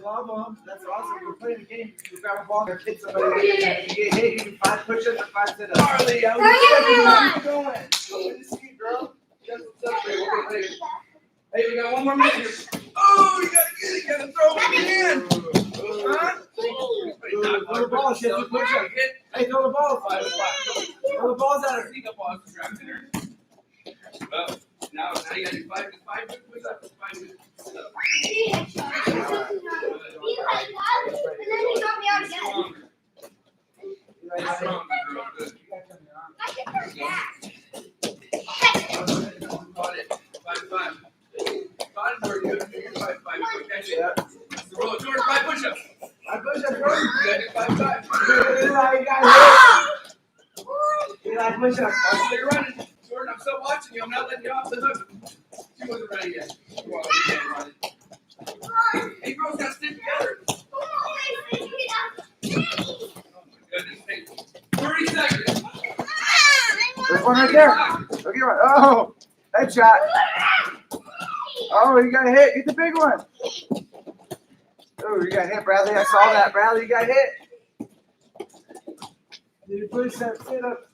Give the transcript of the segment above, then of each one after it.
love them. That's awesome. We're playing a game. You grab a ball and hit somebody. You get hit. You do 5 push-ups or 5 sit-ups. Harley, how are you going? Good to see you, girl. That's what's up, baby. Okay, hey, we got one more minute here. Oh, you gotta get it. You gotta throw it in. Huh? Throw the ball. She has to push up. Hey, throw the ball. Throw the balls at her. Sneak up balls to grab her. Well, now you gotta do 5 push-ups. 5 push-ups. Jordan, I'm still watching you. I'm not letting you off the hook. She wasn't ready yet. Hey, girls, gotta stick together. Oh my goodness. Hey, 30 seconds. There's one right there. Look at one. Oh, headshot. Oh, you got hit. Get the big one. Oh, you got hit, Bradley. I saw that. Bradley, you got hit. You push that sit up.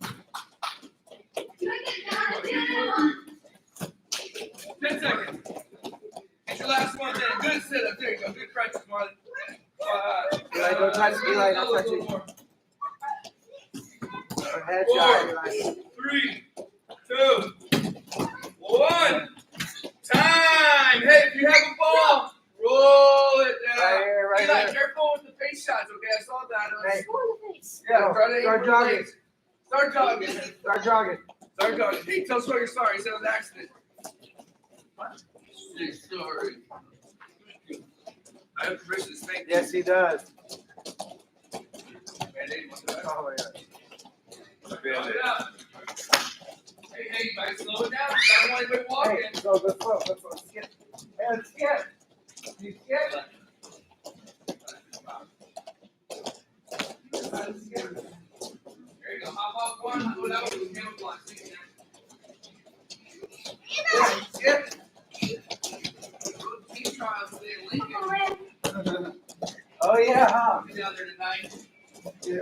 10 seconds. It's your last one, then. Good sit-up. There you go. Good practice, Marley. Eli, don't touch Eli. Don't touch it. Headshot, Eli. 3, 2, 1. Time. Hey, if you have a ball, roll it down. Right Eli, here. careful with the face shots, okay? I saw that. Hey. Yeah, Start jogging. Start jogging. Start jogging. Start jogging. Hey, tell us why you're sorry. He said it was an accident. Say sorry. I have permission to spank you. Yes, he does. Band-Aid, what's that? Oh, yeah. Slow it up. Hey, you might slow it down. You don't want anybody walking. Hey, go, let's go. Skip. Hey, let's skip. You skip. There you go. Hop off one. Put out with the camouflage. Skip. Team trials today in Lincoln. Oh, yeah, huh? I'll be down there tonight. Yeah.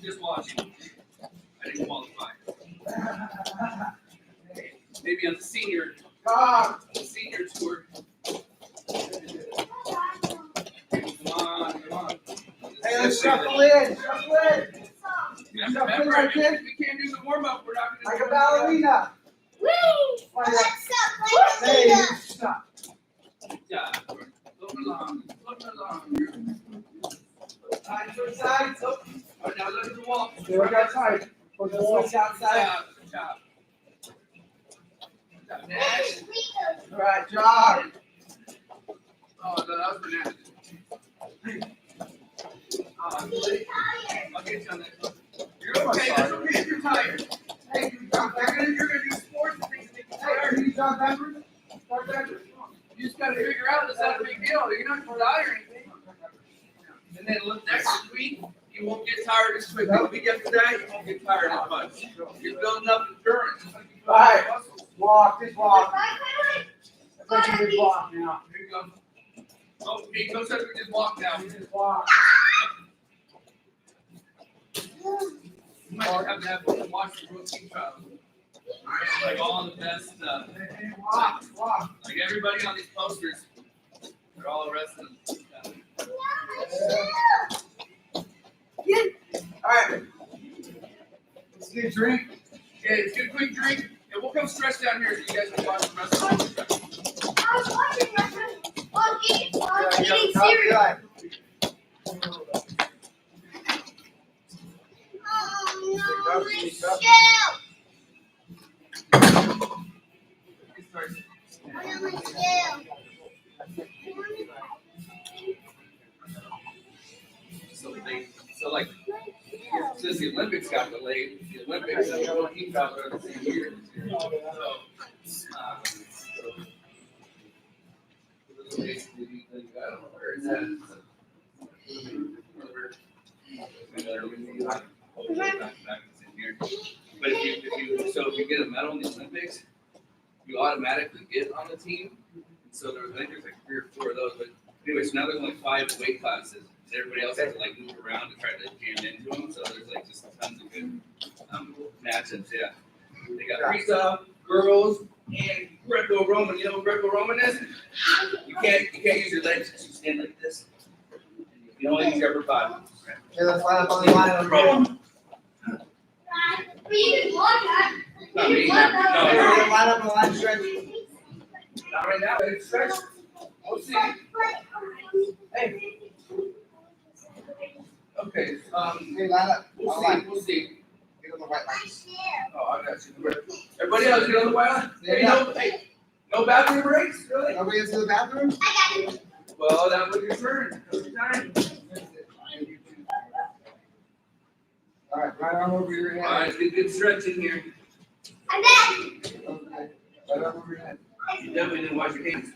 Just watching. I didn't qualify. Maybe on the senior tour. Come on. Hey, let's shuffle in. Remember, if we can't do the warm-up, we're not going to Like a ballerina. Hey, stop. Yeah. Look along. Side. Oh, now look at the wall. Look outside. Switch outside. Good job. Next. All right, jog. Oh, no, that was bananas. I'll get you on that. You're okay. That's okay if you're tired. Hey, you're gonna do sports and things that make you tired. Can you jog backwards? Start backwards. You just gotta figure out it's not a big deal. You're not gonna die or anything. And then next week, you won't get tired as quickly. The week after that, you won't get tired as much. You're building up endurance. All right. Just walk. Let's just walk now. Here you go. Oh, hey, Coach says we just walk now. Just walk. You might just have to have watch the routine trials. Like all the best stuff. Walk. Like everybody on these posters, they're all arrested. All right. Let's get a drink. Okay, let's get a quick drink, and we'll come stretch down here so you guys can watch the rest of the I was watching my friend on eating cereal. Oh no, Michelle! So like, since the Olympics got delayed, the Olympics and the team got there the same year. So basically, I don't know where it's at. But if you get a medal in the Olympics, you automatically get on the team. So I think there's like 3 or 4 of those, but Anyways, now there's only 5 weight classes. And everybody else has to like move around to try to jam into them. So there's like just tons of good matchups. Yeah. They got freestyle, girls, and Greco-Roman. You know what Greco-Roman is? You can't use your legs. You stand like this. You only use your upper body. Okay, let's line up on the line over here. Not me. Okay, No, line up on the line stretch. not right now. It's stretch. We'll see. Hey, Okay. okay, line up. We'll On the see. line. We'll see. Get on the right line. Oh, I got you. Everybody else, get on the white line. Hey, no bathroom breaks, really? Nobody into the bathroom? Well, that was your turn. That was your time. All right, right arm over your All head. right, good stretching here. Okay, right arm over your head. You definitely didn't wash your hands.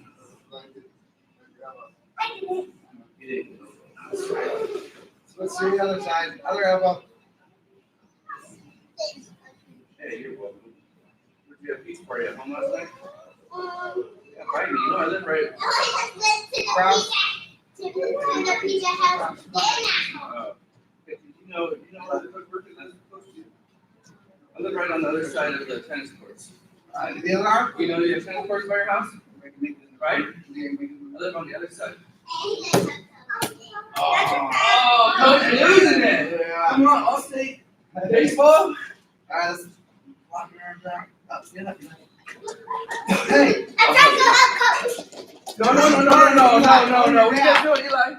You did. Let's do the other side. Other elbow. Hey, you're welcome. Did you have a pizza party at home last night? Yeah, right. You know I live right. You know where the cookbook is supposed to? I live right on the other side of the tennis courts. The other arm? You know the tennis courts by your house? Right? I live on the other side. Oh, Coach, you're losing it. Yeah. Come on, I'll stay. Baseball? All right, let's walk your arms out. Up, stand up. Hey. No. We gotta do it, Eli.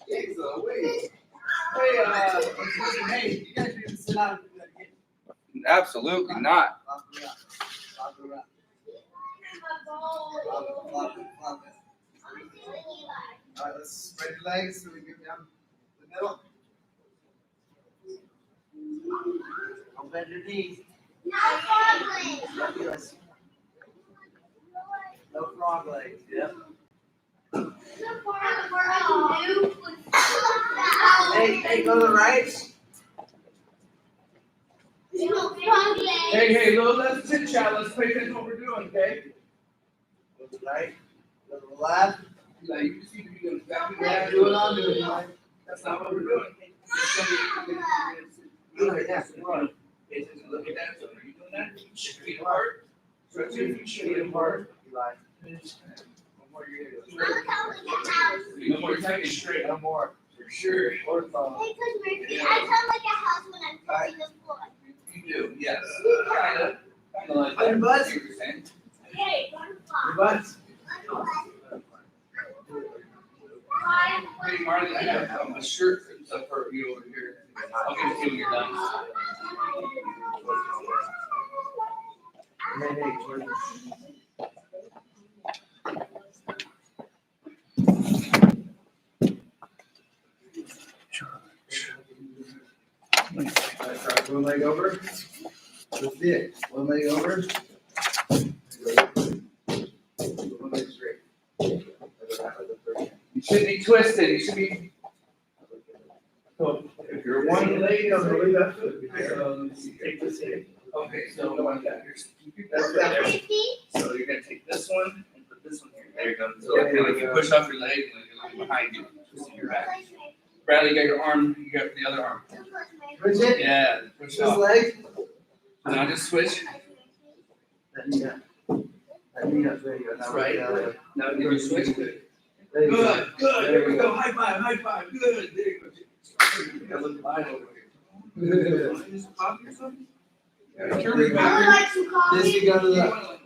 Hey, hey, you guys need to sit down and do that again. Absolutely not. Flop it around. Flop it around. Flop it. All right, let's spread your legs so we get down the middle. Don't bend your knees. No frog legs. Yep. Hey, go to the right. Hey, let's chit chat. Let's pay attention to what we're doing, okay? Go to the right. Go to the left. Eli, you just need to be doing exactly what Yeah, I'm do it doing. on to it, Eli. That's not what we're doing. Eli, yeah, come on. Pay attention, look at that. So are you doing that? Feet apart. Stretch your feet apart. Eli. One more year. No more attacking straight. No more. For sure. Ortho. You do, yes. Kinda like that. Your butt. You're saying. Your butt. Hey, Marley, I have a shirt and stuff for you over here. I'll give it to you when you're done. Hey, Jordan. Alright, one leg over. That's it. One leg over. One leg straight. You shouldn't be twisted. You should be. So if you're one leg on the way back, take this here. Okay, so that's there. So you're gonna take this one and put this one here. There you go. So There you like you go. push off your leg and like you're looking behind you, twisting your back. Bradley, you got your arm. You got the other arm. Switch it. Yeah, push This off. leg. Now just switch. That knee up. That knee up. There you go. That's Now right. the other. Now you're switching. There you go. Good. There we go. High five. Good. There you go. You gotta look fine over here. Just pop or something? Turn it back. This you go to the.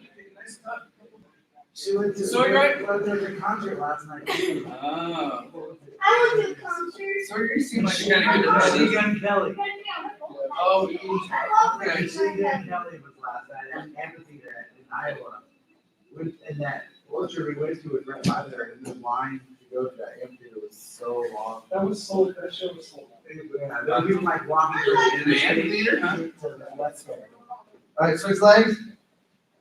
She went to So you're right. her concert last night. Too. Oh. So you seem like you're kinda good at that. Gun Kelly. Oh, Okay, Gun Kelly was last night at amphitheater in Iowa. And that orchard we went to was right by there, and the line to go to that amphitheater was so long. That show was so long. Yeah, there were people like walking from The amphitheater, huh? to the west side. All right, switch legs.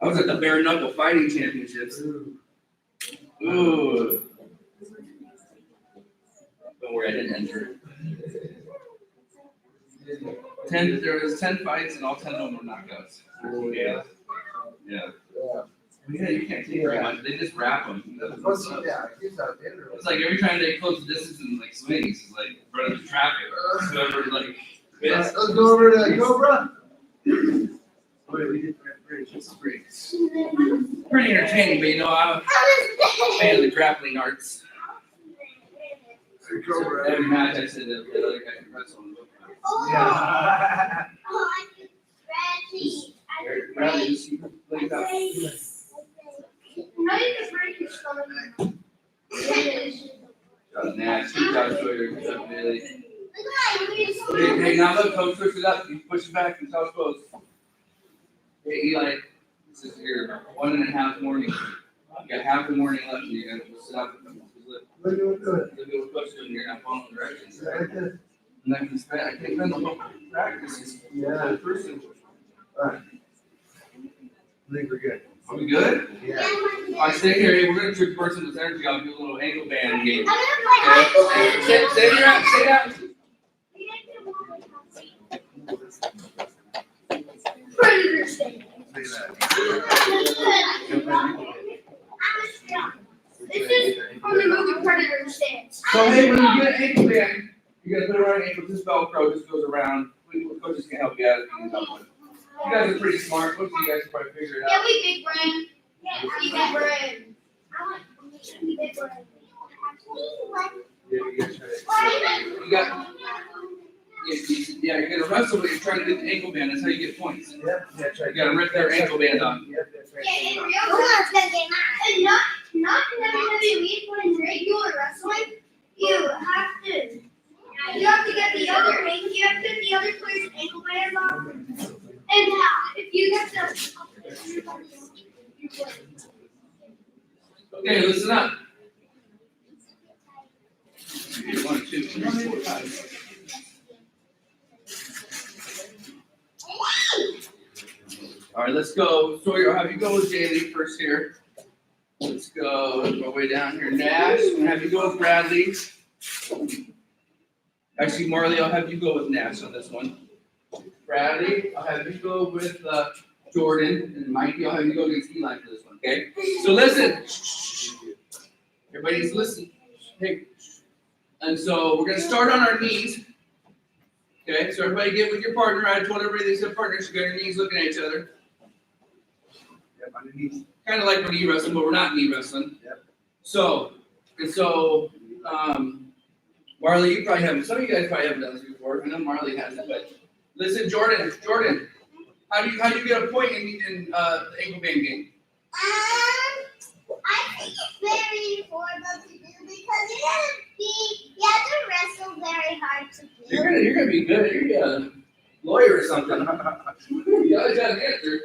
I was at the bare knuckle fighting championships. Ooh. Ooh. Don't worry, I didn't enter. There was 10 fights and all 10 of them were knockouts. Ooh, Yeah. Yeah. Yeah. Yeah, you can't take very much. They just wrap them. Plus, yeah, it gives out dinner. It's like every time they close the distance and like swings, it's like in front of the traffic. Whoever like Let's go over to Cobra. What did we do for that bridge? it's pretty entertaining, but you know I'm a fan of the grappling arts. Cobra. Every match I said that the other guy can wrestle. Yeah. Bradley, you see, like that. Now you can break your stomach. Nash, good job, Sawyer. Good job, Bailey. Hey, now look, coach, push it up. You push it back and how it goes. Hey, Eli, this is your 1.5 morning. You got half the morning left, and you got to sit up. Look at what we're doing. Look at what coach doing. You're not following directions. Like this. And I can spend. I think then the whole practice is Yeah. the person. All right. I think we're good. Are we good? Yeah. All right, stay here. Hey, we're gonna trick person with energy. I'll do a little ankle band game. I'm Okay. Stay down. Stay down. Predator Wrestling. Look at This is from the movie Predator Stance. So hey, when you get an ankle band, you gotta put it around your ankle. This Velcro just goes around. Coaches can help you out if you need help with it. You guys are pretty smart. Most of you guys can probably figure it Yeah, out. we big brain. Yeah, we big brain. We big brain. Yeah, you guys try You got. Yeah, you're gonna wrestle, but you're trying to get the ankle band. That's how you get points. to. Yeah, try. You gotta rip their ankle band off. Yep, that's right. Yeah, in real life, and not in WWE, but in regular wrestling, you have to get the other ankle, you have to get the other player's ankle band off. And if you get the Okay, listen up. 1, 2, 3, 4, 5. All right, let's go. Sawyer, I'll have you go with Jaylee first here. Let's go my way down here. Nash, I'll have you go with Bradley. Actually, Marley, I'll have you go with Nash on this one. Bradley, I'll have you go with Jordan, and Mikey, I'll have you go against Eli for this one, okay? So listen. Everybody's listening. Hey. And so we're gonna start on our knees. Okay, so everybody get with your partner. I told everybody they said partners, you got your knees looking at each other. Yep, underneath. Kind of like we're knee wrestling, but we're not knee wrestling. Yep. So, Marley, you probably haven't, some of you guys probably haven't done this before. I know Marley hasn't, but listen, Jordan, how do you get a point in the ankle band game? I think it's very important to do because you have to wrestle very hard to do. You're gonna be good. You're a lawyer or something. You always got an answer.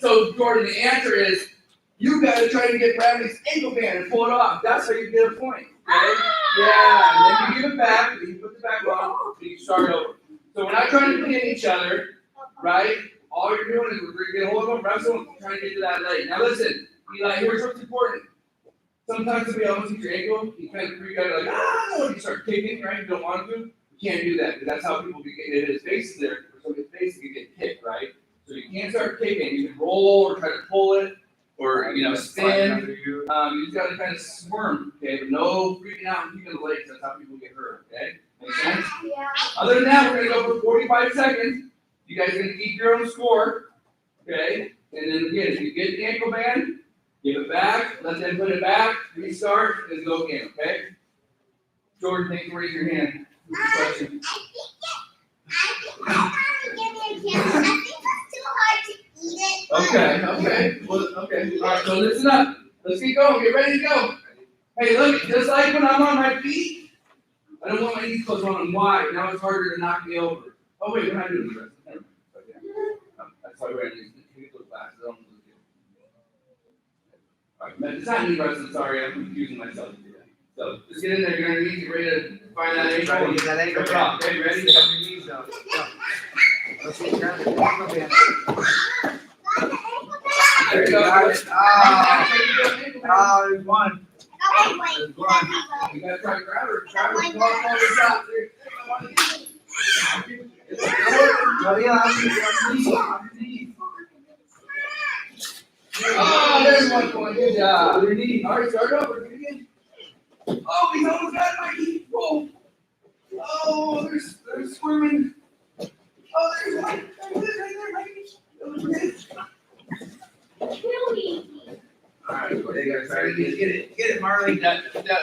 So Jordan, the answer is you got to try to get Bradley's ankle band and pull it off. That's how you get a point. Okay? Yeah. And then you give it back. You put the back on. And you start over. So we're not trying to pin each other, right? All you're doing is we're going to get a hold of them, wrestle, and trying to get to that leg. Now listen, Eli. Here's what's important. Sometimes if you almost hit your ankle, you kind of freak out like, when you start kicking, right? You don't want to. You can't do that because that's how people get hit his face there. If somebody's face, you get kicked, right? So you can't start kicking. You can roll or try to pull it or spin. You just got to kind of squirm, okay? But no freaking out and keeping the legs. That's how people get hurt, okay? Make sense? Yeah. Other than that, we're gonna go for 45 seconds. You guys are gonna keep your own score, okay? And then again, if you get the ankle band, give it back, let them put it back, restart, and go again, okay? Jordan, thanks for raising your hand. Question. I think it's too hard to eat it. Okay. Well, okay. All right, so listen up. Let's get going. Get ready to go. Hey, look, just like when I'm on my feet, I don't want my knees closed on them wide. Now it's harder to knock me over. Oh, wait, we're not doing the rest. Never mind. Okay. That's why we're going to get those glasses. I don't look good. All right, it's not knee wrestling. Sorry, I'm confusing myself. So just get in there. You're going to need to get ready to find that ankle. Try to get that ankle Rip it band. off. Okay, ready? Get on your knees now. Go. Let's see, grab the ankle band. There you go. Got it. Oh, There's one. There's one. you gotta try to grab her. Grab her. Come on, stop. Oh, yeah, on your knees. On your knees. Oh, there's 1 point. Good job. All right, start over. Do it again. Oh, he's almost got it, Mikey. Whoa. Oh, there's squirming. Oh, there's one. There it is right there, Mikey. All right, there you go. Sorry, get it, Marley. That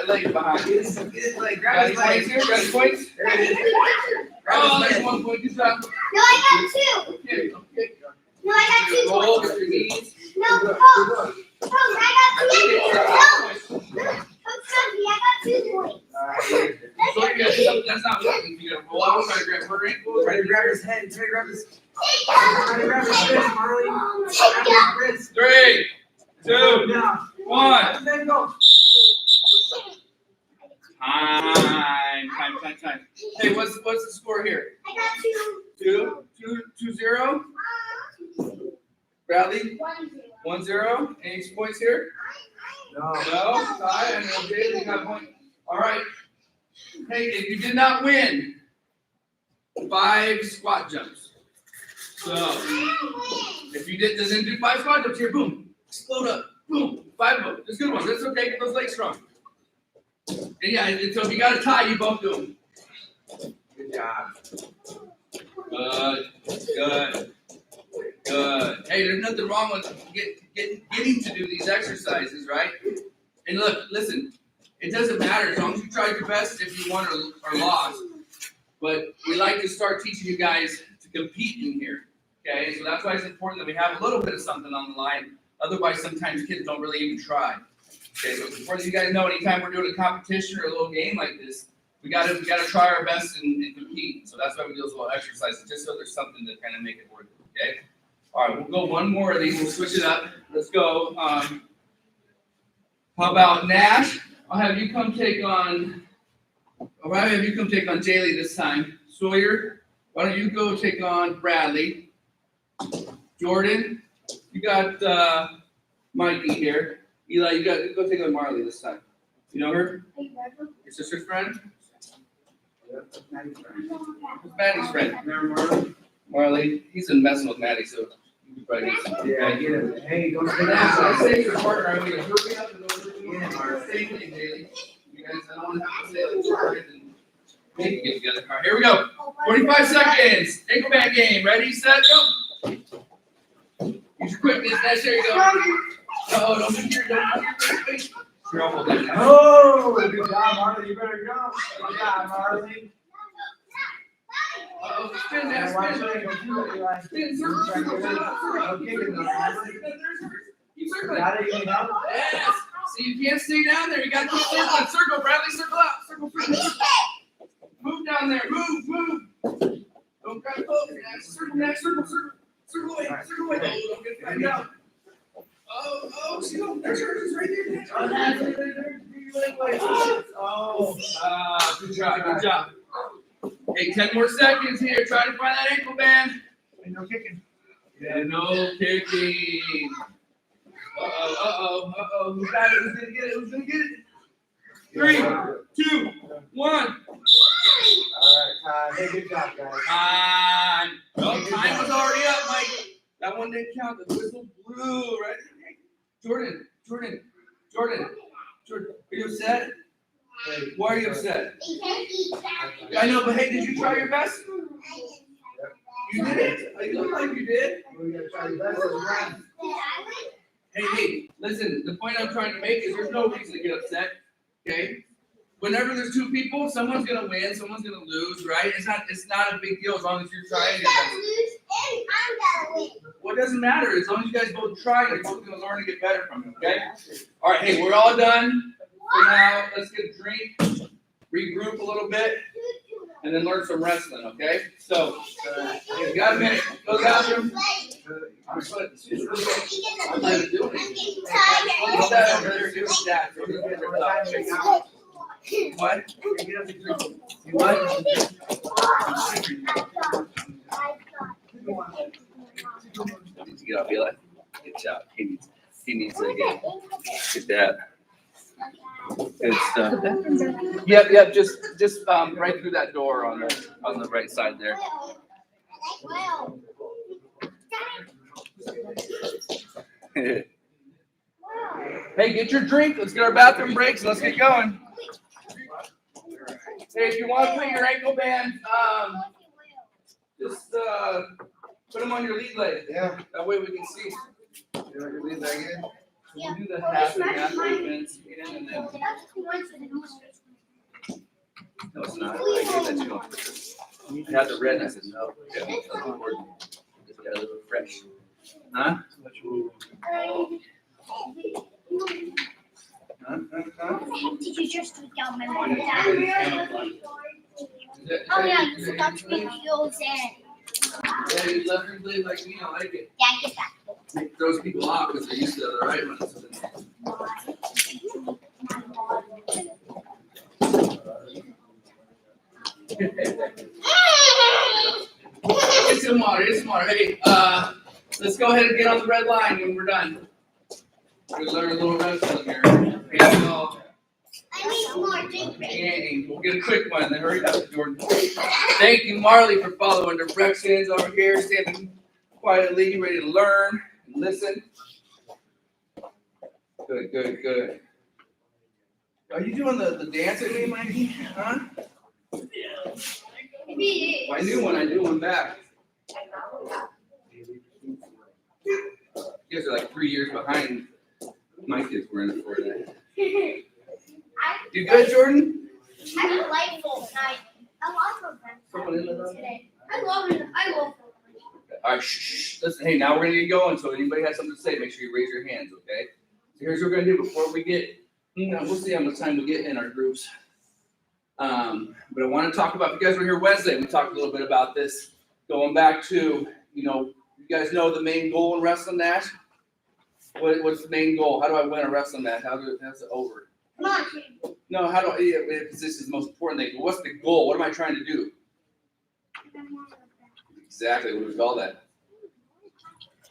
leg behind. Get his leg. Grab his leg. Got his points. There it is. Oh, there's 1 point. Good job. No, I got 2. Okay, okay. No, I got 2 Roll points. with your knees. No, Coach, I got 2 points. No, Coach Sunday, I got 2 points. So you got something that's not working. You gotta roll out, try to grab her ankle, Try to grab his head. Try to grab his wrist, Marley. Oh Grab his wrist. 3, 2, Now. 1. Then go. Time. Hey, what's the score here? I got 2. 2-0. Bradley, 1-0. 1-0. Any points here? No. No. Tie. And okay, they got point. All right. Hey, if you did not win, 5 squat jumps. So if you doesn't do 5 squat jumps here, boom, explode up, boom, 5 of them. That's good ones. That's okay. Get those legs strong. And yeah, so if you got a tie, you both do them. Good job. Good. Hey, there's nothing wrong with getting to do these exercises, right? And look, listen, it doesn't matter as long as you tried your best if you won or lost. But we like to start teaching you guys to compete in here. Okay, so that's why it's important that we have a little bit of something on the line. Otherwise, sometimes kids don't really even try. Okay, so it's important that you guys know anytime we're doing a competition or a little game like this, we gotta try our best and compete. So that's why we do those little exercises, just so there's something to kind of make it work. Okay. All right, we'll go one more of these. We'll switch it up. Let's go. How about Nash? I'll have you come take on. Jaylee this time. Sawyer, why don't you go take on Bradley? Jordan, you got Mikey here. Eli, you go take on Marley this time. You know her? Your sister's friend? Yep, Maddie's friend. Who's Maddie's friend? Remember Marley? Marley. He's been messing with Maddie, so you can probably get some. Yeah, get him. Hey, don't take Nash, I that. say to your partner, I'm gonna hurry up and over to Yeah, Marley. same thing, Haley. You guys, I don't want to have to say it hard and maybe get together. All right, here we go. 45 seconds. Ankle band game. Ready, set, go. Use your quickness. Nash, there you go. Oh, don't be here. Don't be here. Wait. Your elbow down. Oh, good job, Marley. You better go. Good job, Marley. Uh-oh, spin, Nash, Watch spin. it. Go do it, Eli. Spin, circle. Okay, good enough. Keep circling. Got it? You need help? Yes. See, you can't stay down there. You got to keep circling. Circle, Bradley. Circle out. Circle. Move down there. Move. Don't try to close it. Circle, Nash. Circle. Circle away. Circle away. Don't get found out. Oh, see, there's hers right there. Nash. Oh, that's it. Oh. Good job. Hey, 10 more seconds here. Try to find that ankle band. No kicking. Yeah, no kicking. Uh-oh. Who's got it? Who's gonna get it? 3, 2, 1. All right, hey, good job, guys. Time. Oh, time was already up, Mike. That one didn't count. The whistle blew, right? Jordan. Are you upset? Why are you upset? I know, but hey, did you try your best? You did it? You look like you did. We gotta try the best of the round. Hey, listen, the point I'm trying to make is there's no reason to get upset, okay? Whenever there's 2 people, someone's gonna win, someone's gonna lose, right? It's not a big deal as long as you're trying your best. Well, it doesn't matter, as long as you guys both try, you're both gonna learn to get better from it, okay? All right, hey, we're all done for now. Let's get a drink, regroup a little bit, and then learn some wrestling, okay? So, hey, you got a minute, go to the bathroom. I'm not gonna do anything. What's that over there doing that? What? Did you get off, Eli? Good job. He needs to get that. Good stuff. Yep. Just right through that door on the right side there. Hey, get your drink. Let's get our bathroom breaks and let's get going. Hey, if you want to put your ankle bands, just put them on your lead leg. Yeah. That way we can see. You want your lead leg in? We'll do the half and half movements again, and then. No, it's not. I gave that to him. You had the red, and I said, no. Yeah, that's important. Just got a little fresh. Huh? Did you just take down my water? Oh yeah, you forgot to make yours in. Yeah, you left your blade like me. I like it. Yeah, get that. It throws people off because they're used to the right ones. Get some water. Get some water. Hey, let's go ahead and get on the red line when we're done. We'll learn a little wrestling here. I need more drink. And we'll get a quick one. Then hurry up, Jordan. Thank you, Marley, for following directions over here, standing quietly, ready to learn and listen. Good, good, good. Are you doing the dance at me, Mikey? Huh? If I knew one, I'd do one back. You guys are like 3 years behind. My kids were in it for that. You good, Jordan? I'm delightful. I love them. Someone in there? Today. I love them. All right, shh. Listen, hey, now we're gonna get going. So anybody has something to say, make sure you raise your hands, okay? So here's what we're gonna do before we get. We'll see how much time we get in our groups. But I want to talk about. If you guys were here Wednesday, we talked a little bit about this. Going back to, you guys know the main goal in wrestling, Nash. What's the main goal? How do I win a wrestling match? How's it over? Come on. No, how do I? Because this is the most important thing. What's the goal? What am I trying to do? Exactly. What do we call that?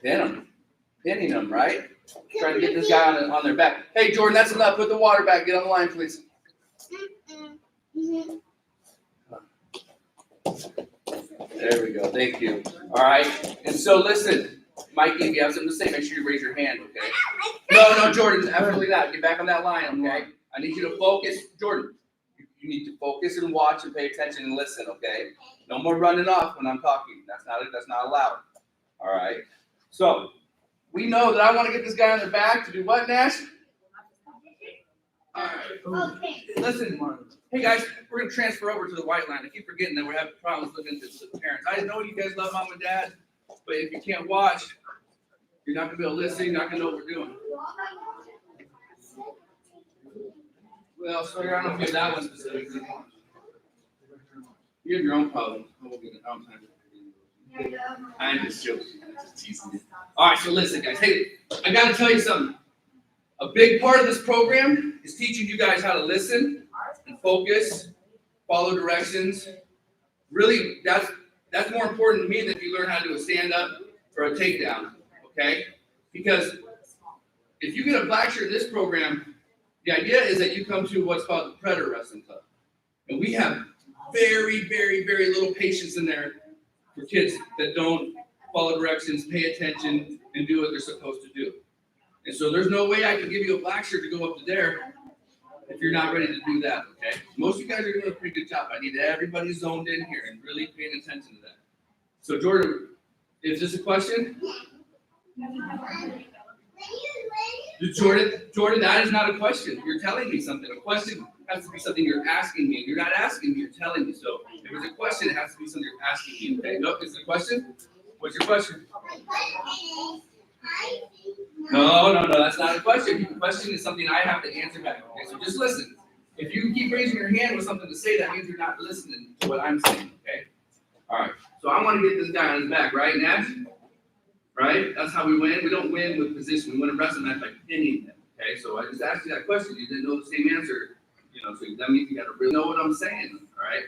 Pinning them, right? Trying to get this guy on their back. Hey, Jordan, that's enough. Put the water back. Get on the line, please. There we go. Thank you. All right. And so, listen, Mikey, if you have something to say, make sure you raise your hand, okay? No, Jordan, absolutely not. Get back on that line, okay? I need you to focus. Jordan, you need to focus and watch and pay attention and listen, okay? No more running off when I'm talking. That's not allowed. All right. So, we know that I want to get this guy on the back to do what, Nash? All right. Okay. Listen, hey guys, we're going to transfer over to the white line. I keep forgetting that we're having problems looking at the parents. I know you guys love mom and dad, but if you can't watch, you're not going to be able to listen. You're not going to know what we're doing. Well, so I don't know if you have that one specifically. You have your own problem. I won't get it. I don't have time. I'm just joking. I'm just teasing you. All right, so listen, guys. Hey, I got to tell you something. A big part of this program is teaching you guys how to listen and focus, follow directions. Really, that's more important to me than if you learn how to do a stand-up or a takedown, okay? Because if you get a black shirt in this program, the idea is that you come to what's called the Predator Wrestling Club. And we have very, very, very little patience in there for kids that don't follow directions, pay attention, and do what they're supposed to do. And so there's no way I can give you a black shirt to go up to there if you're not ready to do that, okay? Most of you guys are doing a pretty good job. I need everybody zoned in here and really paying attention to that. So Jordan, is this a question? Jordan, that is not a question. You're telling me something. A question has to be something you're asking me. And you're not asking me, you're telling me. So if it's a question, it has to be something you're asking me, okay? Nope, is it a question? What's your question? No, that's not a question. A question is something I have to answer back. Okay, so just listen. If you keep raising your hand with something to say, that means you're not listening to what I'm saying, okay? All right, so I want to get this guy on his back, right, Nash? Right? That's how we win. We don't win with position. We win a wrestling match by pinning them, okay? So I just asked you that question. You didn't know the same answer, so that means you got to really know what I'm saying, all right?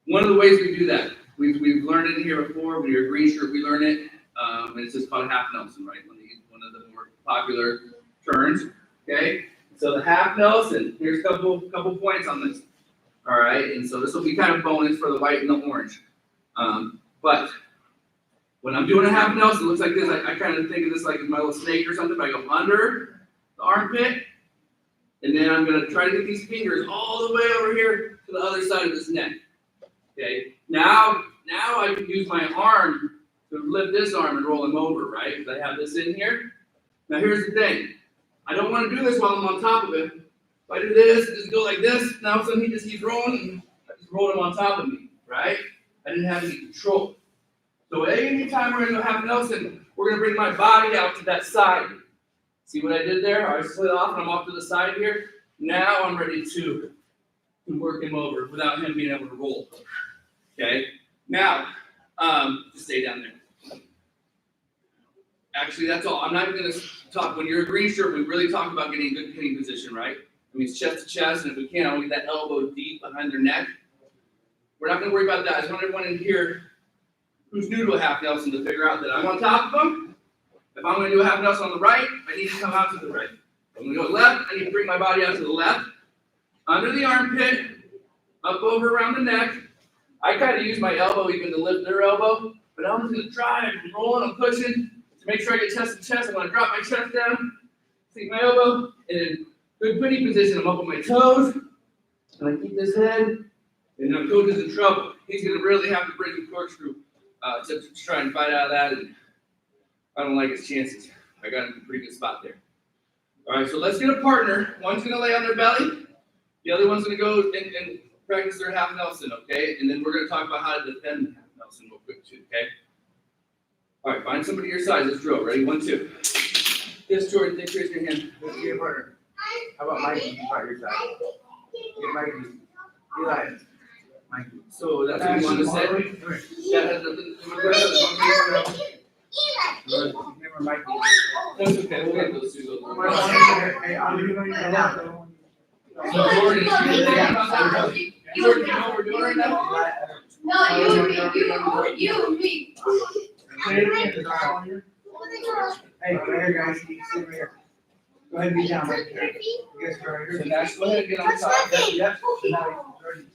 One of the ways we do that, we've learned it here before. When you're a green shirt, we learn it. And it's just called half Nelson, right? One of the more popular turns. Okay, so the half Nelson. Here's a couple points on this. All right, and so this will be kind of bonus for the white and the orange. But when I'm doing a half Nelson, it looks like this. I kind of think of this like my little snake or something. But I go under the armpit, and then I'm gonna try to get these fingers all the way over here to the other side of his neck. Okay, now I can use my arm to lift this arm and roll him over, right? Because I have this in here. Now here's the thing. I don't want to do this while I'm on top of him. If I do this, just go like this, now all of a sudden he just keeps rolling, and I just rolled him on top of me, right? I didn't have any control. So anytime we're gonna do half Nelson, we're gonna bring my body out to that side. See what I did there? I slid off and I'm off to the side here. Now I'm ready to work him over without him being able to roll. Okay? Now, just stay down there. Actually, that's all. I'm not even gonna talk. When you're a green shirt, we really talk about getting a good pinning position, right? I mean, it's chest to chest, and if we can, I want to get that elbow deep behind their neck. We're not gonna worry about that. I just want everyone in here who's new to a half Nelson to figure out that I'm on top of them. If I'm gonna do a half Nelson on the right, I need to come out to the right. If I'm gonna go left, I need to bring my body out to the left, under the armpit, up over around the neck. I kind of use my elbow even to lift their elbow, but I'm just gonna try and roll and I'm pushing to make sure I get chest to chest. I'm gonna drop my chest down, take my elbow, and in good pinning position, I'm up on my toes, and I keep this head, and now coach is in trouble. He's gonna really have to bring the corkscrew to try and fight out of that, and I don't like his chances. I got him in a pretty good spot there. All right, so let's get a partner. One's gonna lay on their belly, the other one's gonna go and practice their half Nelson, okay? And then we're gonna talk about how to defend the half Nelson real quick too, okay? All right, find somebody your size. Let's drill. Ready? 1, 2. Yes, Jordan, raise your hand. Let's get a partner. How about Mikey? About your side. Get Mikey. Eli. Mikey. So that's what you want to say? That has nothing to do with it. Remember Mikey. That's okay. We'll get those two. Hey, I'm doing it now. So Jordan, Jordan, you know what we're doing right now? No, you and me. Hey, come here, guys. You can sit here. Go ahead and be down right there. You guys go right So here. Nash, go ahead and get on top. Yep. So now, Jordan.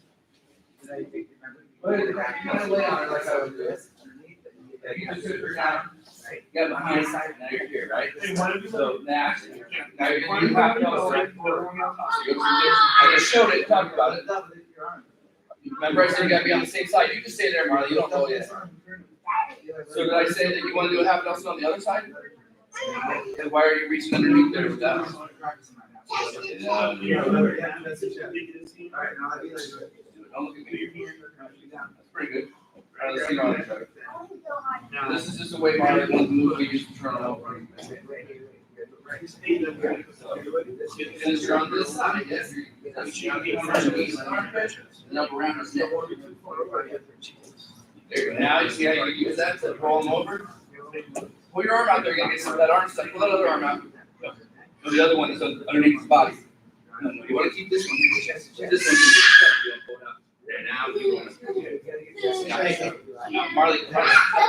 So now you take your member. Go ahead, you kind of lay on it like I would do it. Yeah, you just sit her down. You got behind side, now you're here, right? So Nash, now you're gonna do half Nelson, right? So you go through this. I just showed it, talked about it. Remember I said you gotta be on the same side. You can stay there, Marley. You don't know yet. So did I say that you want to do a half Nelson on the other side? And why are you reaching underneath there with that? Don't look at me. That's pretty good. All right, let's see on each other. This is just a way Marley wants to move. We used to turn it over. Finish her on this side, yes. You're on the knees and armpit, and up around his neck. There you go. Now you see how you use that to roll them over? Pull your arm out there, you're gonna get some of that arm stuff. Pull that other arm out. No, the other one is underneath his body. No, you wanna keep this one. This one. There, now you want to. Now, Marley,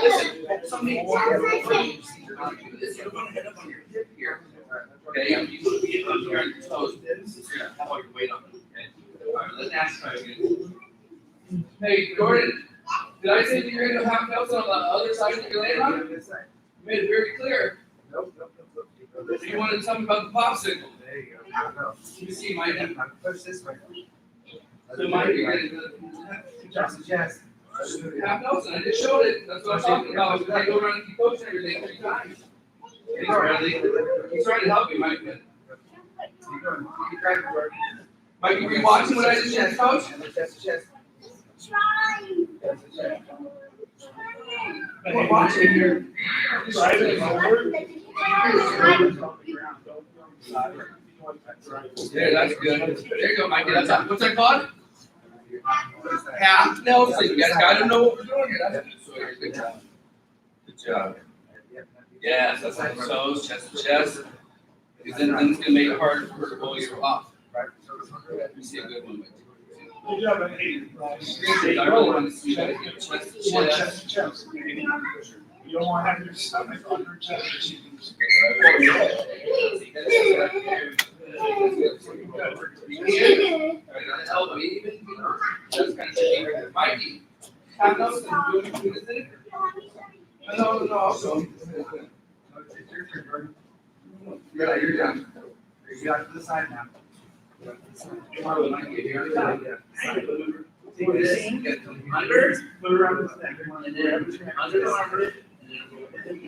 listen. Somebody. You don't want to head up on your hip here. Okay, you want to be up here on your toes. How about your weight on it? Okay. All right, let's ask try again. Hey, Jordan, did I say that you're going to have Nelson on the other side that you're laying on? You made it very clear. You wanted something about the popsicle. There you go. You see, Mike. Push this way. So, Mike, you're going to Chest to chest. half Nelson. I just showed it. That's what I'm talking about. I go around and keep coaching everything 3 times. He's trying to help you, Mike. Mike, were you watching what I just said, Coach? Chest to chest. Trying. We're watching here. There, that's good. There you go, Mikey. That's what's that called? Half Nelson. You guys got to know what we're doing here. That's good. Good job. Good job. Yes, that's like toes, chest to chest. Because then it's going to make it hard for her to roll you off. You see a good one. I really want to see that chest to chest. You don't want to have your stomach on your chest. Mikey, have those doing it? No. So you're done. You got to the side now. Marlon might get here. Yeah. Take this, get them under, Put it around his neck. and then under the arm, and then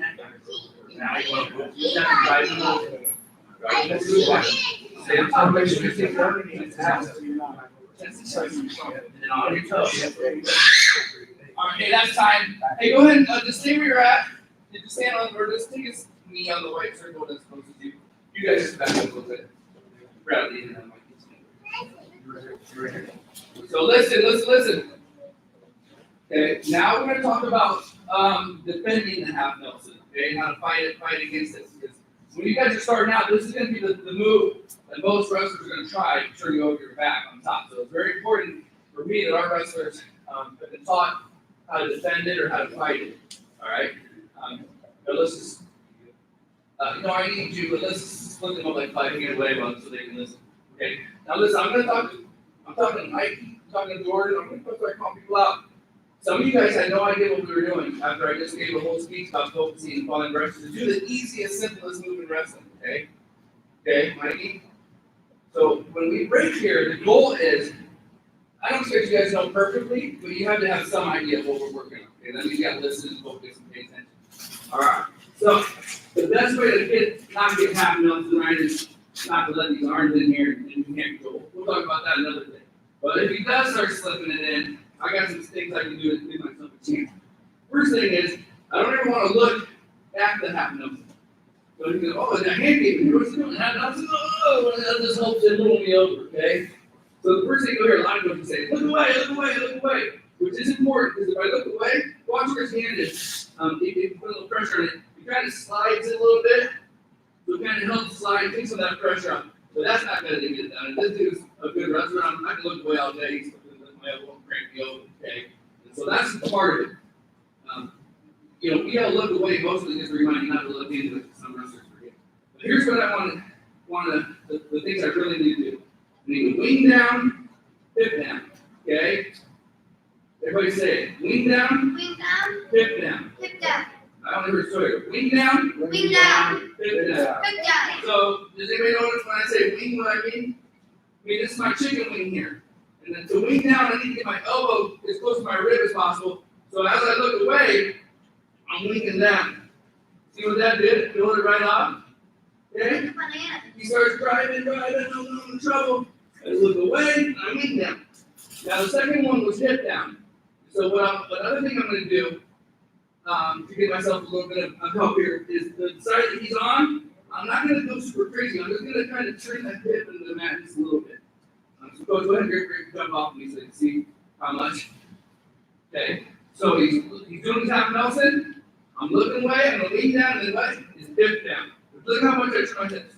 now you want to put your neck right in the right in the back. Stay on top, make sure you stay firm, and then on your toes. All right, hey, that's time. Hey, go ahead and just stay where you're at. You just stand on, or just take his knee on the white circle that's close to you. You guys just back up a little bit. Bradley, and then Mike. So listen. Okay, now we're going to talk about defending the half Nelson. Okay, how to fight against this. Because when you guys are starting out, this is going to be the move that most wrestlers are going to try to turn you over your back on top. So it's very important for me that our wrestlers have been taught how to defend it or how to fight it. All right. But let's just. No, I need you, but let's just split them up like 5 feet away so they can listen. Okay. Now listen, I'm talking to Mike, I'm talking to Jordan, I'm going to start calling people out. Some of you guys had no idea what we were doing after I just gave a whole speech about focusing and following directions to do the easiest, simplest move in wrestling. Okay? Okay, Mikey? So when we break here, the goal is, I don't expect you guys to know perfectly, but you have to have some idea of what we're working on. Okay, that means you got to listen and focus and pay attention. All right. So the best way to not get half Nelson right is not to let these arms in here and you can't go. We'll talk about that another day. But if he does start slipping it in, I got some things I can do to give myself a chance. First thing is, I don't ever want to look at the half Nelson. So you go, oh, that hand came in here, what's he doing? Half Nelson, oh, and that just helps him roll me over, okay? So the first thing you'll hear a lot of coaches say, look away, which is important because if I look away, watch where his hand is. If you put a little pressure on it, it kind of slides in a little bit. So it kind of helps slide, take some of that pressure off. But that's not going to get it done. And this dude's a good wrestler. I can look away all day. He's looking at my elbow and crank me over, okay? And so that's part of it. We got to look away mostly just to remind you not to look into it. Some wrestlers forget. But here's what I want the things I really need to do. I need to wing down, hip down, okay? Everybody say it. Wing down, hip down. I only heard Sawyer. Wing down, hip down. So, does anybody notice when I say wing what I mean? I mean, this is my chicken wing here. And then to wing down, I need to get my elbow as close to my rib as possible. So as I look away, I'm winging down. See what that did? Peel it right off. Okay? He starts driving, I'm in trouble. I look away, I wing down. Now the second one was hip down. So another thing I'm going to do to get myself a little bit of help here is the side that he's on. I'm not going to go super crazy. I'm just going to kind of turn that hip into the mat just a little bit. So go ahead and jump off me so you can see how much. Okay. So he's doing his half Nelson. I'm looking away. I'm going to lean down and then what? His hip down. Look how much I turn my hips.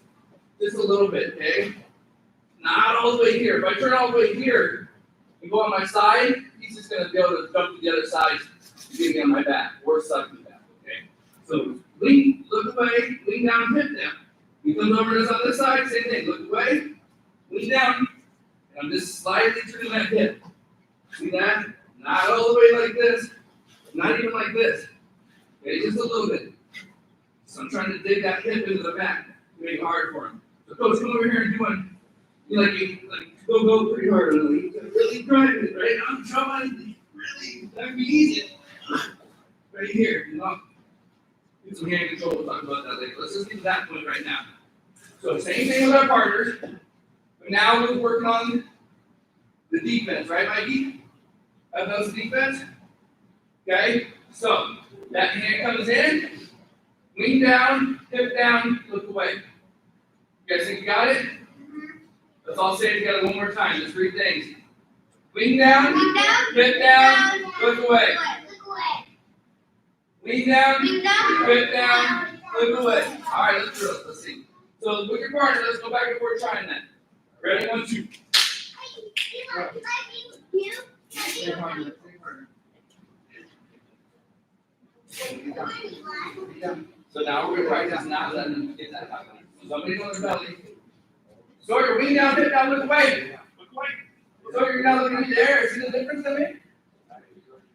Just a little bit. Okay. Not all the way here. If I turn all the way here and go on my side, he's just going to be able to jump to the other side and get me on my back or suck me back. Okay. So look away, lean down, hip down. He comes over to us on this side, same thing. Look away, lean down, and I'm just slightly turning that hip. See that? Not all the way like this, not even like this. Okay, just a little bit. So I'm trying to dig that hip into the back, make it hard for him. So coach, come over here and do one. Go pretty hard on it. Really driving it, right? I'm trying really, that'd be easy. Right here, get some hand control, we'll talk about that later. Let's just get to that point right now. So same thing with our partners, but now we're working on the defense, right, Mikey? Have those defense? Okay, so that hand comes in, lean down, hip down, look away. You guys think you got it? Let's all say it together one more time, just 3 things. Lean down, hip down, look away. Lean down, hip down, look away. All right, let's do it. Let's see. So with your partner, let's go back and forth trying that. Ready? 1, 2. Same partner. So now we're going to practice not letting them get that happen. So somebody on their belly. Sawyer, lean down, hip down, look away. Sawyer, you're not looking at the air. See the difference in me?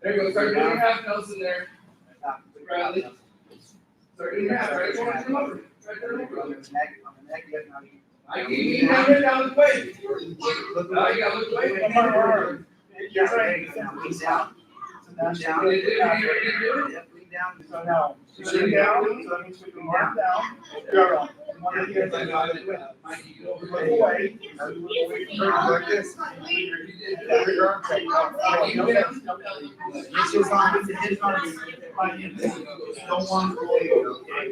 There you go. Start doing your half Nelson there. Bradley. Start doing your half. Try to turn over. On the neck, you have now I need down the way. You gotta look away. You're right. Lean down. That's Down. down. Yep, lean down. So now, sitting down, so that means we can mark down. Go. One of you guys look away. Like this. Every arm take off. Reach his arm, his arm. Don't want to go away.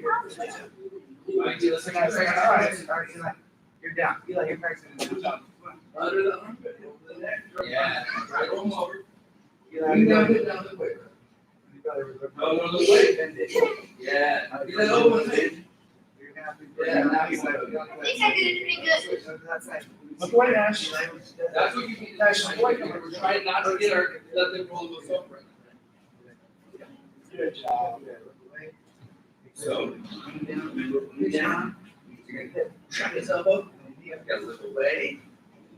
Listen, guys, all right, you're down. Feel like you're practicing. Under the armpit. Yeah. Right arm over. Lean down. Down the way. Oh, on the way. Yeah. Get that over. Yeah, now he's like, I think I did it pretty good. Look away, Nash. that's what you need. That's what we're trying not to get our, let them roll us over. Good job. So. Lean down. Shut his elbow. Gotta look away.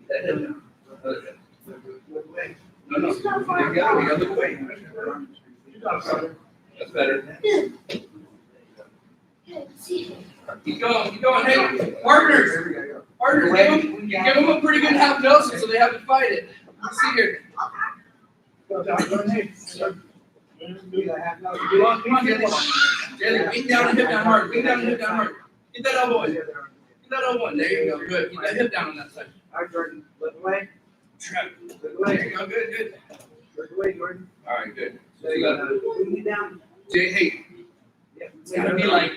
That hip down. No, no. You gotta look away. Good job, brother. That's better. See, Keep going. Hey, partners, give them a pretty good half Nelson so they have to fight it. Let's see here. Go down, go ahead. Come on, Jalen, lean down and hip down hard. Lean down and hip down hard. Get that elbow in. Get that elbow in. There you go. Good. Get that hip down on that side. All right, Jordan, look away. Look away. There you go. Good. Look away, Jordan. All right, good. So you got lean down. Jay, hey, it's gotta be like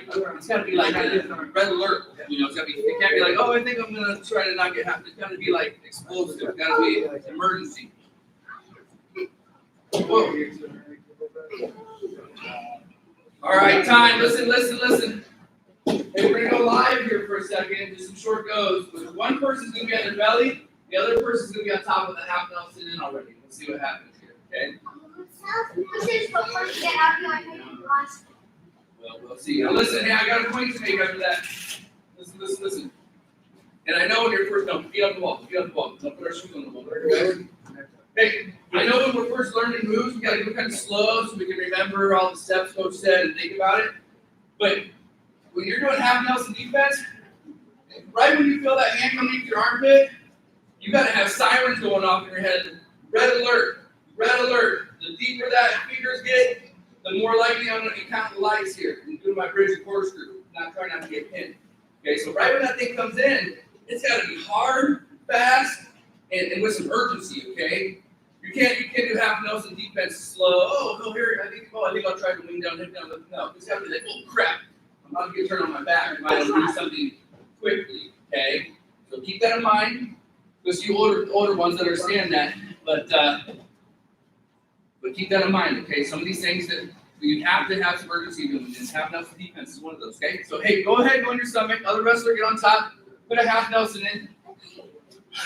a red alert. You know, it can't be like, oh, I think I'm gonna try to not get half. It's gotta be like explosive. It's gotta be emergency. Whoa. All right, time. Listen. Hey, we're gonna go live here for a second. Just some short goes. One person's gonna be on their belly. The other person's gonna be on top of the half Nelson in already. We'll see what happens here. Okay. this is before you get out of your class. Well, we'll see. Now listen, hey, I got a point to make after that. Listen. And I know when you're first, no, feet up the wall. Don't put our shoes on the wall. Hey, I know when we're first learning moves, we gotta go kind of slow so we can remember all the steps Coach said and think about it. But when you're doing half Nelson defense, right when you feel that hand underneath your armpit, you gotta have sirens going off in your head. Red alert. The deeper that fingers get, the more likely I'm going to count the lights here and do my bridge and corkscrew, not trying not to get pinned. Okay, so right when that thing comes in, it's got to be hard, fast, and with some urgency. Okay, you can't do half Nelson defense slow. Oh, here I think I'll try to wing down, hip down. No, it's got to be like, oh crap, I'm about to get turned on my back. I might do something quickly. Okay, so keep that in mind. Because you older ones understand that, but keep that in mind, okay? Some of these things that you have to have some urgency doing, and half Nelson defense is one of those, okay? So hey, go ahead, go on your stomach. Other wrestler, get on top. Put a half Nelson in.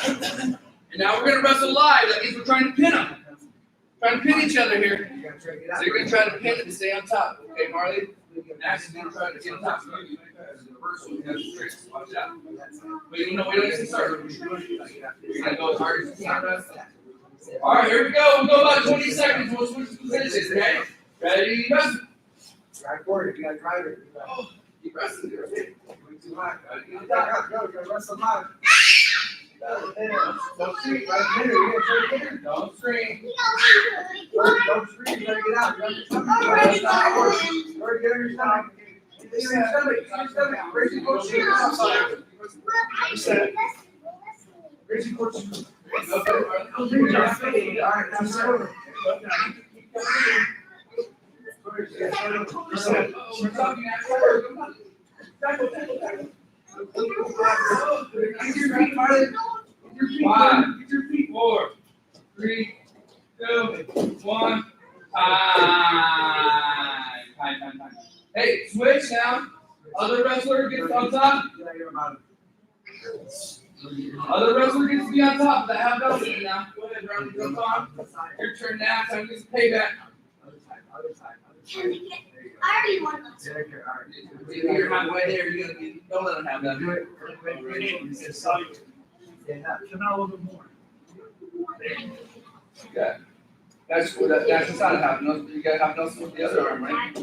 And now we're gonna wrestle live. That means we're trying to pin them. Trying to pin each other here. So you're gonna try to pin and stay on top, okay, Marley? Nash is gonna try to get on top. So you the first one, you have the tricks. Watch out. But you know, we don't need to start. You're gonna go as hard as you can. All right, here we go. We'll go about 20 seconds. We'll switch positions, okay? Ready, wrestle. Drive forward, you gotta drive it. Oh, keep wrestling there, okay? Going too high. Go, wrestle high. Don't scream, right in the middle, you gotta try to get her. Don't scream. Don't scream, you gotta get out. You gotta get on your stomach. Get your stomach. Raise your coach shoes outside. Raise your coach shoes. All right, now settle. We're talking after. Come on. Tackle. Get your feet, Marley. Get your feet. 5, get your feet. 4, 3, 2, 1. Time. Hey, switch now. Other wrestler gets on top. Other wrestler gets to be on top of that half Nelson now. Go ahead, Ronnie. Jump on. Your turn now. Time to get some payback. Other side. I already won this. You're halfway there. You're gonna be. Don't let them have that. Do it. Come out a little bit more. Okay. That's the side of half Nelson. You got half Nelson with the other arm, right?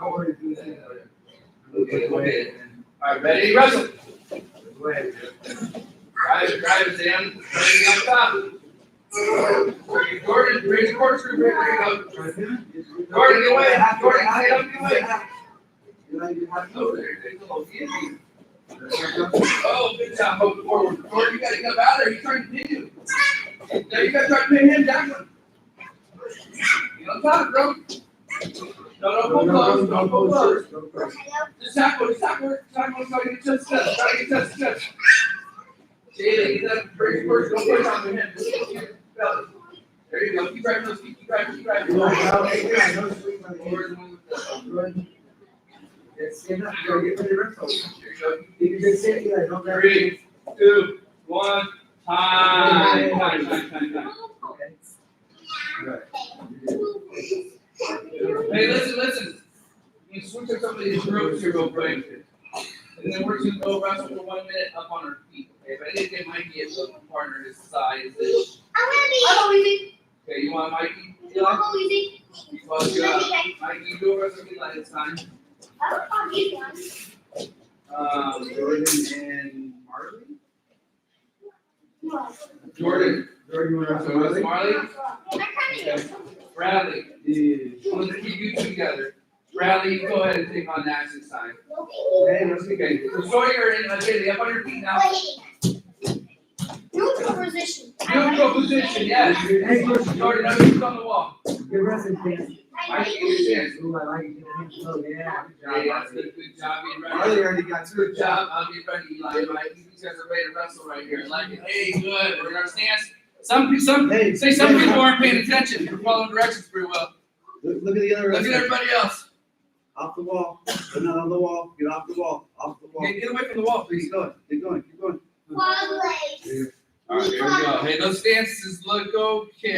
Okay. All right, ready, wrestle. Go ahead. Drive it, Sam. Ready on top. Jordan, raise the corkscrew. There you go. Jordan, get away. Jordan, get up, get away. Oh, there's a little easy. Oh, good job. Moving forward. Jordan, you got to get up out of there. He's trying to pin you. Now you got to try to pin him down. Get on top, bro. No, don't pull close. Don't pull close. Just tackle. Tackle. Try to get touch. Try to get touch. Jaylee, get that break first. Don't push on him. There you go. Keep driving those feet. Keep driving. Stand up. You gotta get ready to wrestle. There you go. You can just sit here. Don't grab 3, 2, 1. Time. Okay. Right. Hey, listen. You switch up some of these groups here real quick. And then we're just gonna go wrestle for 1 minute up on our feet. Okay, but I think they might be a little partner this size. I'm easy. Okay, you want Mikey? I'm easy. Mikey, you go wrestle me like this time. I'm easy. Jordan and Marley? Jordan. Jordan, you want to wrestle So Marley? Marley. Okay. Bradley. Yeah. Let's keep you two together. Bradley, you go ahead and take on Nash's side. Hey, let's get Okay, so Sawyer and Jaylee, up on your feet now. Neutral position. Neutral position, yes. Hey, Jordan, now you on the wall. Good wrestling chance. Mikey, get your chance. Ooh, I like it. Oh, yeah. Hey, that's good. Good job being ready. Marley already got two. Good job. I'll get ready, Eli. Mike, these guys are ready to wrestle right here. I like it. Hey, good. We're in our stance. Some people aren't paying attention. You're following directions pretty well. Look at the other Look at wrestler. everybody else. Off the wall. But not on the wall. Get off the wall. Off the wall. Hey, get away from the wall, please. Keep going. Keep going. Keep going. Wall legs. All right, here we go. Hey, those stances look okay.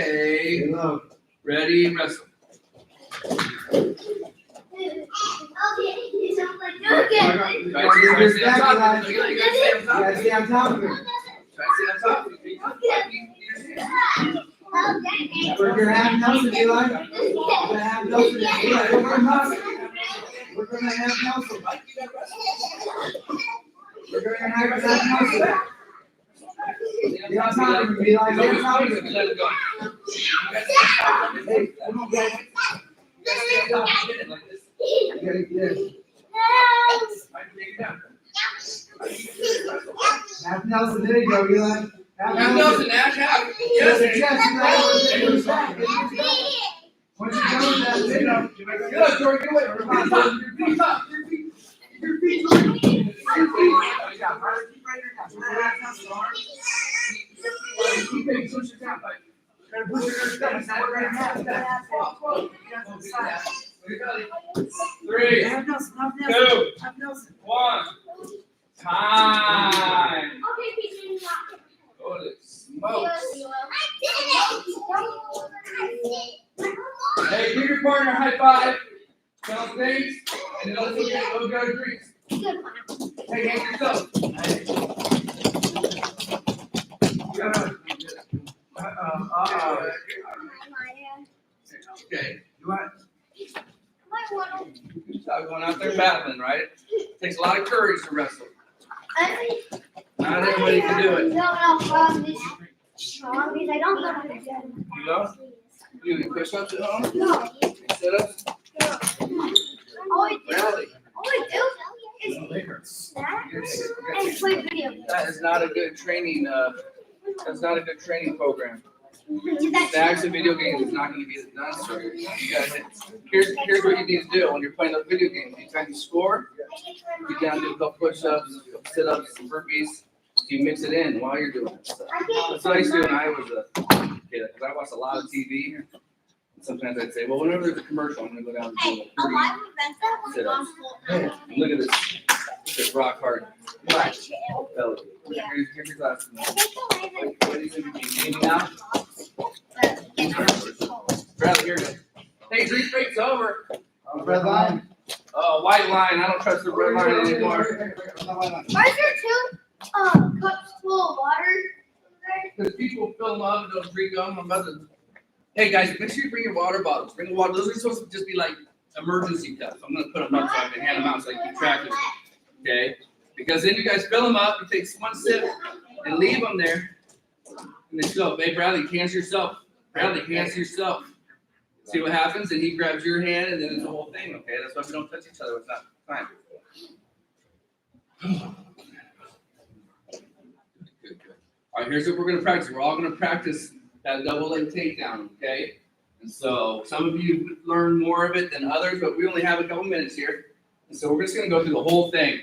Hey, look. Ready, wrestle. Okay, you sound like you're good. Try to stay on top of it. You gotta stay on You top of gotta it. stay on top of it. Try to stay on top of it. We're gonna have Nelson, Eli. We're gonna have Nelson. Eli, we're gonna have We're gonna have Nelson. We're gonna have Nelson. Get on top of him, Eli. Get on top of him. Let it go. Hey, come on, guys. Stand up, hit it like this. You gotta get it. Mike, take it down. Have Nelson. There you go, Eli. Now, Nelson, Nash, out. Yes, Yes, yes, Eli. Once you're done with that, sit up. Get up, Jordan, get away. Your feet up. Your feet up. Keep it, push it down, Mike. Three, Have Nelson. Have 2, Nelson. Have Nelson. 1. Time. Okay, Peter, Holy smokes. Hey, give your partner a high five. Tell them things, and then let's go get our drinks. Hey, hand yourself. Okay. You want? Stop going out there battling, right? Takes a lot of courage to wrestle. Not everybody can do it. I don't know how to do it. You don't? You do push-ups at home? No. Sit-ups? All I Really? do is snack and play video games. That is not a good training. That's not a good training program. That's Snacks and video games is not going to be the answer. You got to. Here's what you need to do when you're playing those video games. Anytime you score, you down, do a couple push-ups, sit-ups, some burpees. You mix it in while you're doing it. So that's what I used to do when I was a kid, because I watched a lot of TV. And sometimes I'd say, well, whenever there's a commercial, I'm going to go down and do like 30 sit-ups. Look at this. This is rock hard. Belly. Here's your glasses. What is it? Now? Bradley, here it is. Hey, drink break's over. Red line. Oh, white line. I don't trust the red line anymore. Why is there two cups full of water? Because people fill them up and don't drink them. I'm about to. Hey guys, make sure you bring your water bottles. Bring the water. Those are supposed to just be like emergency cups. I'm gonna put them up so I can hand them out so I can keep track of it. Okay. Because then you guys fill them up, you take one sip and leave them there. And then you go, hey, Bradley, hands yourself. Bradley, hands yourself. See what happens? And he grabs your hand, and then it's the whole thing, okay? That's why we don't touch each other. It's not fine. Good. All right, here's what we're going to practice. We're all going to practice that double leg takedown, okay? And so some of you learn more of it than others, but we only have a couple minutes here. And so we're just going to go through the whole thing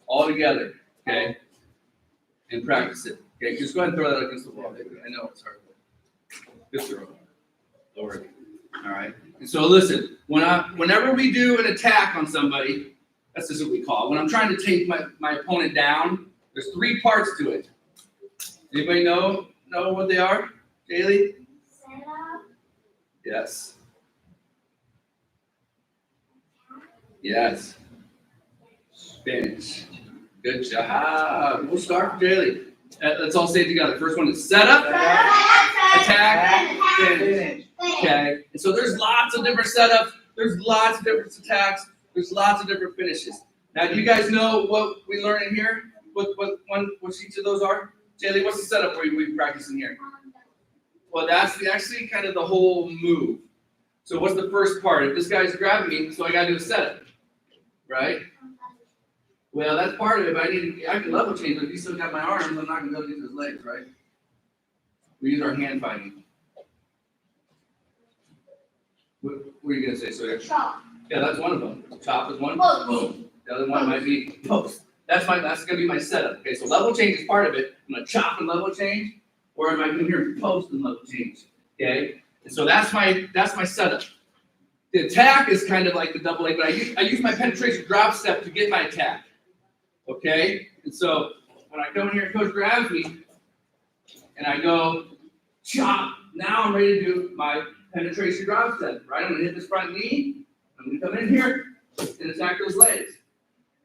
all together, okay? And practice it. Okay, just go ahead and throw that against the wall. I know it's hard. Just throw it. Lower it. All right. And so listen, whenever we do an attack on somebody, that's just what we call it. When I'm trying to take my opponent down, there's 3 parts to it. Anybody know what they are? Kaylee? Yes. Yes. Finish. Good job. We'll start with Kaylee. Let's all say it together. First one is set up, attack, finish. Okay. And so there's lots of different setups. There's lots of different attacks. There's lots of different finishes. Now, do you guys know what we learn in here? What each of those are? Jaylee, what's the setup we practice in here? Well, that's actually kind of the whole move. So what's the first part? If this guy's grabbing me, so I got to do a setup, right? Well, that's part of it, but I can level change, but if you still got my arms, I'm not going to go get his legs, right? We use our hand fighting. What are you going to say, Sawyer? Chop. Yeah, that's one of them. Chop is one. Post. Boom. The other one might be post. That's going to be my setup. Okay, so level change is part of it. I'm going to chop and level change, or am I going to hear post and level change? Okay, and so that's my setup. The attack is kind of like the double leg, but I use my penetration drop step to get my attack. Okay, and so when I come in here, coach grabs me, and I go chop. Now I'm ready to do my penetration drop step. Right, I'm going to hit this front knee. I'm going to come in here and attack those legs.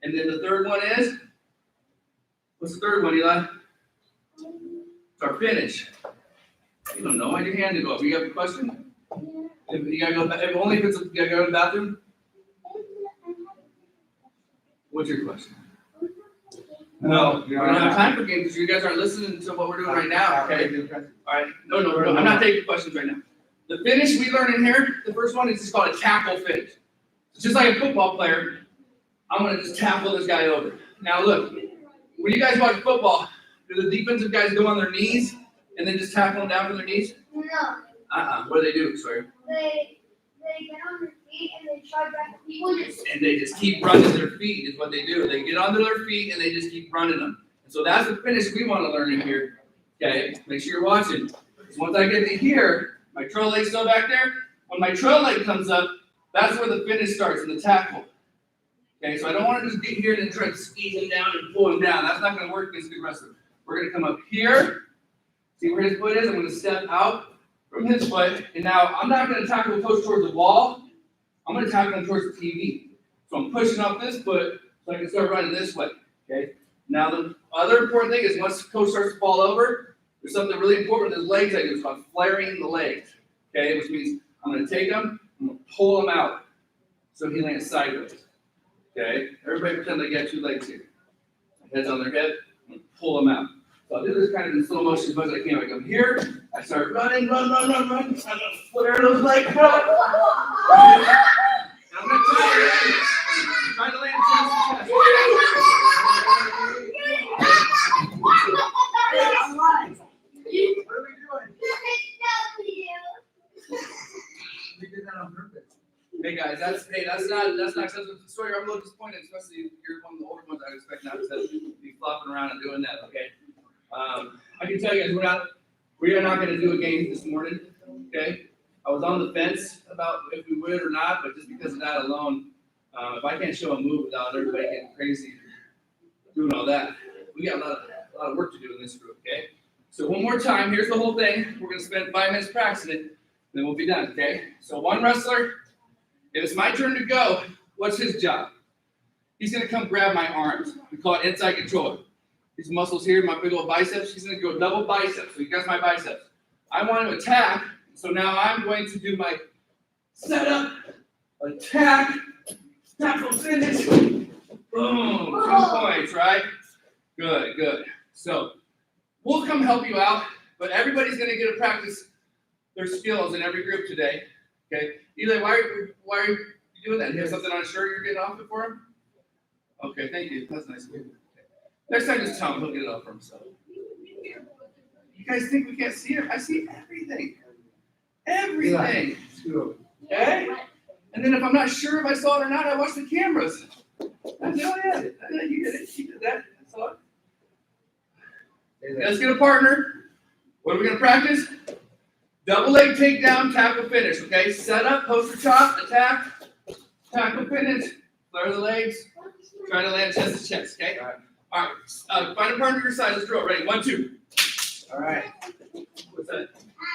And then the third one is, what's the third one, Eli? It's our finish. You don't know. Why'd your hand to go up? You have a question? If you gotta go. If only if you gotta go to the bathroom. What's your question? No, we don't have time for games because you guys aren't listening to what we're doing right now. Okay. All right. No. I'm not taking questions right now. The finish we learn in here, the first one is just called a tackle finish. It's just like a football player. I'm going to just tackle this guy over. Now look, when you guys watch football, do the defensive guys go on their knees and then just tackle them down from their knees? No. What do they do, Sawyer? They get on their feet and they try back. People just. And they just keep running their feet is what they do. They get onto their feet and they just keep running them. And so that's the finish we want to learn in here. Okay, make sure you're watching. Because once I get to here, my trail leg's still back there. When my trail leg comes up, that's where the finish starts in the tackle. Okay, so I don't want to just get here and then try to squeeze him down and pull him down. That's not going to work against a good wrestler. We're going to come up here, see where his foot is. I'm going to step out from his foot. And now I'm not going to tackle the coach towards the wall. I'm going to tackle him towards the TV. So I'm pushing off this foot so I can start running this way. Okay. Now the other important thing is once the coach starts to fall over, there's something really important with his legs I do. It's called flaring the legs. Okay, which means I'm going to take him, I'm going to pull him out so he lands sideways. Okay, everybody pretend they got 2 legs here. Heads on their head, I'm going to pull them out. So I'll do this kind of in slow motion as much as I can. I come here, I start running, run. I'm going to flare those legs out. I'm going to try to land chest to chest. What are we doing? We did that on purpose. Hey guys, that's not acceptable. Sorry, I'm a little disappointed, especially if you're one of the older ones. I expect not to be flopping around and doing that. Okay. I can tell you guys, we are not going to do a game this morning. Okay. I was on the fence about if we would or not, but just because of that alone, if I can't show a move without everybody getting crazy doing all that, we got a lot of work to do in this group. Okay. So one more time, here's the whole thing. We're going to spend 5 minutes practicing it, then we'll be done. Okay. So one wrestler. If it's my turn to go, what's his job? He's going to come grab my arms. We call it inside control. These muscles here, my big old biceps, he's going to go double biceps. So he got my biceps. I want to attack, so now I'm going to do my setup, attack, tackle finish, boom, come points, right? Good, good. So we'll come help you out, but everybody's going to get to practice their skills in every group today. Okay, Eli, why are you doing that? You have something on a shirt you're getting off it for him? Okay, thank you. That's nice of you. Next time, just tell him he'll get it off for himself. You guys think we can't see it? I see everything. Everything. Okay? And then if I'm not sure if I saw it or not, I watch the cameras. I said, oh yeah, you did it. You did that. I saw it. Let's get a partner. What are we going to practice? Double leg takedown, tackle finish. Okay? Set up, poster chop, attack, tackle finish. Flare the legs. Try to land chest to chest. Okay? All right. Find a partner your size. Let's draw. Ready? 1, 2. All right. What's that?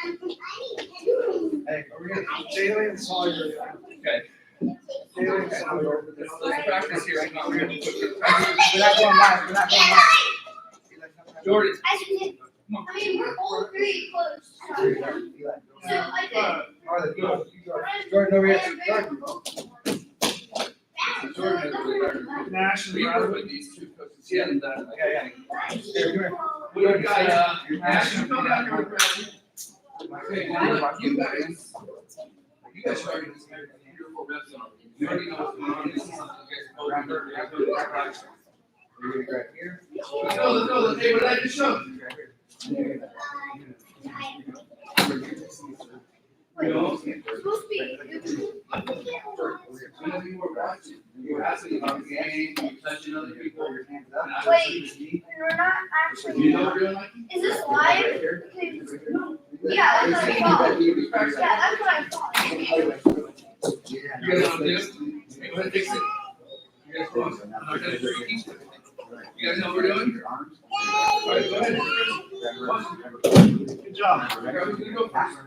Hey, are we gonna Jalen and Sawyer? Okay. Jalen and Sawyer. Let's practice here. We're not going live. We're not going live. Jordan. I mean, we're all very close. So I think. Jordan over here. Jordan. National. We work with these two coaches. Yeah, and Yeah. we got Nash, come down here with Bradley. Okay, now look, you guys are already just got 3 or 4 reps on. You already know what's going on. This is something you guys are both Right here. Let's go. Hey, what did I just show? You know, Supposed to be. some of you were watching. You were asking about the game, you were touching other people. Wait, we're not actually. You know what you're like? Is this live? Yeah, that's what I thought. Yeah, that's what I thought. You guys want to do this? Hey, go ahead and fix it. You guys want to? I'm not gonna do it. You guys know what we're doing? All right, go ahead. Good job. Who's gonna go first?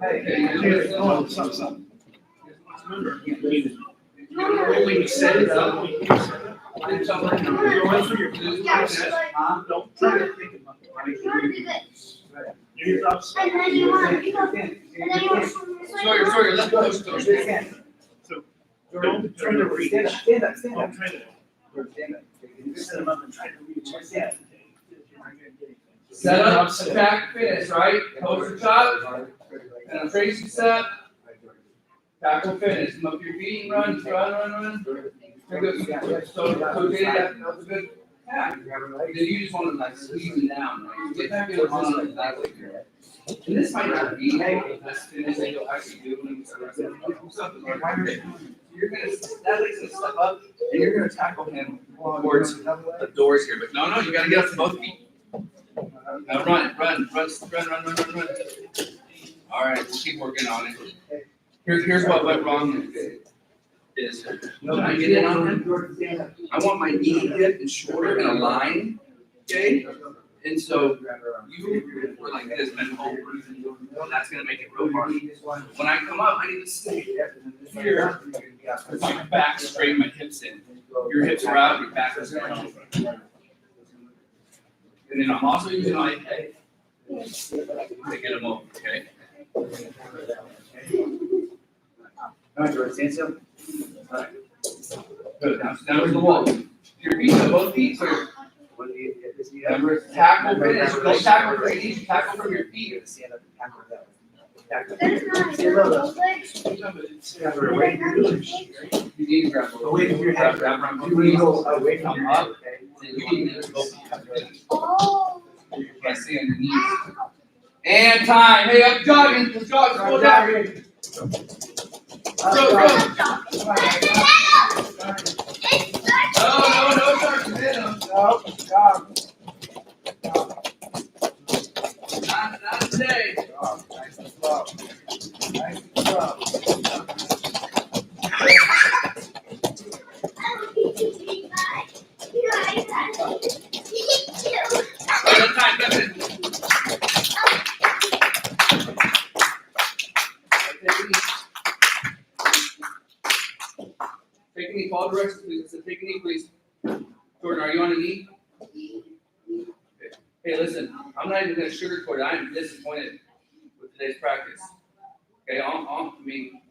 Hey, oh, stop. Remember, when you set it up, you're going through your Yeah, so like, don't try to think about it. you want to do this. You're up. And then you want, and then you want. Sorry, let go. So don't try to reach. Stand up. Don't try to. You set them up and try to reach. Yeah. Set up, attack, finish, right? Poster chop, and a crazy step. Tackle, finish. Come up your feet and run. Very good. So that was a good attack. Then you just want to like squeeze them down, right? Get back in the run that way. And this might not be the best finish that you'll actually do when you start something like that. You're gonna that legs gonna step up and you're gonna tackle him towards the doors here. But no, you gotta get up to both feet. Now run. All right, we'll keep working on it. Here's what went wrong is when I get in on him, I want my knee, hip, and shoulder in a line, okay? And so you were like this, bent over, and that's gonna make it real hard. When I come up, I need to stay here with my back straight, my hips in. Your hips are out, your back is down. And then I'm also using my head to get them over, okay? All right, Jordan, stand still. Alright. Good, now to the wall. Your feet, so both feet, so remember, tackle, finish, don't tackle from your knees, tackle from your feet. Stand up and tackle that. There's not a You need to grab both. Away from your head. Grab from You need to go away from Come your up. head, okay? You need to go. Oh. I see on your knees. And time. Hey, up jogging. Let's jog. Let's go down. Go. No, Sergeant Venom. No, stop. Not today. Nice and slow. Nice and slow. Time, Kevin. Take a knee. Follow directions, please. Take a knee, please. Jordan, are you on me? Hey, listen, I'm not even going to sugarcoat it. I'm disappointed with today's practice. Okay, I mean,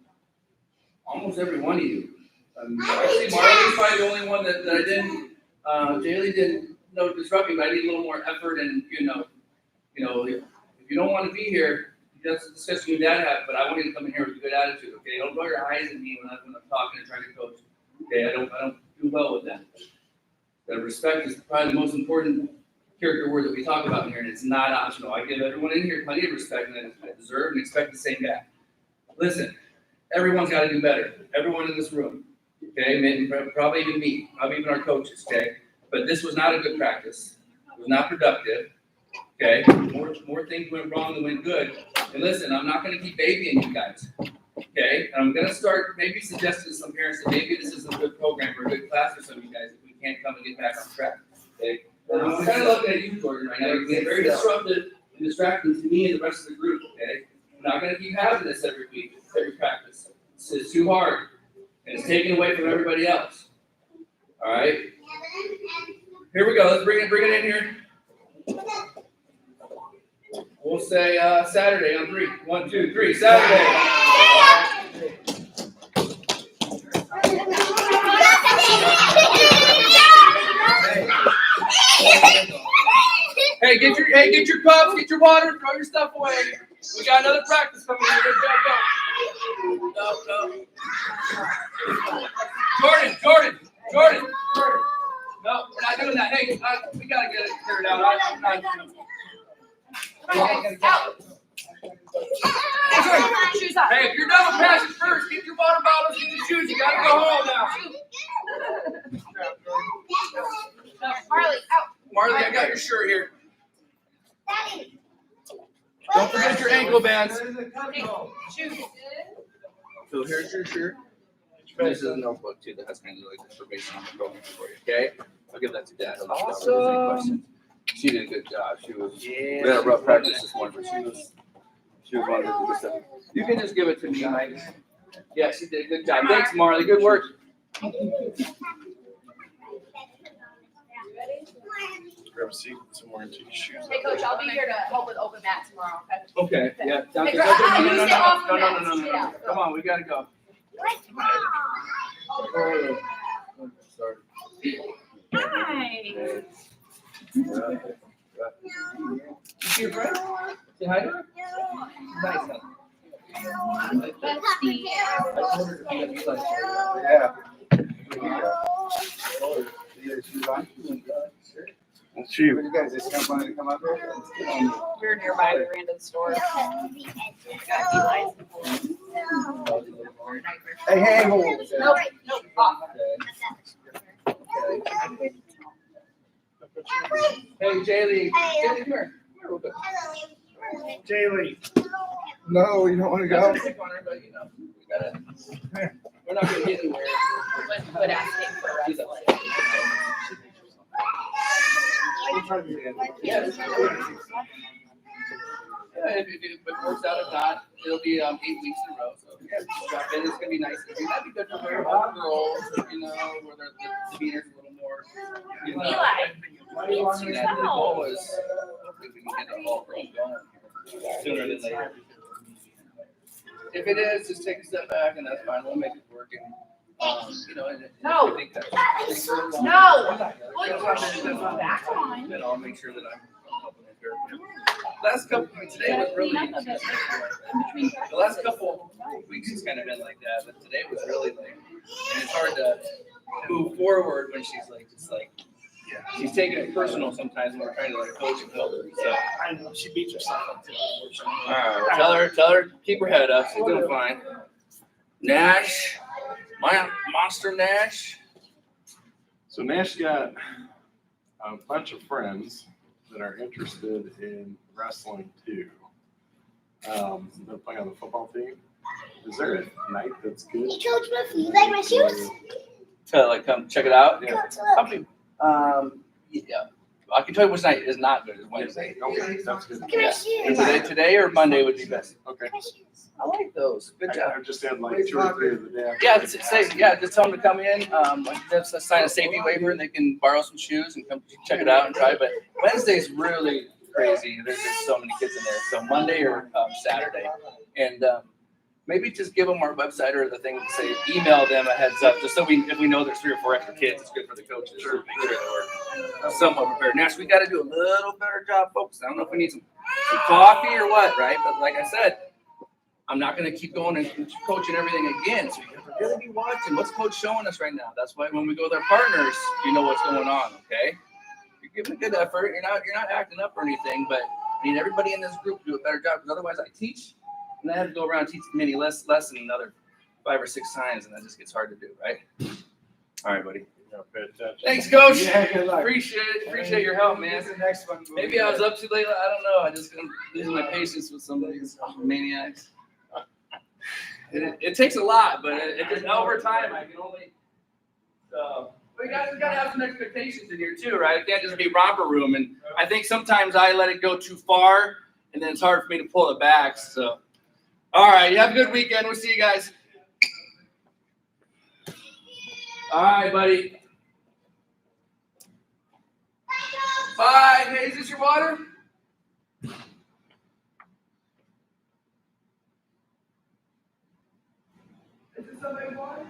almost every one of you. Actually, Marley's probably the only one that I didn't. Jaylee didn't disrupt me, but I need a little more effort. And if you don't want to be here, that's a discussion you and Dad have. But I want you to come in here with a good attitude. Okay, don't roll your eyes at me when I'm talking and trying to coach. Okay, I don't do well with that. That respect is probably the most important character word that we talk about in here, and it's not optional. I give everyone in here plenty of respect, and I deserve and expect the same back. Listen, everyone's got to do better. Everyone in this room, okay? Maybe, probably even me, probably even our coaches, okay? But this was not a good practice. It was not productive, okay? More things went wrong than went good. And listen, I'm not going to keep babying you guys, okay? And I'm going to start maybe suggesting to some parents that maybe this isn't a good program or a good class for some of you guys if we can't come and get back on track, okay? I'm kind of looking at you, Jordan, right now. You're being very disruptive and distracting to me and the rest of the group, okay? We're not going to keep having this every week, every practice. It's too hard, and it's taken away from everybody else. All right? Here we go. Let's bring it in here. We'll say Saturday on 3. 1, 2, 3. Saturday. Hey, get your cups, get your water, throw your stuff away. We got another practice coming in. Good job, go. No. Jordan. No, we're not doing that. Hey, we gotta get it cleared out. I'm not doing it. Shoes up. Hey, if you're done with passes first, get your water bottles, get your shoes. You gotta go home now. Marley, out. Marley, I got your shirt here. Don't forget your ankle bands. Shoes. So here's your shirt. This is a notebook too that has kind of like information on the program for you. Okay, I'll give that to Dad. Awesome. She did a good job. We had a rough practice this morning, but she was one of the good stuff. You can just give it to me, Mike. Yeah, she did a good job. Thanks, Marley. Good work. Grab a seat, some more into your shoes. Hey, Coach, I'll be here to help with open mat tomorrow. Okay. Yeah. Hey, girl, you stay off the No. mat. Come on, we gotta go. Sorry. Hi. You see your friend? Say hi to her. Nice. Yeah. Shoot. You guys just wanted to come up here? We're nearby. We ran to the store. Hey, hold. Nope, off. Hey, Jaylee. Jaylee, come here. Jaylee. No, you don't want to go? That's a pick on her, but we gotta. We're not gonna get anywhere. Quit asking for wrestling. Yeah, if it works out, if not, it'll be 8 weeks in a row. So yeah, just drop in. It's gonna be nice. That'd be good for very hard girls, where their demeanor's a little more, Eli. that the goal is hopefully we can get the ball girl going sooner than later. If it is, just take a step back, and that's fine. We'll make it work. And and No. I think that's No. then I'll make sure that I'm helping with her. Last couple today was really the last couple weeks has kind of been like that, but today was really like, and it's hard to move forward when she's like she's taking it personal sometimes when we're trying to like coach and help her. So I know she beats herself up too, unfortunately. all right, tell her keep her head up. She's doing fine. Nash, my monster Nash. So Nash got a bunch of friends that are interested in wrestling too. They're playing on the football team. Is there a night that's good? Hey, Coach Murphy, you like my shoes? To like come check it out. Yeah. Coach, look. Yeah. I can tell you which night is not good. Is Wednesday. Okay, that's good. Today or Monday would be best. Okay. I like those. Good job. I just had like 2 or 3 of the day. Yeah, just tell them to come in. Just sign a safety waiver, and they can borrow some shoes and come check it out and try. But Wednesday's really crazy. There's just so many kids in there. So Monday or Saturday, and maybe just give them our website or the thing to say email them a heads up, just so if we know there's 3 or 4 extra kids, it's good for the coaches. Sure. Make sure that we're somewhat prepared. Now, we got to do a little better job, folks. I don't know if we need some coffee or what, right? But like I said, I'm not going to keep going and coaching everything again. So you have to really be watching what's coach showing us right now. That's why when we go with our partners, you know what's going on. Okay, you're giving a good effort. You're not acting up or anything, but I need everybody in this group to do a better job, because otherwise I teach and I have to go around and teach many less than another 5 or 6 times, and that just gets hard to do, right? All right, buddy. Yeah, pay attention. Thanks, Coach. Yeah, good luck. Appreciate it. Appreciate your help, man. Who's the next one? Maybe I was up too late. I don't know. I just am losing my patience with some of these maniacs. It takes a lot, but it just over time I can only. So we got to have some expectations in here too, right? It can't just be romper room. And I think sometimes I let it go too far, and then it's hard for me to pull it back. So, all right, you have a good weekend. We'll see you guys. All right, buddy. Bye. Hey, is this your water? Is this somebody's water?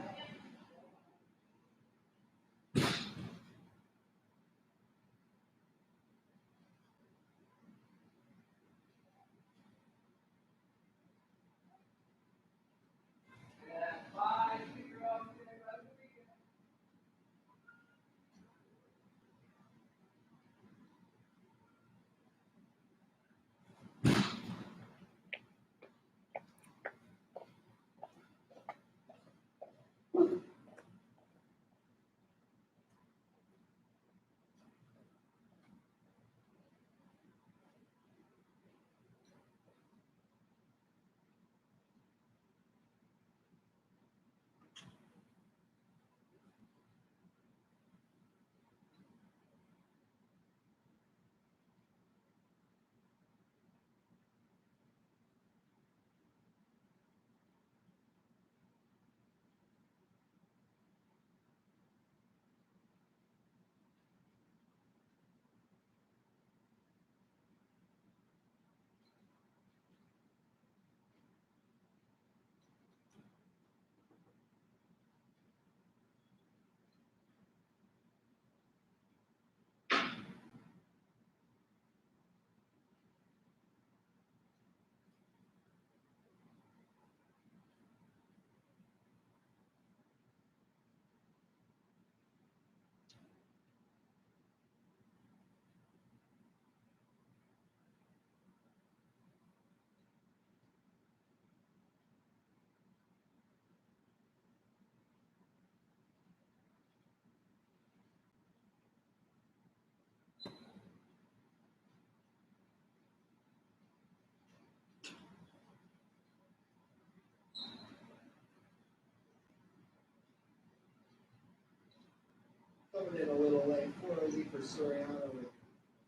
Coming in a little late, 4-0 for Soriano with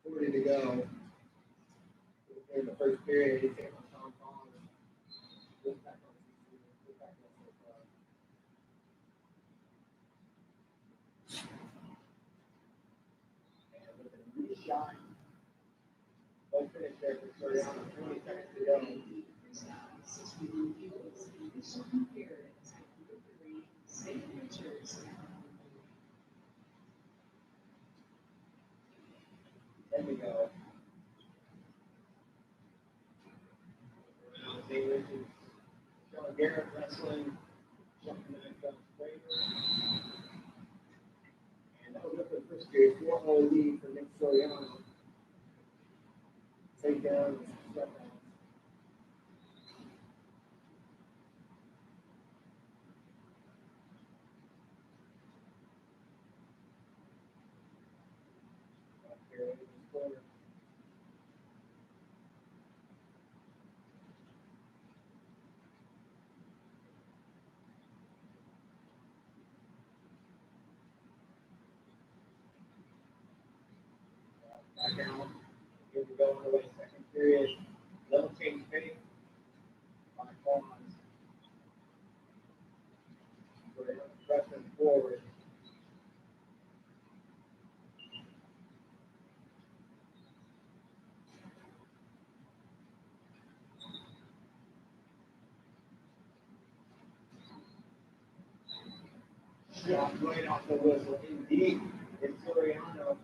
40 to go. In the first period, he came on Tom Palmer. And with a new shot, no finish there for Soriano, 20 seconds to go. There we go. St. Richard's, Sean Garrett wrestling, jumping back up Prater. And that was up in the first period, 4-0 lead for Nick Soriano. Take down, step out. going away second period. Level change pace. By pause. We're pressing forward. Shot right off the whistle. Indeed, it's Soriano.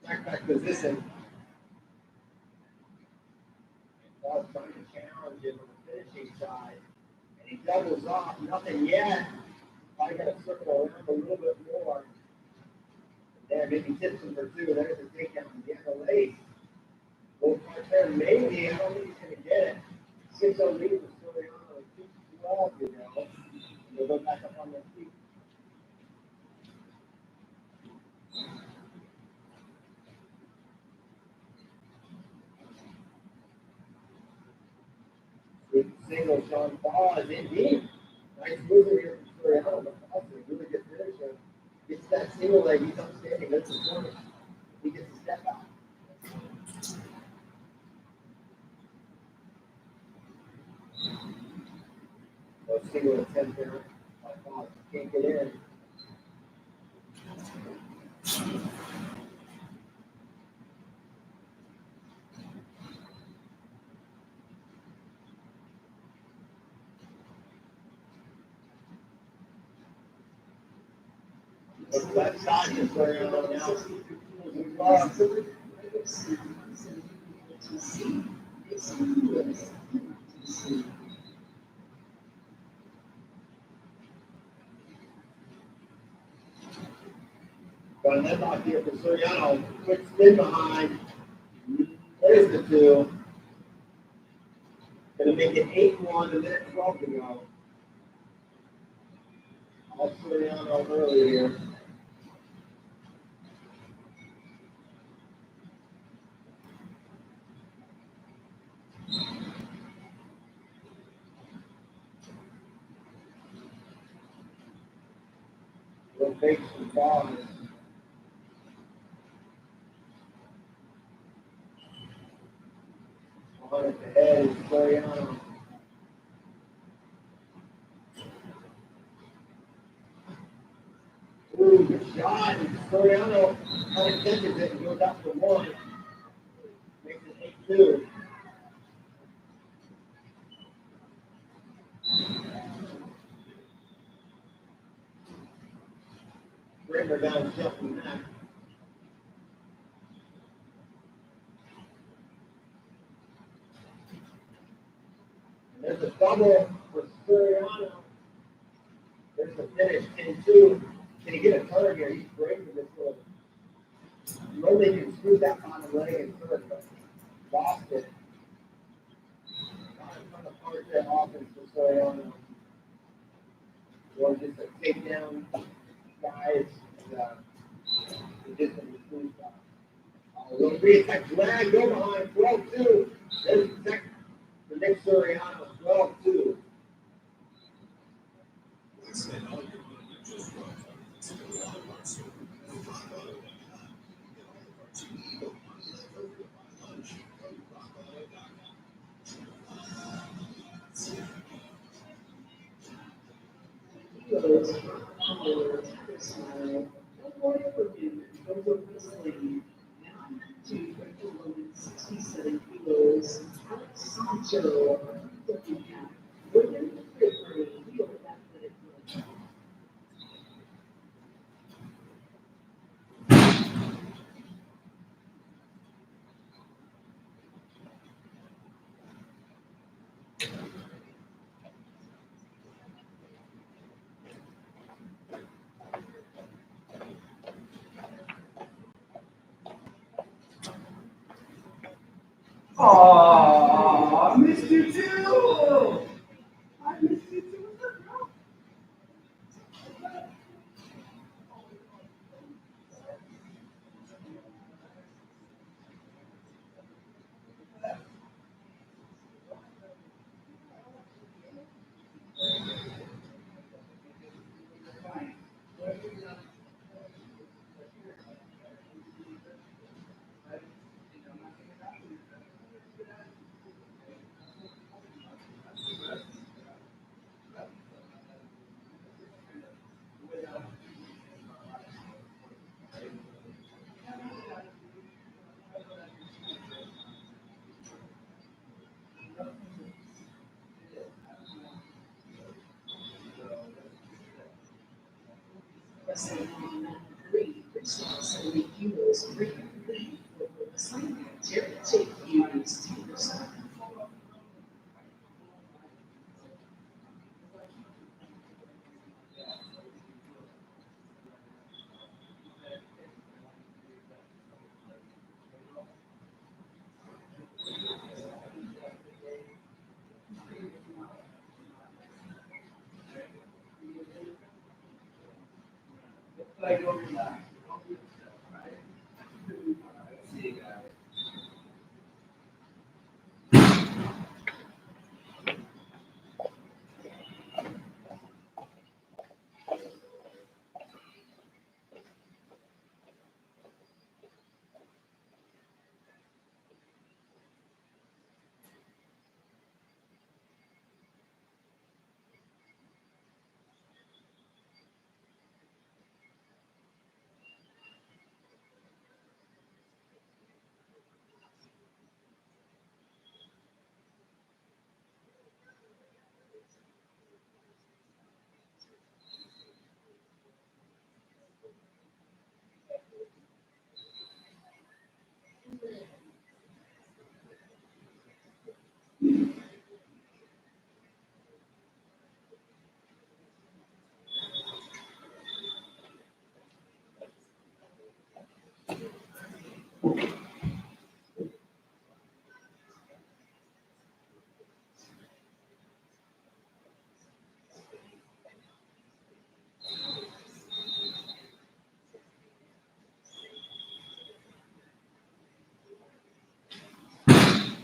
Back position. Paul's trying to challenge him on the finishing side. And he doubles off. Nothing yet. I got to circle around a little bit more. And there, maybe tips him for two. There's a takedown again. The late. Both parts there. Maybe. I don't think he's going to get it. 6-0 lead for Soriano. 2-12, you know. And they'll go back up on their feet. Good single, Sean Paul is indeed. Nice mover here from Soriano. But also a really good finisher. Gets that single leg. He's outstanding. That's the point. He gets a step out. No single attempt there. Paul can't get in. Left side is Soriano now. Got an headlock here for Soriano. Quick spin behind. There's the two. Gonna make it 8-1, and then 12 to go. All Soriano early here. Little fakes and bars. On at the head is Soriano. Ooh, good shot. And Soriano kind of catches it and goes up for one. Makes it 8-2. Bring her down just from that. And there's a double for Soriano. There's the finish, 10-2. Can he get a turn here? He's breaking this little. Normally he can screw that bottom leg and turn, but lost it. Not a ton of parts there offense for Soriano. Or just a takedown guys. Just a smooth shot. Little reattack flag, go behind 12-2. There's the second for Nick Soriano, 12-2. Aww, I missed you too. I missed you too.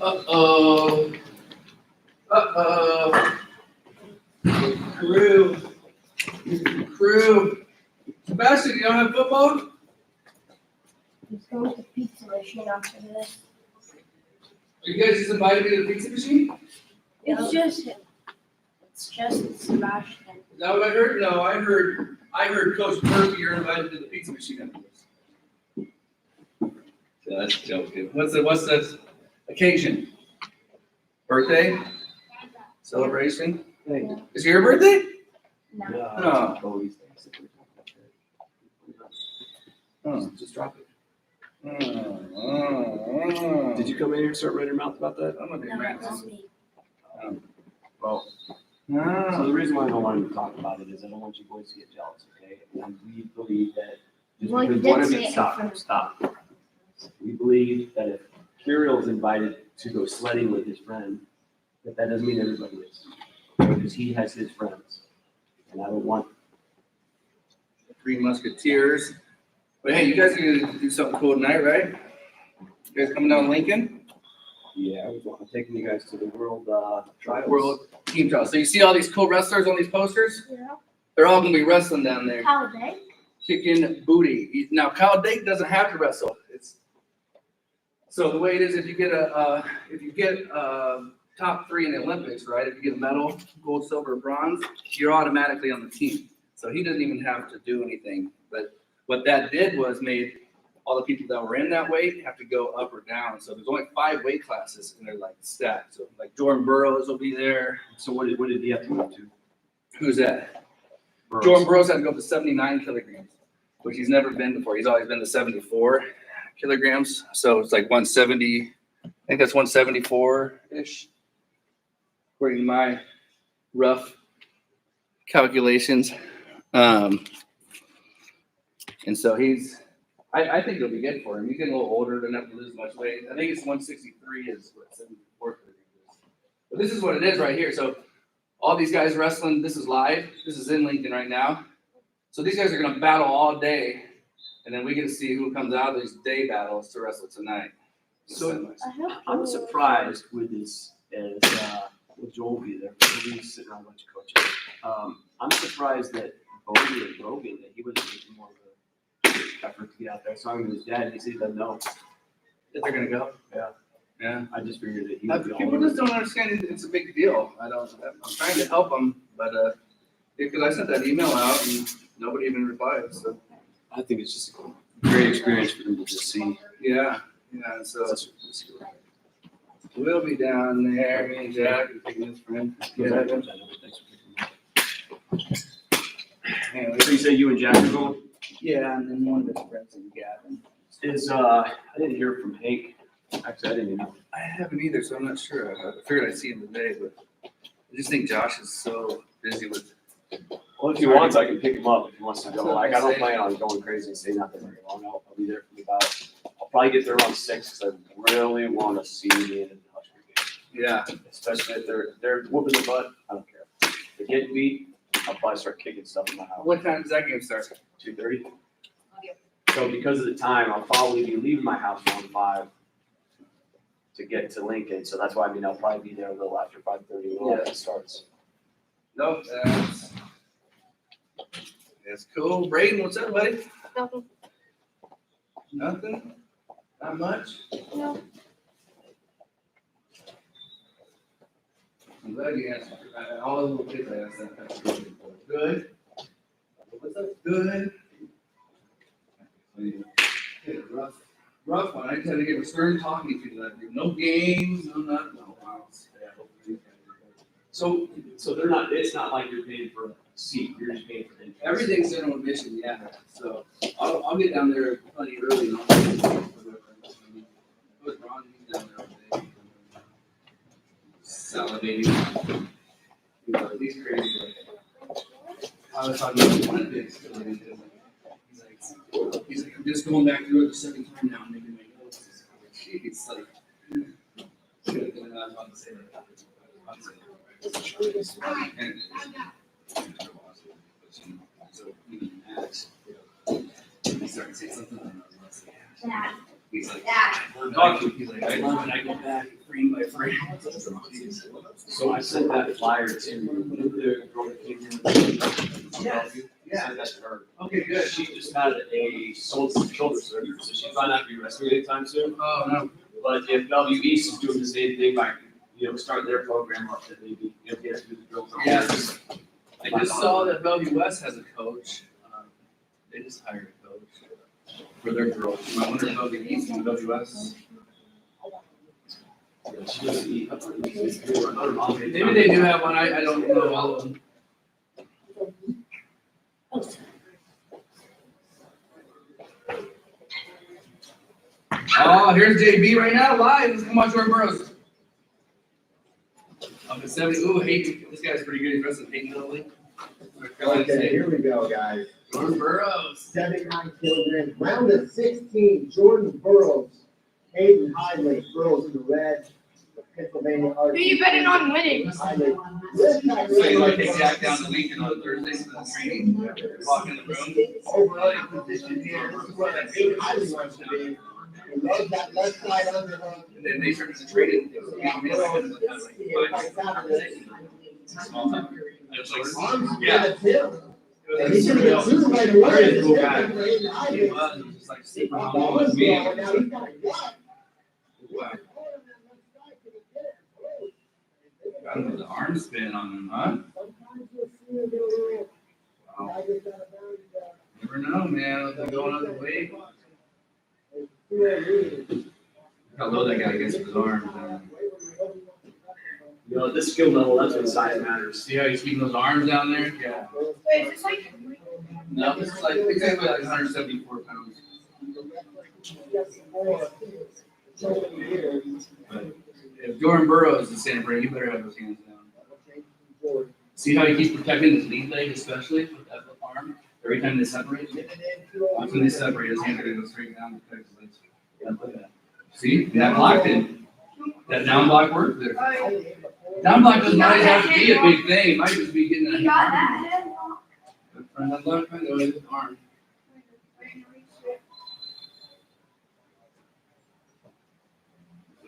Uh-oh. Uh-oh. Crew. Sebastian, you don't have football? Let's go with the pizza machine after this. Are you guys just invited me to the pizza machine? It's just him. It's just Sebastian. Is that what I heard? No, I heard Coach Murphy, you're invited to the pizza machine after this. So that's a joke, dude. What's the occasion? Birthday? Celebration? Hey. Is it your birthday? No. No. Always. Oh. Just drop it. Oh. Did you come in here and start running your mouth about that? I'm gonna be No, mad. that's me. Well, so No. the reason why I don't want to talk about it is I don't want you boys to get jealous, okay? And we believe that just Well, you because did one of say you, it in front stop. of- We believe that if Kirill is invited to go sledding with his friend, that doesn't mean everybody is. Because he has his friends. And I don't want, Three Musketeers. But hey, you guys are gonna do something cool tonight, right? You guys coming down Lincoln? I'm taking you guys to the world trials. World Team Trials. So you see all these cool wrestlers on these posters? Yeah. They're all gonna be wrestling down there. How big? Kicking booty. Now Kyle Dake doesn't have to wrestle. So the way it is, if you get top three in the Olympics, right? If you get a medal, gold, silver, bronze, you're automatically on the team. So he doesn't even have to do anything. But what that did was made all the people that were in that weight have to go up or down. So there's only 5 weight classes and they're like stacked. So like Jordan Burroughs will be there. So what did he have to move to? Who's that? Burroughs. Jordan Burroughs had to go up to 79 kilograms, which he's never been before. He's always been to 74 kilograms. So it's like 170. I think that's 174-ish, according to my rough calculations. And so I think it'll be good for him. He's getting a little older, doesn't have to lose much weight. I think it's 163 is what 74 kilograms is. But this is what it is right here. So all these guys wrestling, this is live. This is in Lincoln right now. So these guys are going to battle all day. And then we get to see who comes out of these day battles to wrestle tonight. So I hope I'm surprised with this, as with Joel will be there. He's sitting around a bunch of coaches. I'm surprised that Bodie and Rogan, that he wasn't making more of an effort to get out there. I saw him with his dad, and he said he doesn't know. If they're going to go. Yeah. Yeah. I just figured that he would be all People over just don't understand it's a big deal. I'm trying to help them, but because I sent that email out and nobody even replied. So I think it's just a great experience for them to just see. yeah. So we'll be down there. Me and Jack and taking his friend. Yeah. Anyway, So you say you and Jack are going? yeah, and then one of his friends and Gavin. I didn't hear from Hank. Actually, I didn't even. I haven't either, so I'm not sure. I figured I'd see him today, but I just think Josh is so busy with. Well, if he wants, I can pick him up if he wants to go. Like, I don't plan on going crazy and staying out there very long. I'll be there for about. I'll probably get there around 6 because I really want to see the end of the Husker game. Yeah. Especially if they're whooping the butt. I don't care. If they're getting beat, I'll probably start kicking stuff in my house. What time does that game start? 2:30. So because of the time, I'll probably be leaving my house around 5 to get to Lincoln. So that's why I'll probably be there a little after 5:30 when it starts. Nope, that's cool. Braden, what's up, buddy? Nothing. Nothing? Not much? No. I'm glad you answered. All the little kids I asked that question. Good. What's up? Good. Yeah, rough one. I just had to get a stern talking to that. No games, no nothing. No. So they're not. It's not like you're paying for a seat. You're just paying for entrance. Everything's general admission, yeah. So I'll get down there plenty early and I'll put Ron, he's down there all day. Salivating. He's crazy. I was talking about one of his. He's like, I'm just going back through it the second time now and making my notes. Jeez, like. Should have been on the same. He started saying something. He's like, we're talking. He's like, I love it. I go back frame by frame. So I sent that flyer to the girl that came in. Yes. Yeah, that's her. Okay, good. She just had a shoulder surgery, so she's not going to be wrestling anytime soon. Oh, no. But if WWC is doing the same thing by, start their program up, then maybe get to do the drill. Yes. I just saw that WWS has a coach. They just hired a coach for their girls. I wonder if WWC and WWS. Maybe they do have one. I don't know all of them. Oh, here's JB right now, live. Let's come watch Jordan Burroughs. Up at 70. Ooh, Hayden. This guy's pretty good. He's wrestling Hayden Italy. Okay, here we go, guys. Jordan Burroughs. 79 kilograms, round of 16, Jordan Burroughs, Hayden Hidley, Burroughs in the red, Pennsylvania. Who you betting on winning? Hidley. So you want to take Jack down to Lincoln on Thursday for the training? Walk in the room. Overall position here, this is where that Hayden Hidley wants to be. He loves that left side underhook. And then they started to trade it. Yeah, Burroughs, fights out of this. Small time. It's like, Arms yeah. good too. And he's gonna get sued by the way. Very cool guy. Hayden Hidley. He was just like super humble with me. Now he's got a gut. Wow. Got him with the arm spin on him, huh? Sometimes you'll see him get a little. Wow. I just got a very, Never know, man. They're going other way. Look How low that guy gets with his arm. This skill level, that's when size matters. See how he's keeping those arms down there? Yeah. Wait, is this like? No, this is like exactly like 174 pounds. But if Jordan Burroughs is standing for it, you better have those hands down. See how he keeps protecting his lead leg, especially with that arm? Every time they separate, once when they separate, his hands are gonna go straight down to protect his legs. Yeah, look at that. See, and that block did. That down block worked there. Down block doesn't always have to be a big thing. It might just be getting You a got that? front head lock, right there with his arm.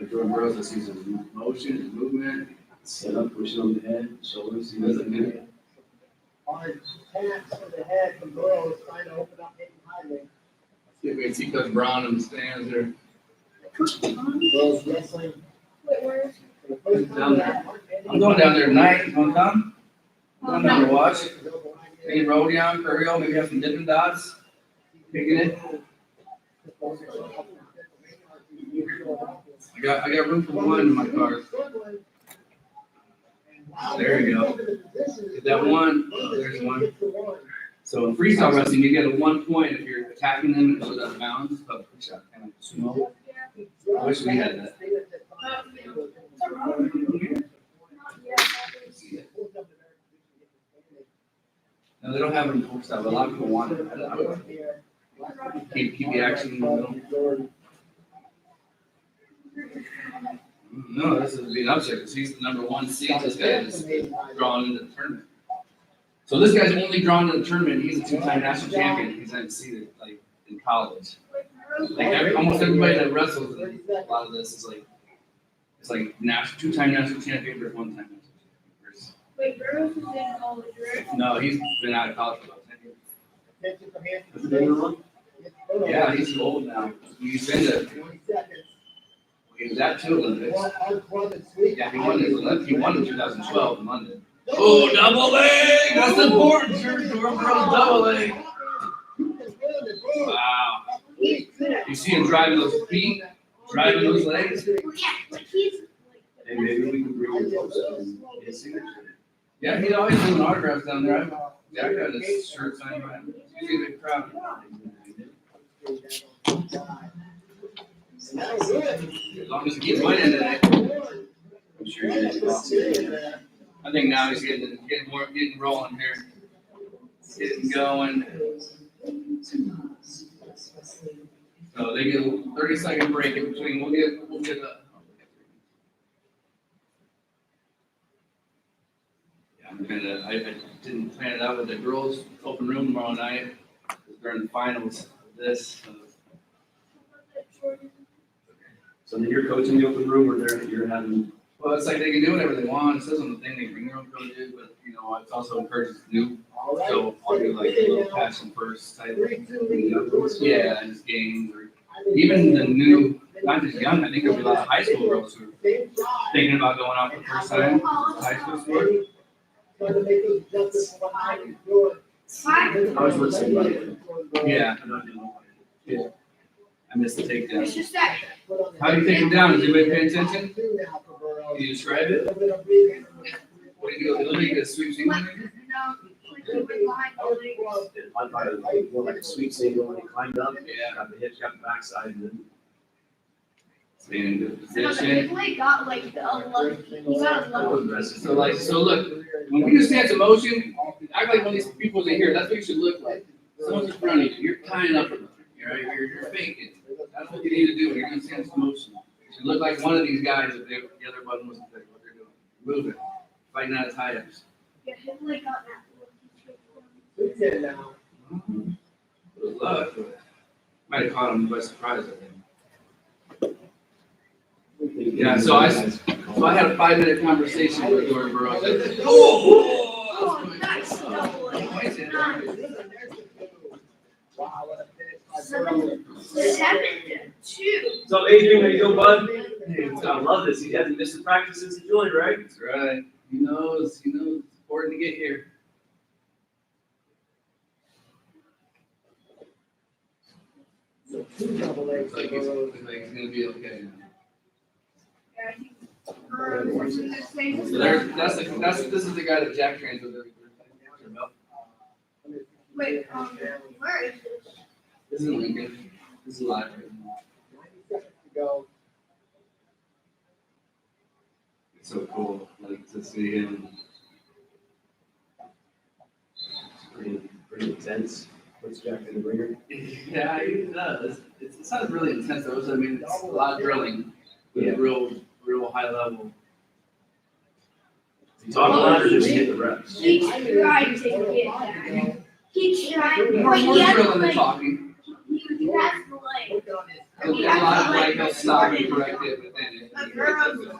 Like Jordan Burroughs, I see some motion, his movement. Set up, pushing on the head, shoulders. He doesn't do it. Hard taps to the head from Burroughs trying to open up Hayden Hidley. See if we can see Coach Brown in the stands there. Burroughs wrestling. Wait, where is? For the first time Down in there. that one, I'm going down there tonight. You wanna come? I'm down to watch. Any rodeo, Curriel, maybe have some Dippin' Dots. Picking it. I got room for one in my car. There you go. Get that one. Oh, there's one. So in freestyle wrestling, you get a 1 point if you're attacking them and it goes out of bounds, but push-up, kind of sumo. I wish we had that. No, they don't have it in freestyle, but a lot of people want it. I don't know. Keep the action in the middle. No, this is being upset because he's the number 1 seed. This guy is drawn into the tournament. So this guy's only drawn to the tournament. He's a 2-time national champion. He's not seeded like in college. Like almost everybody that wrestles in a lot of this is like it's like 2-time national champion versus 1-time national champion. Wait, Burroughs is in college, right? No, he's been out of college for about 10 years. That's the name of the one? Yeah, he's old now. He's been to he was at 2 Olympics. Yeah, he won in 2012 in London. Oh, double leg! That's important. Sure, double leg. Wow. You see him driving those feet, driving those legs? Yeah, like he's. Hey, maybe we can bring his signature. Yeah, he's always doing autographs down there. Yeah, I got his shirt signed by him. He's a big crowd. As long as he keeps winning today. I'm sure he is. I think now he's getting rolling here. Getting going. So they get a 30-second break in between. We'll get yeah, I didn't plan it out with the girls' open room tomorrow night. During the finals of this. So then you're coaching the open room, or you're having. Well, it's like they can do whatever they want. It says on the thing they bring their own coaches, but you know, it also encourages new. So I'll do like a little passion first type. Yeah, just games or even the new, not just young. I think there'll be a lot of high school girls who are thinking about going out for the first time. High school sport. I was listening about it. Yeah. Yeah. I missed the takedown. It's just that. How do you take them down? Does anybody pay attention? Can you describe it? What do you do? Literally get a sweep single? No, like he went behind the legs. I thought it was more like a sweep single when he climbed up. Yeah. Got the hip, got the backside, and then. Staying in good No, the position. big leg got like he got a level. So look, when we do stance of motion, act like one of these people in here, that's what you should look like. Someone's in front of you, you're tying up with them, you're faking. That's what you need to do when you're doing stance of motion. You should look like one of these guys if the other one wasn't there, what they're doing. Moving, fighting out of tie-ups. Yeah, his leg got that. Good luck. Might have caught him by surprise, I think. Yeah, so I had a 5-minute conversation with Jordan Burroughs. Oh, nice. 7-2. So Adrian, how you doing, bud? I love this. He hasn't missed the practice since he joined, right? That's right. He knows it's important to get here. Looks like he's gonna be okay now. Yeah, he's Burroughs in the same. So this is the guy that Jack trains with every Thursday. Wait, where is this? This is Lincoln. This is live right now. It's so cool, like to see him. It's pretty intense. What's Jack in the ringer? Yeah, he does. It's not really intense though. I mean, it's a lot of drilling, but Yeah. real high level. You talk a lot or just hit the reps? He tried to get that. He tried. More But he has drilling the than leg. talking. He has the leg. There's a lot of like he'll stop and correct it, but then But Burroughs is on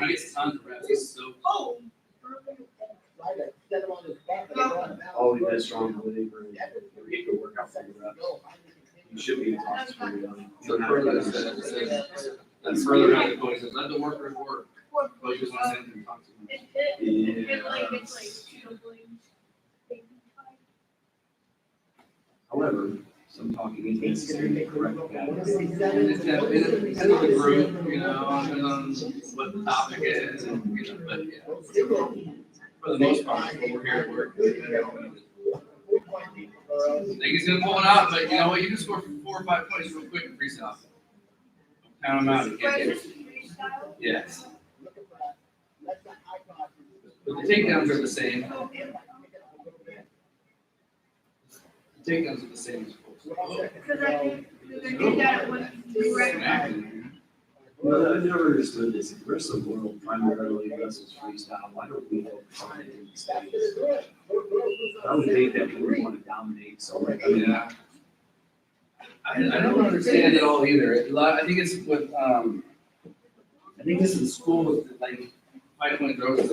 he gets tons of reps. He's so Oh. Oh, he does strong labor. He could work out for the reps. You should be tough for young. So further that's further how the coach says, let the workers work. Coaches want to send them talk to them. It's like two blades. However, some talking is necessary to correct that. It depends on the group, you know, depends on what the topic is, and, you know, but yeah. For the most part, when we're here at work, think he's gonna pull it out, but you know what? You can score 4 or 5 points real quick in freestyle. Pound him out. You can't get it. Yes. But the takedowns are the same. The takedowns are the same as Because I think they did that when we were at Well, I've never understood this. If the rest of the world primarily wrestles freestyle, why don't we focus on it in the States? I would think that we would want to dominate, so like, I mean, Yeah. I don't understand it all either. I think it's with, I think this is the school with like 5-point throws.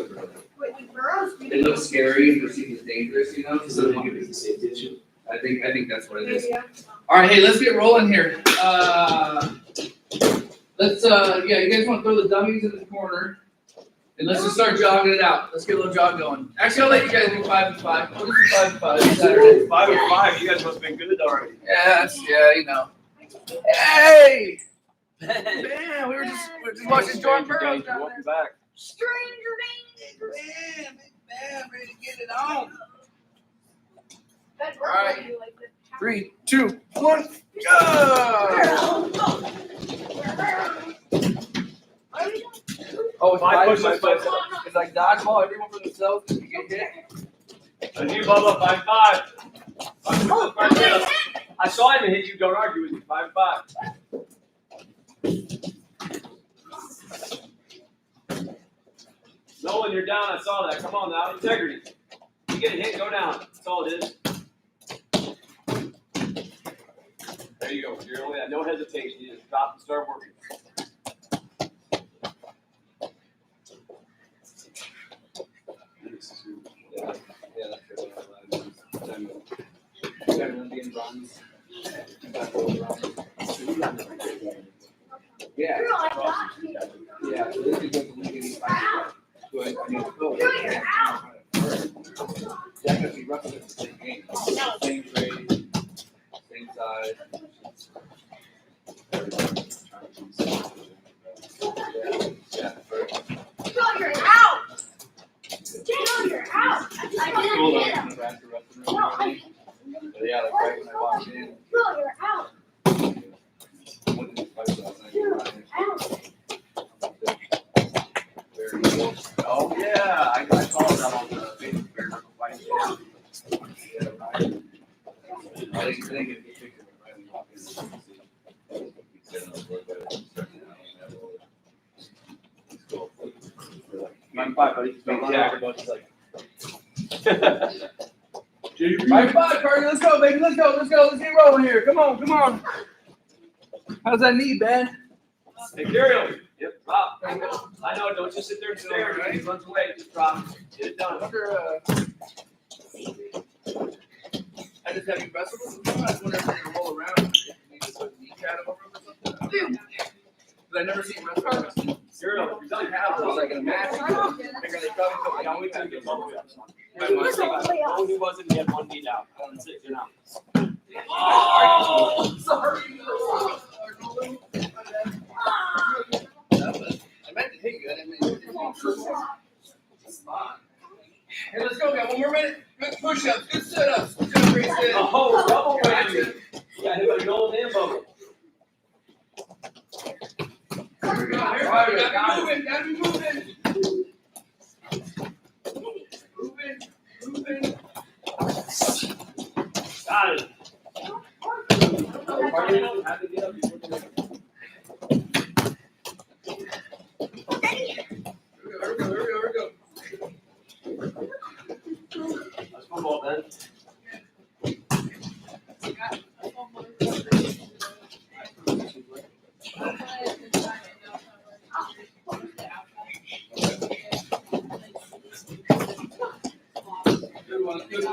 Wait, girls, They look scary and perceived as dangerous, you know? so they think it's the same issue. I think that's what it is. All right, hey, let's get rolling here. Let's yeah, you guys want to throw the dummies in the corner, and let's just start jogging it out. Let's get a little jog going. Actually, I'll let you guys do 5 and 5. We'll do 5 and 5 Saturday. 5 and 5, you guys must have been good already. Yeah, you know. Hey, man, we were just watching Jordan Burroughs down there. Back. Stranger danger. Man, ready to get it on. That All right. girl, you like that. 3, 2, 1, go! Oh, it's 5 push-ups, push-ups. It's like dodgeball, everyone for themselves. You get hit. And you, Bubba, 5-5. I saw him hit you. Don't argue with me. 5-5. Nolan, you're down. I saw that. Come on now. Integrity. You get a hit, go down. That's all it is. There you go. You're only no hesitation. You just drop and start working. Yeah, that's Yeah. Girl, I got you. Yeah, so this is going to lead any fight. Go ahead, I mean, go. Definitely roughly the same game. Same grade, same size. Yeah, first. Girl, you're out. Girl, you're out. I Cool, didn't hit him. Nebraska wrestling and everything. But yeah, like right when I walked in, Girl, you're out. one of these fights last night, You're right? out. Very cool. Oh, yeah. I saw that on the Facebook fair. Yeah, right. I didn't get a good picture of Riley walking in. He's sitting on the floor, but it's starting out on that roller. It's cool. I'm 5, buddy. Yeah, everybody's like, JB. 5-5, Carter, let's go, baby, let's go, let's get rolling here. Come on. How's that knee, Ben? Hey, carry on. Yep, drop. I know, don't just sit there and stare. Right? He runs away, just drop. Get it I done. wonder, I just have you wrestle with him. I wonder if they're gonna roll around. If you need to put a kneecap over him or something. Because I never seen wrestling. Carry on. If they have those like in a match, figure they probably put Yeah, like we can get all the way up. Might want to take Oh, he wasn't. He had one knee down. That's it. You're out. Oh, sorry. I meant to hit you. I didn't mean to hit you. It's fine. Hey, let's go, guys. One more minute. Good push-ups. Good sit-ups. Good great sit. Oh, double whammy. Yeah, he was going in, Bubba. Everybody gotta be moving. Moving. Got it. Party, have to get up before the Here we go. Let's football then. Good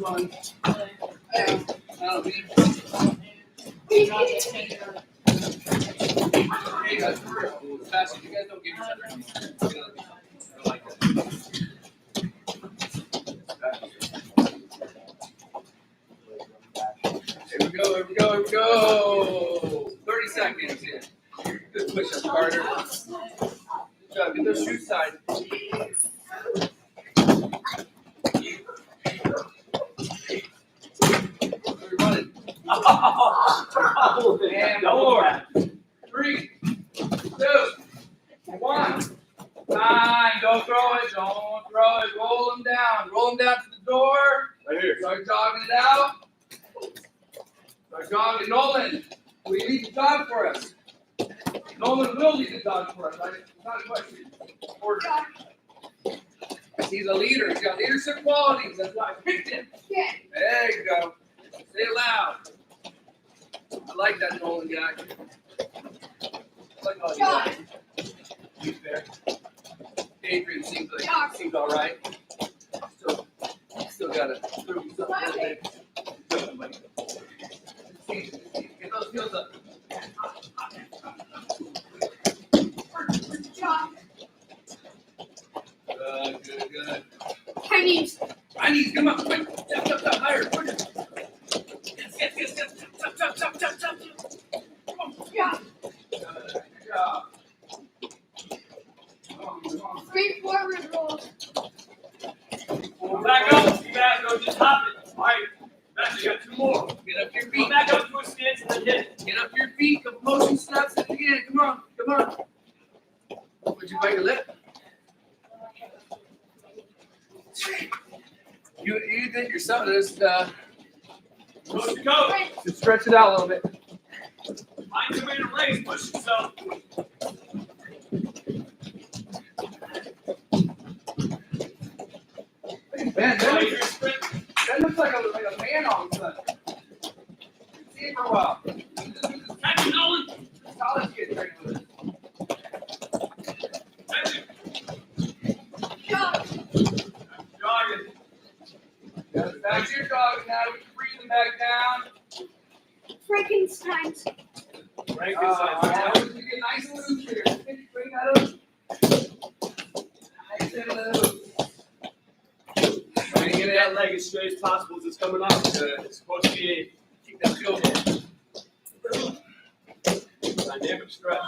one. Hey guys, for real. Fast, you guys don't give each other anything. I don't like that. Here we go. 30 seconds in. Good push-up, Carter. Good job. Get those shoes tied. Oh, And double 4, back. 3, 2, 1. Time. Don't throw it. Don't throw it. Roll them down. Roll them down to the door. Right here. Start jogging it out. Start jogging. Nolan, will you lead the jog for us? Nolan will lead the jog for us. Right? It's not a question. Order. He's a leader. He's got leadership qualities. That's why I picked him. Yeah. There you go. Say it loud. I like that Nolan guy. I like how he does. He's fair. Adrian seems all right. Still got to prove himself a little bit. Get those heels up. Good. Chinese. Come on. Jump, higher. Yes. Jump. Come on. Yeah. Good job. Come on. Straight forward roll. Back up. Back up. Just hop it. All right. Back, you got 2 more. Get up your Go feet. back up to a stance and then hit it. Get up your feet. Motion steps it again. Come on. Would you bite your lip? You think yourself just Coach to go. just stretch it out a little bit. Find your way to raise. Push yourself. Man, Now you're sprint. that looks like a man all of a sudden. See it for a while. Catch it, Nolan. College kid training with it. Catch it. Jog. Jogging. Back to your dog now. Breathing back down. Frankenstein's. Frankenstein. Get nice and loose here. Bring that up. Nice and loose. Trying to get that leg as straight as possible as it's coming up. It's supposed to be Keep that shoulder. a dynamic stretch.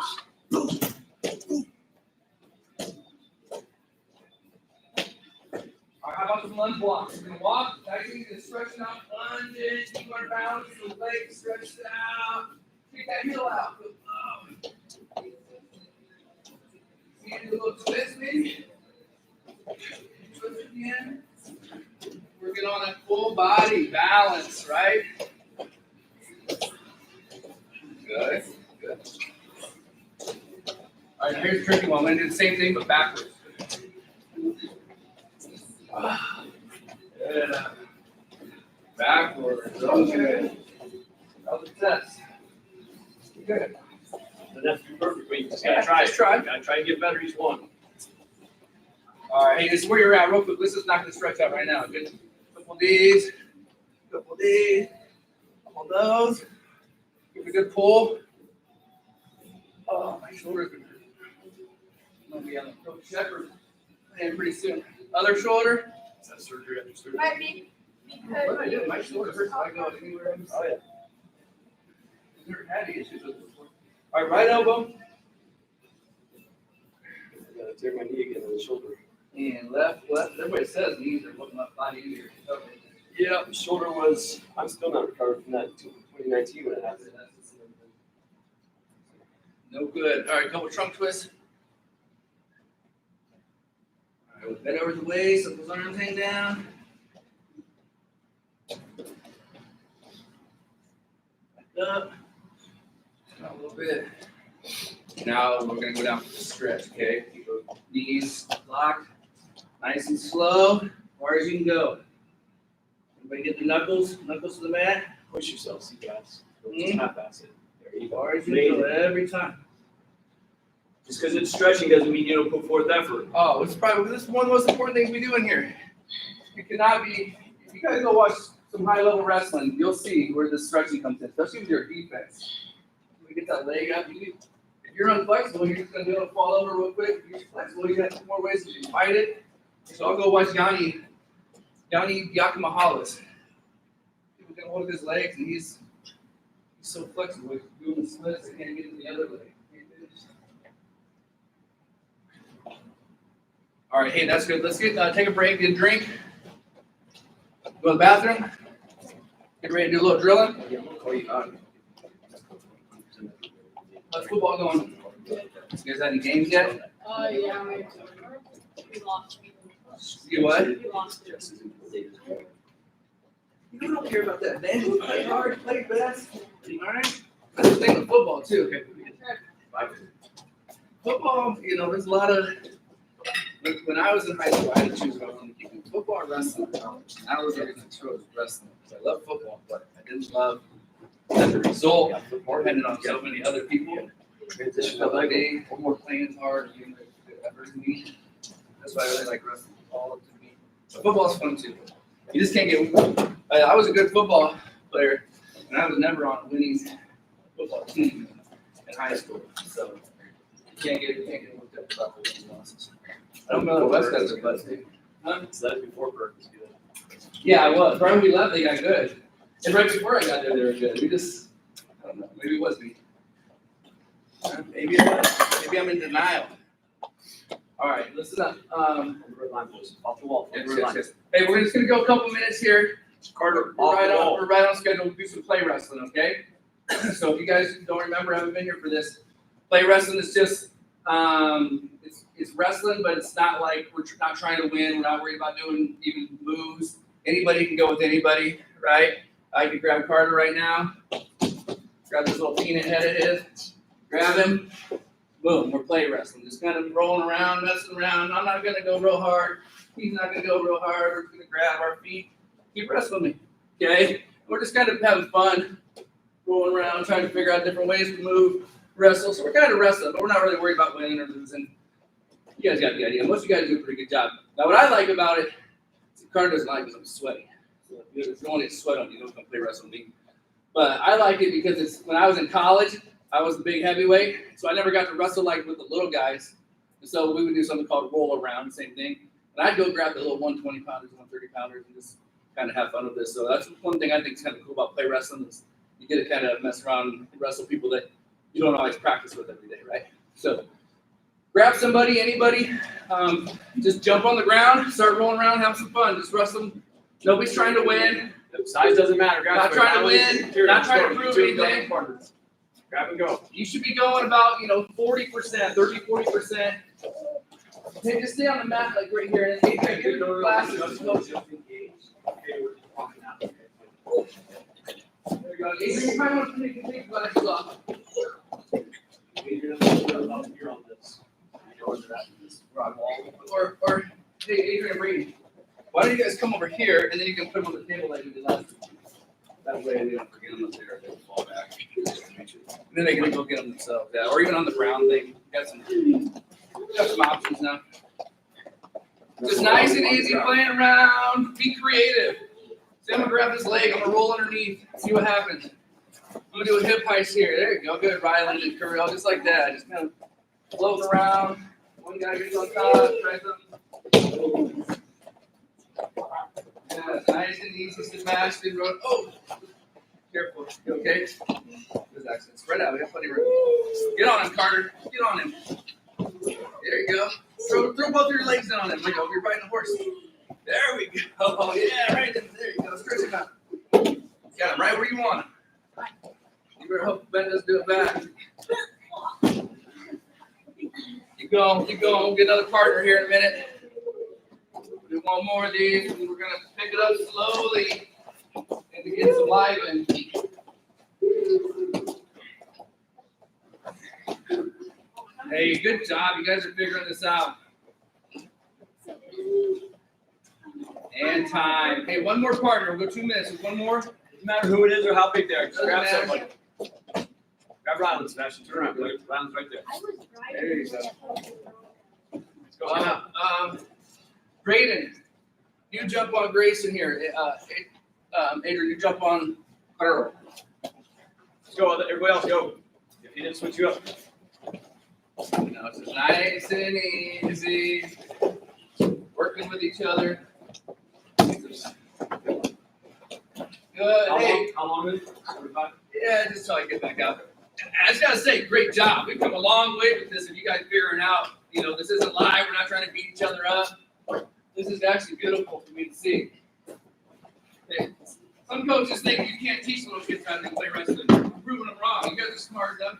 All right, how about some lunge blocks? You're gonna walk, nice and easy, stretching out, lunges, keep on balance, the legs stretched out. Kick that heel out. Oh. See, do a little twist, maybe. Twist again. Working on that full body balance, right? Good. All right, here's a tricky one. I'm gonna do the same thing but backwards. Yeah. Backwards. Okay. That was a test. Good. And that's perfect, but you just gotta try it. Just try. You gotta try and get better each one. All right, hey, this is where you're at, real quick. This is not going to stretch out right now. Good. Couple of these. Couple of those. Give it a good pull. Oh, my shoulder's going to hurt. I'm going to be on the Coach Shepherd plan pretty soon. Other shoulder. Is that surgery after surgery? Might be. What did I do? My shoulder hurts if I go anywhere. Oh, yeah. I've never had any issues with it before. All right, right elbow. I gotta tear my knee again on the shoulder. And left. Everybody says knees are looking a lot easier. Yeah, the shoulder was, I'm still not recovered from that until 2019 when it happened. No good. All right, couple trunk twists. All right, we'll bend over the waist, let those arms hang down. Back up. Out a little bit. Now we're gonna go down for the stretch, okay? Keep those knees locked, nice and slow, as far as you can go. Everybody get the knuckles to the mat. Push yourself, see guys. Mhm. Just half-ass it. There you As go. far as you can go, every time. Just because it's stretching doesn't mean you don't put forth effort. Oh, this is one of the most important things we do in here. You cannot be, if you guys go watch some high level wrestling, you'll see where the stretching comes in, especially with your defense. We get that leg up. If you're unflexible, you're just gonna be able to fall over real quick. If you're flexible, you have 2 more ways to fight it. So I'll go watch Yanni Yakamahalas. People can hold his legs, and he's so flexible. He's doing the splits, I can't get to the other leg. All right, hey, that's good. Let's take a break, get a drink. Go to the bathroom. Get ready to do a little drilling. How's football going? You guys had any games yet? Yeah, we lost. You what? We lost. You don't care about that, man. You play hard, play best. Alright? I just think of football too. Football, you know, there's a lot of when I was in high school, I had to choose what I wanted to do. Football or wrestling. And I was going to chose wrestling. I love football, but I didn't love the result depending on so many other people. Transition to like one more playing hard, doing the effort to me. That's why I really like wrestling. Football to me. But football's fun too. You just can't get. I was a good football player, and I was never on a winning football team in high school. So you can't get worked up about the wins and losses. I don't know the West guys are best. So that's before Burke was good. Yeah, I was. Right when we left, they got good. And right before I got there, they were good. We just, I don't know. Maybe it was me. Maybe it was. Maybe I'm in denial. All right, listen up. Red line was off the wall. Yes, yes, yes. Hey, we're just gonna go a couple minutes here. Carter, We're off the wall. we're right on schedule. We'll do some play wrestling, okay? So if you guys don't remember, haven't been here for this, play wrestling is just it's wrestling, but it's not like we're not trying to win. We're not worried about doing even moves. Anybody can go with anybody, right? I can grab Carter right now. Grab this little peanut head of his. Grab him. Boom, we're play wrestling. Just kind of rolling around, messing around. I'm not gonna go real hard. He's not gonna go real hard. We're gonna grab our feet. Keep wrestling me, okay? We're just kind of having fun, rolling around, trying to figure out different ways to move, wrestle. So we're kind of wrestling, but we're not really worried about winning or losing. You guys got the idea. Most of you guys do a pretty good job. Now, what I like about it, Carter doesn't like because I'm sweaty. So if you don't get sweat on you, don't come play wrestling with me. But I like it because it's when I was in college, I was the big heavyweight, so I never got to wrestle like with the little guys. And so we would do something called roll around, same thing. And I'd go grab the little 120 pounders, 130 pounders, and just kind of have fun with this. So that's one thing I think is kind of cool about play wrestling is you get to kind of mess around and wrestle people that you don't always practice with every day, right? So grab somebody, anybody, just jump on the ground, start rolling around, have some fun, just wrestle. Nobody's trying to win. Size doesn't matter, guys. Not trying to win, not trying to prove anything. Grab and go. You should be going about, 40%, 30-40%. Hey, just stay on the mat like right here. And get your glasses. There we go. Adrian, you might want to take your glasses off. Or hey, Adrian and Brady, why don't you guys come over here and then you can put them on the table like we did last time. That way they don't forget them up there, they will fall back. And then they can go get them themselves. Yeah, or even on the ground, they got some options now. Just nice and easy playing around. Be creative. See, I'm gonna grab this leg, I'm gonna roll underneath, see what happens. I'm gonna do a hip heist here. There you go. Good. Ryland and Curry, just like that. Just kind of floating around. One guy gets on top, try something. Yeah, nice and easy, smashed and run. Oh, careful. You okay? There's accident. Spread out. We got plenty of room. Get on him, Carter. Get on him. There you go. Throw both your legs in on him. Like you're riding a horse. There we go. Oh, yeah, right there. There you go. Stretch him out. Got him right where you want him. You better hope Ben doesn't do it back. Keep going. We'll get another partner here in a minute. Do one more of these, and we're going to pick it up slowly and to get some life in. Hey, good job. You guys are figuring this out. And time. Hey, one more partner. We'll go 2 minutes. One more. Doesn't matter who it is or how big they are. Just Doesn't grab matter. somebody. Grab Ryland, Sebastian. Turn around. Look, Ryland's right there. There you go. Let's go. Braden, you jump on Grayson here. Adrian, you jump on Carl. Let's go. Everybody else, go. If he didn't switch you up. No, it's nice and easy. Working with each other. Good. Hey, How long is it? 45? yeah, just till I get back out. I just gotta say, great job. We've come a long way with this. If you guys figuring out, this isn't live. We're not trying to beat each other up. This is actually beautiful for me to see. Hey, Some coaches think you can't teach little kids how to play wrestling. I'm proving them wrong. You guys are smart enough.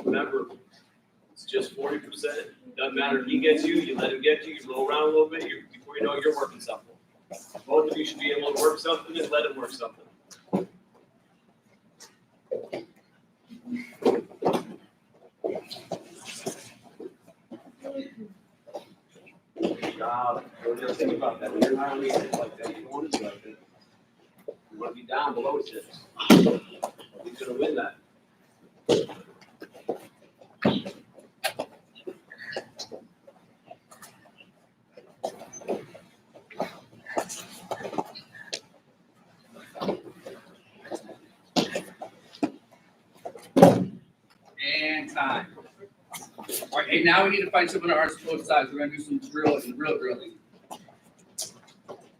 Remember, it's just 40%. Doesn't matter if he gets you, you let him get you, you roll around a little bit, before you know it, you're working something. Both of you should be able to work something and let him work something. Good job. Don't just think about that. When you're not really like that, you don't want to do like that. You want to be down below his hips. He's going to win that. And time. All right, hey, now we need to find someone to arms both sides. We're gonna do some drilling, real drilling.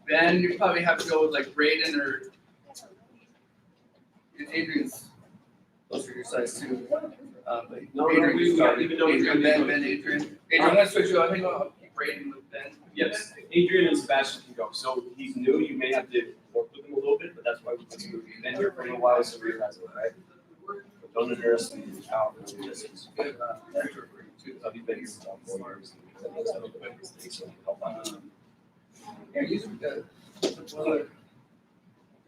Then you probably have to go with like Braden or Adrian's closer to your size too. But No, Adrian, we got even though Adrian, Ben, Adrian. Adrian, let's switch you. I think I'll keep Braden with Ben. Yes, Adrian and Sebastian can go. So he's new. You may have to work with him a little bit, but that's why we put you. You've been here for a while, so we realize it, right? But don't underestimate his power. This is good. I've been here for about 4 years. Yeah, use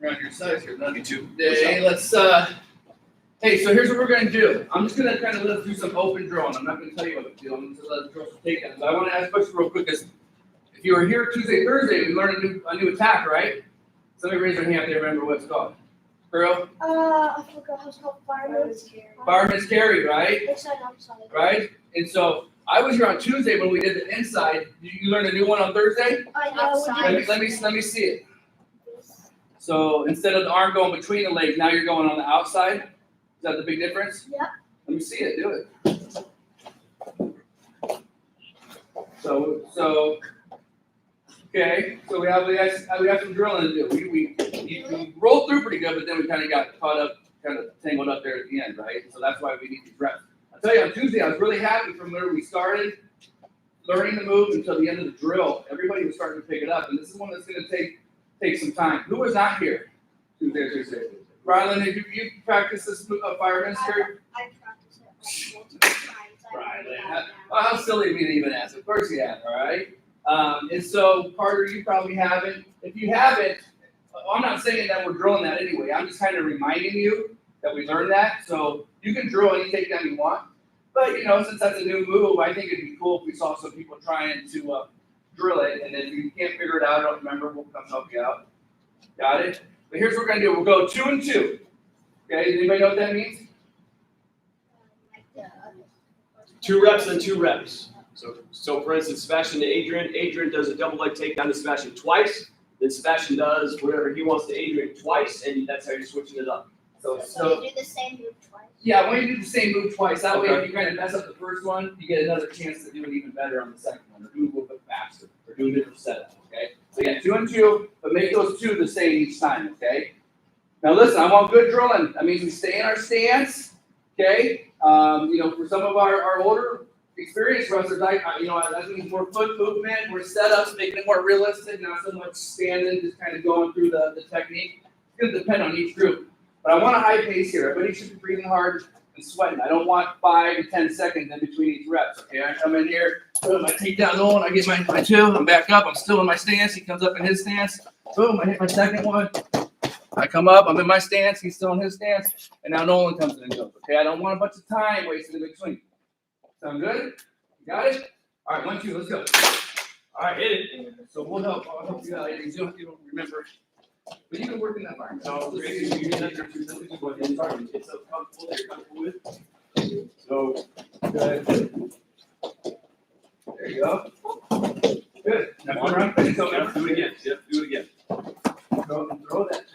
around your size here. Me too. Hey, let's hey, so here's what we're gonna do. I'm just gonna kind of let's do some open drawing. I'm not gonna tell you what to do. I'm just gonna let the draw take it. So I want to ask a question real quick. Because if you were here Tuesday, Thursday, we learned a new attack, right? Somebody raise their hand if they remember what it's called. Girl? I forgot how it's called. Fireman's carry, right? Inside, outside. Right? And so I was here on Tuesday when we did the inside. You learned a new one on Thursday? Outside. Let me see it. So instead of the arm going between the legs, now you're going on the outside. Is that the big difference? Yep. Let me see it. Do it. So okay. So we have some drilling to do. We rolled through pretty good, but then we kind of got caught up, kind of tangled up there at the end, right? So that's why we need these reps. I'll tell you, on Tuesday, I was really happy from where we started learning the move until the end of the drill. Everybody was starting to pick it up, and this is one that's going to take some time. Who was not here Tuesday, Thursday? Rylan, did you practice this fireman's carry? I practiced it multiple times. Rylan, how silly of me to even ask. Of course you have, all right? And so, Carter, you probably haven't. If you haven't, I'm not saying that we're drilling that anyway. I'm just kind of reminding you that we learned that. So you can drill any takedown you want. But, since that's a new move, I think it'd be cool if we saw some people trying to drill it. And if you can't figure it out, I don't remember, we'll come help you out. Got it? But here's what we're going to do. We'll go 2 and 2. Okay, does anybody know what that means? 2 reps and 2 reps. So for instance, Sebastian to Adrian does a double leg takedown to Sebastian twice. Then Sebastian does whatever he wants to Adrian twice, and that's how you're switching it up. So you do the same move twice? Yeah, I want you to do the same move twice. That way, if you kind of mess up the first one, you get another chance to do it even better on the second one, or do it a little bit faster, or do a different setup, okay? So yeah, 2 and 2, but make those 2 the same each time, okay? Now listen, I want good drilling. That means we stay in our stance, okay? For some of our older experienced wrestlers, that means more foot movement, more setups, making it more realistic, not so much standing, just kind of going through the technique. It's going to depend on each group. But I want a high pace here. Everybody should be breathing hard and sweating. I don't want 5 to 10 seconds in between each reps. Okay, I come in here, put my takedown on, I get my 2, I'm back up, I'm still in my stance. He comes up in his stance. Boom, I hit my second one. I come up, I'm in my stance, he's still in his stance, and now Nolan comes in and goes. Okay, I don't want a bunch of time wasted in between. Sound good? You got it? All right, 1, 2, let's go. All right, hit it. So I'll help you out. You don't remember. But you can work in that environment. So basically, you get your 2 seconds with the environment. It's so comfortable that you're comfortable with. So good. There you go. Good. Now come around. Yep, do it again. Yep, do it again. Go up and throw that.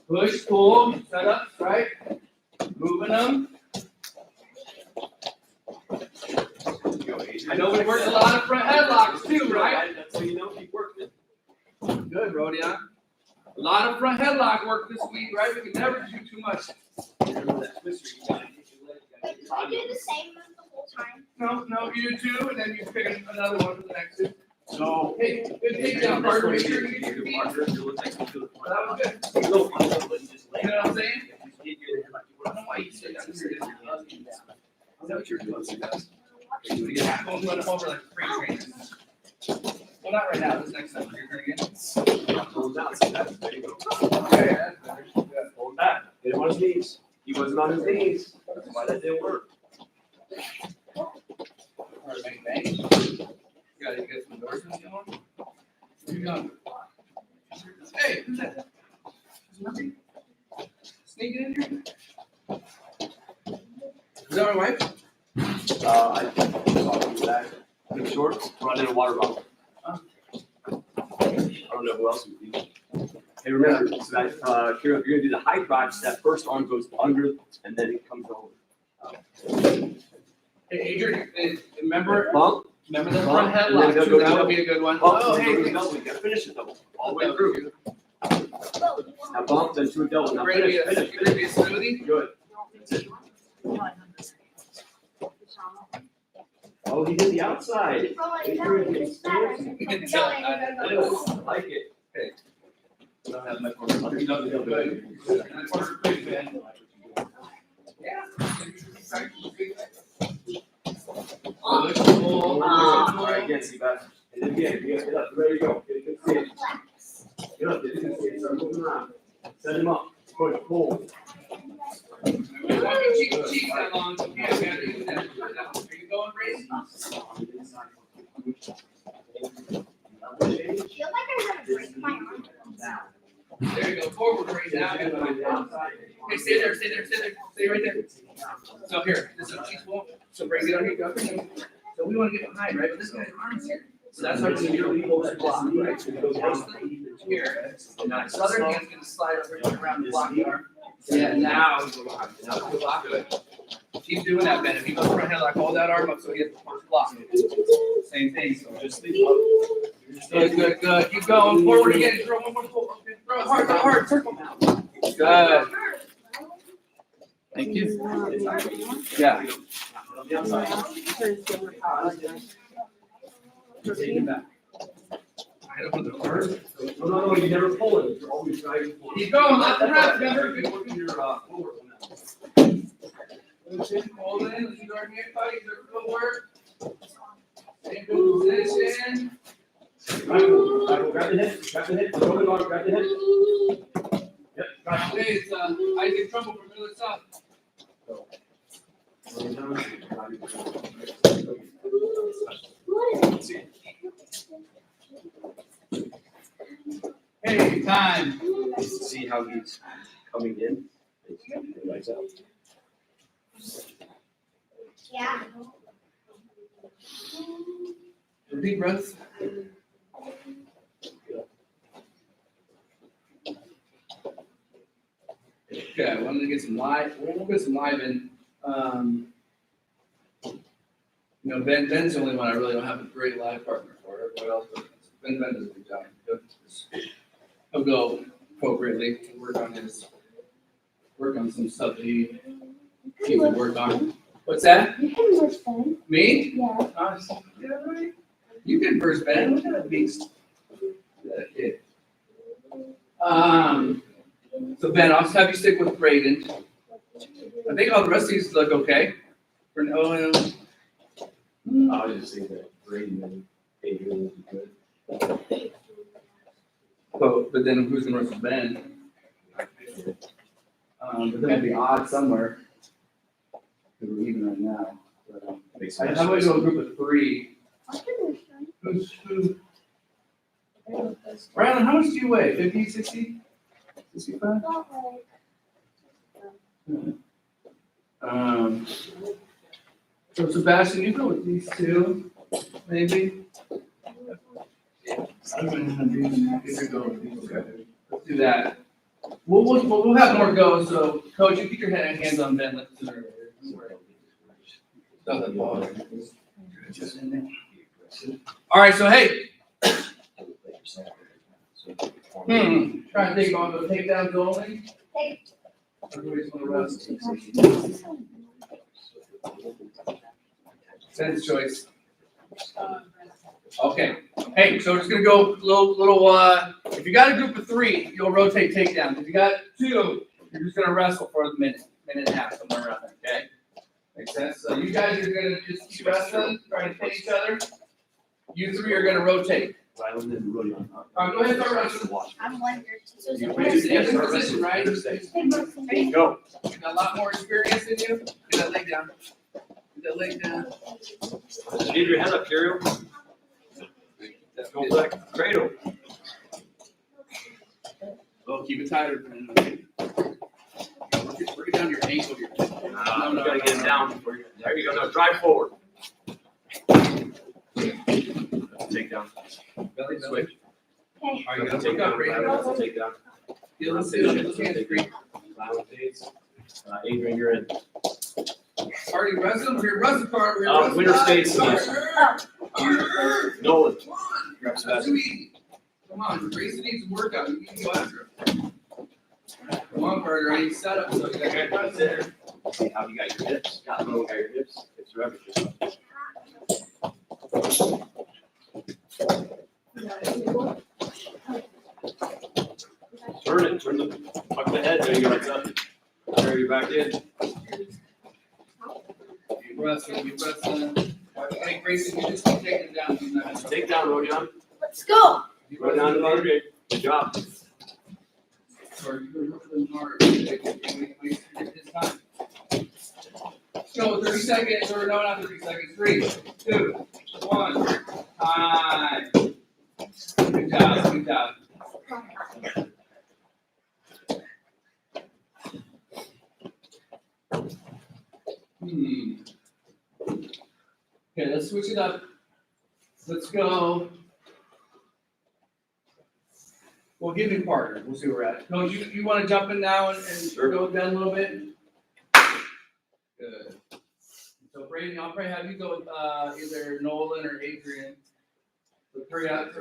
Push, pull, setups, right? Moving them. I know we worked a lot of front headlocks too, right? That's how you know keep working. Good, Rodion. A lot of front headlock work this week, right? We can never do too much. Wait, do I do the same move the whole time? No, you do two, and then you pick another one for the next two. So. Hey, good takedown, partner. Make sure you get your feet. That was good. You know what I'm saying? I don't know why you said that. Is that what you're doing, guys? Yeah, I'm going over like free training. Well, not right now. This next time you're turning in. Hold down, see that? There you go. Okay, hold back. Get him on his knees. He wasn't on his knees. That's why that didn't work. All right, bang, bang. You gotta get some endorsements going. Where you going? Hey, who's that? Sneaking in here? Is that my wife? I saw that. Big shorts, brought in a water bottle. I don't know who else would be. Hey, remember, so that, Kira, if you're gonna do the high drive, that first arm goes under and then it comes over. Hey, Adrian, remember Bump, the front and then headlock go too? That double. would be a good one. bump, Oh, and then go to hey. the double. You gotta finish it double, all the way through. Now bump, then to a double. Now Ready to finish. be a smoothie? Good. That's it. Oh, he did the outside. Oh, I know, it's better. I like it. I don't have my corner. You know, good. And corner quick, man. Yeah. All right, again, see back. And then again, get up, ready to go. Get a good stance. Get up, get a good stance. Start moving around. Set him up. Push, pull. Cheek that long. Yeah, we gotta do that. Are you going, Grace? I feel like I'm gonna break my arm. There you go. Forward right now. Hey, stay there. Stay right there. So here, this is a cheek pull. So bring it on here. Go. So we want to get behind, right? But this guy's arm's here. So that's how you do that block, right? So it goes here. And now this other hand's gonna slide over around the block arm. Yeah, now we go behind. Now we go block it. Keep doing that, Ben. If you go front headlock, hold that arm up so he gets the first block. Same thing. So just think up. Good. Keep going. Forward again. Throw one more pull. Okay. Throw it hard. Circle. Good. Thank you. Yeah. Take it back. Right over the first. No, you never pull it. You're always trying to pull it. Keep going. Left and right. Remember. Good. Your forward on that. Hold in. Let's do our hand fight. Your footwork. Stay in good position. Right, grab the hip. Going on, grab the hip. Yep, got it. Hey, it's Isaac Trumbull from Miller South. Hey, time. See how he's coming in. Yeah. Deep breaths. Okay, I wanted to get some live. We'll get some live in. Ben's the only one I really don't have a great live partner for. Everybody else does. Ben does a good job. He'll go appropriately and work on some stuff that he can work on. What's that? You can verse Ben. Me? Yeah. Yeah, right. You can verse Ben. Look at that beast. That kid. So Ben, I'll just have you stick with Braden. I think all the rest of these look okay. For now, I was just saying that Braden and Adrian would be good. but then who's gonna wrestle Ben? But then it'd be odd somewhere. Because we're even right now. But, how about we go a group of three? I can verse Ben. Who? Rylan, how much do you weigh? 50, 60? 65? Not like. So Sebastian, you go with these two, maybe? I'm gonna have these go with these two. Let's do that. We'll have more go, so Coach, you keep your hands on Ben, let's do it. All right, so hey. Try and take on the takedowns only. Everybody's gonna rest. Ben's choice. Okay. Hey, so we're just gonna go little. If you got a group of 3, you'll rotate takedowns. If you got 2, you're just gonna wrestle for a minute and a half, somewhere around there. Okay. Makes sense. So you guys are gonna just keep wrestling, trying to hit each other. You 3 are gonna rotate. Ryland and William. All right, go ahead and start wrestling. I'm wondering. You're position, right? Ready? Go. You got a lot more experience than you. Get that leg down. Get that leg down. Leave your head up, Carriel. Go back. Cradle. Oh, keep it tighter. Work it down to your ankle. You gotta get it down before you. There you go. Now drive forward. Take down. Belly Switch. Okay. Are you gonna Take take up down. right Ryland, now? take down. Feel the hands free. Ryland fades. Adrian, you're in. Already wrestling. We're wrestling card. We're wrestling. Winner stays. Nolan. Come on. That's too easy. Come on. Grayson needs some workout. You need to go after him. Come on, Carter. I need set up. So you got to press there. See how you got your hips. Got your hips. It's your everything. Turn it. Turn the. Tuck the head. There you go. It's up. Carry you back in. Keep wrestling. Keep wrestling. Hey, Grayson, you just keep taking it down. He's not gonna Take down, Rodion. Let's go. Keep Go down to wrestling. Adrian. Good job. Sorry, you're wrestling hard. Waste his time. Let's go. 30 seconds. Or no, not 30 seconds. 3, 2, 1. Time. Good job. Good job. Okay, let's switch it up. Let's go. We'll give you partner. We'll see where we're at. No, you want to jump in now and go down a little bit? Good. So Brady, I'll probably have you go with either Nolan or Adrian. So hurry up.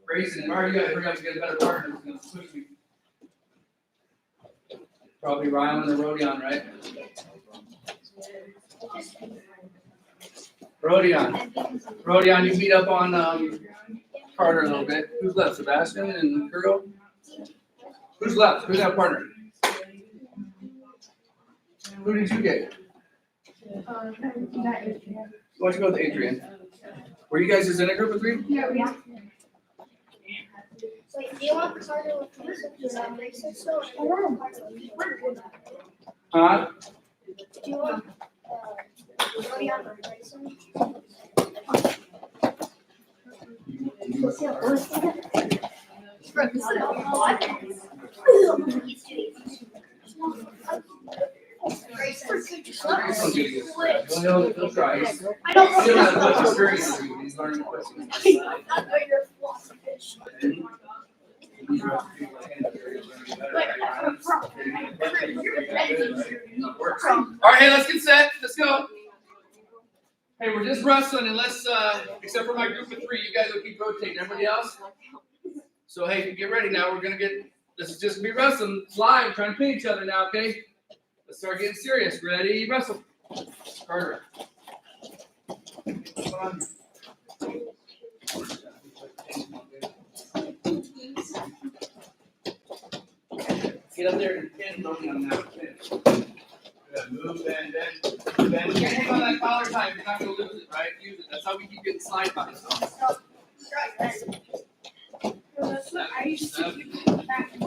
Grayson, and Mario, you gotta hurry up and get a better partner. It's gonna switch me. Probably Ryland or Rodion, right? Rodion, you beat up on Carter a little bit. Who's left? Sebastian and Curl? Who's left? Who's that partner? Who did you get? Why don't you go with Adrian? Were you guys just in a group of 3? Yeah. Wait, do you want Carter with me? Huh? Do you want Rodion or Grayson? He'll try. I don't know. Still has much experience as you. He's learning questions. You're flossy fish. All right, hey, let's get set. Let's go. Hey, we're just wrestling, and let's, except for my group of 3, you guys will keep rotating. Everybody else? So, hey, get ready now. We're going to this is just going to be wrestling. It's live, trying to pin each other now, okay? Let's start getting serious. Ready? Wrestle. Carter. Come on. Get up there and pin Logan on that pin. Good. Move, bend. You can't hang on that collar tie if you're not going to lose it, right? Use it. That's how we keep getting slide by. That's what I used to do back in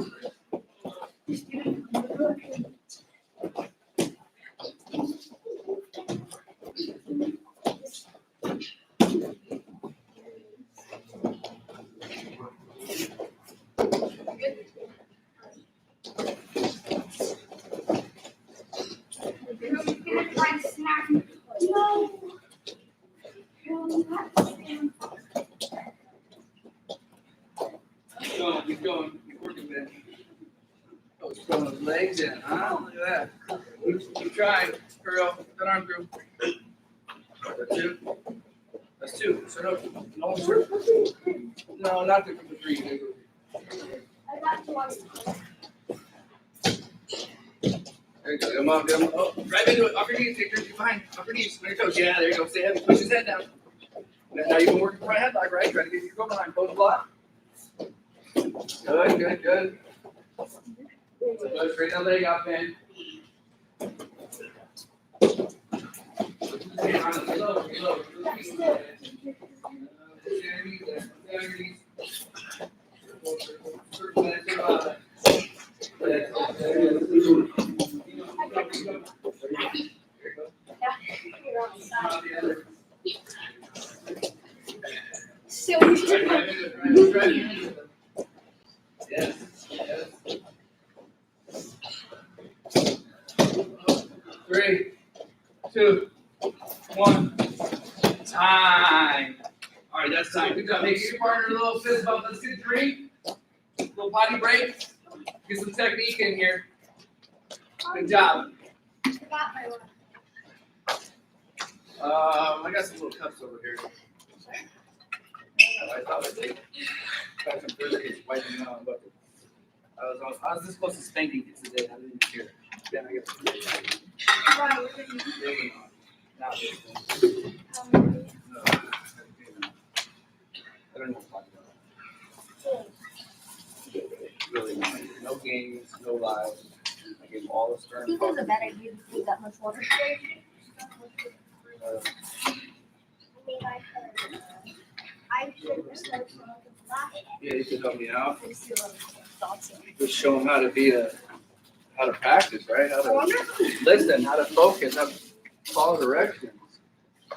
Keep going. Keep working, man. Oh, he's throwing those legs in, huh? Look at that. Keep trying. Curl. That arm through. That's 2. That's 2. So no, not the group of 3. I got 2 on. There you go. Come on, come on. Oh, right into it. Off your knees, Victor. You're fine. Off your knees. On your toes. Yeah, there you go. Stay heavy. Push his head down. Now you've been working front headlock, right? Trying to get your go behind. Close block. Good, good, good. Go straight that leg out, man. Yes, yes. 3, 2, 1. Time. All right, that's time. Good job. Hey, give your partner a little fist bump. Let's get 3. Little potty break. Get some technique in here. Good job. I got some little cups over here. I thought I'd take back some Thursdays wiping out, but I was this close to spanking kids today. I didn't hear. Then I get not this one. No, I don't know what I'm talking about. Really not. No games, no lives. I gave all the stern. I think it was a bad idea to drink that much water. I should start smoking that. Yeah, you can help me out. Just show them how to how to practice, right? How to listen, how to focus, how to follow directions. I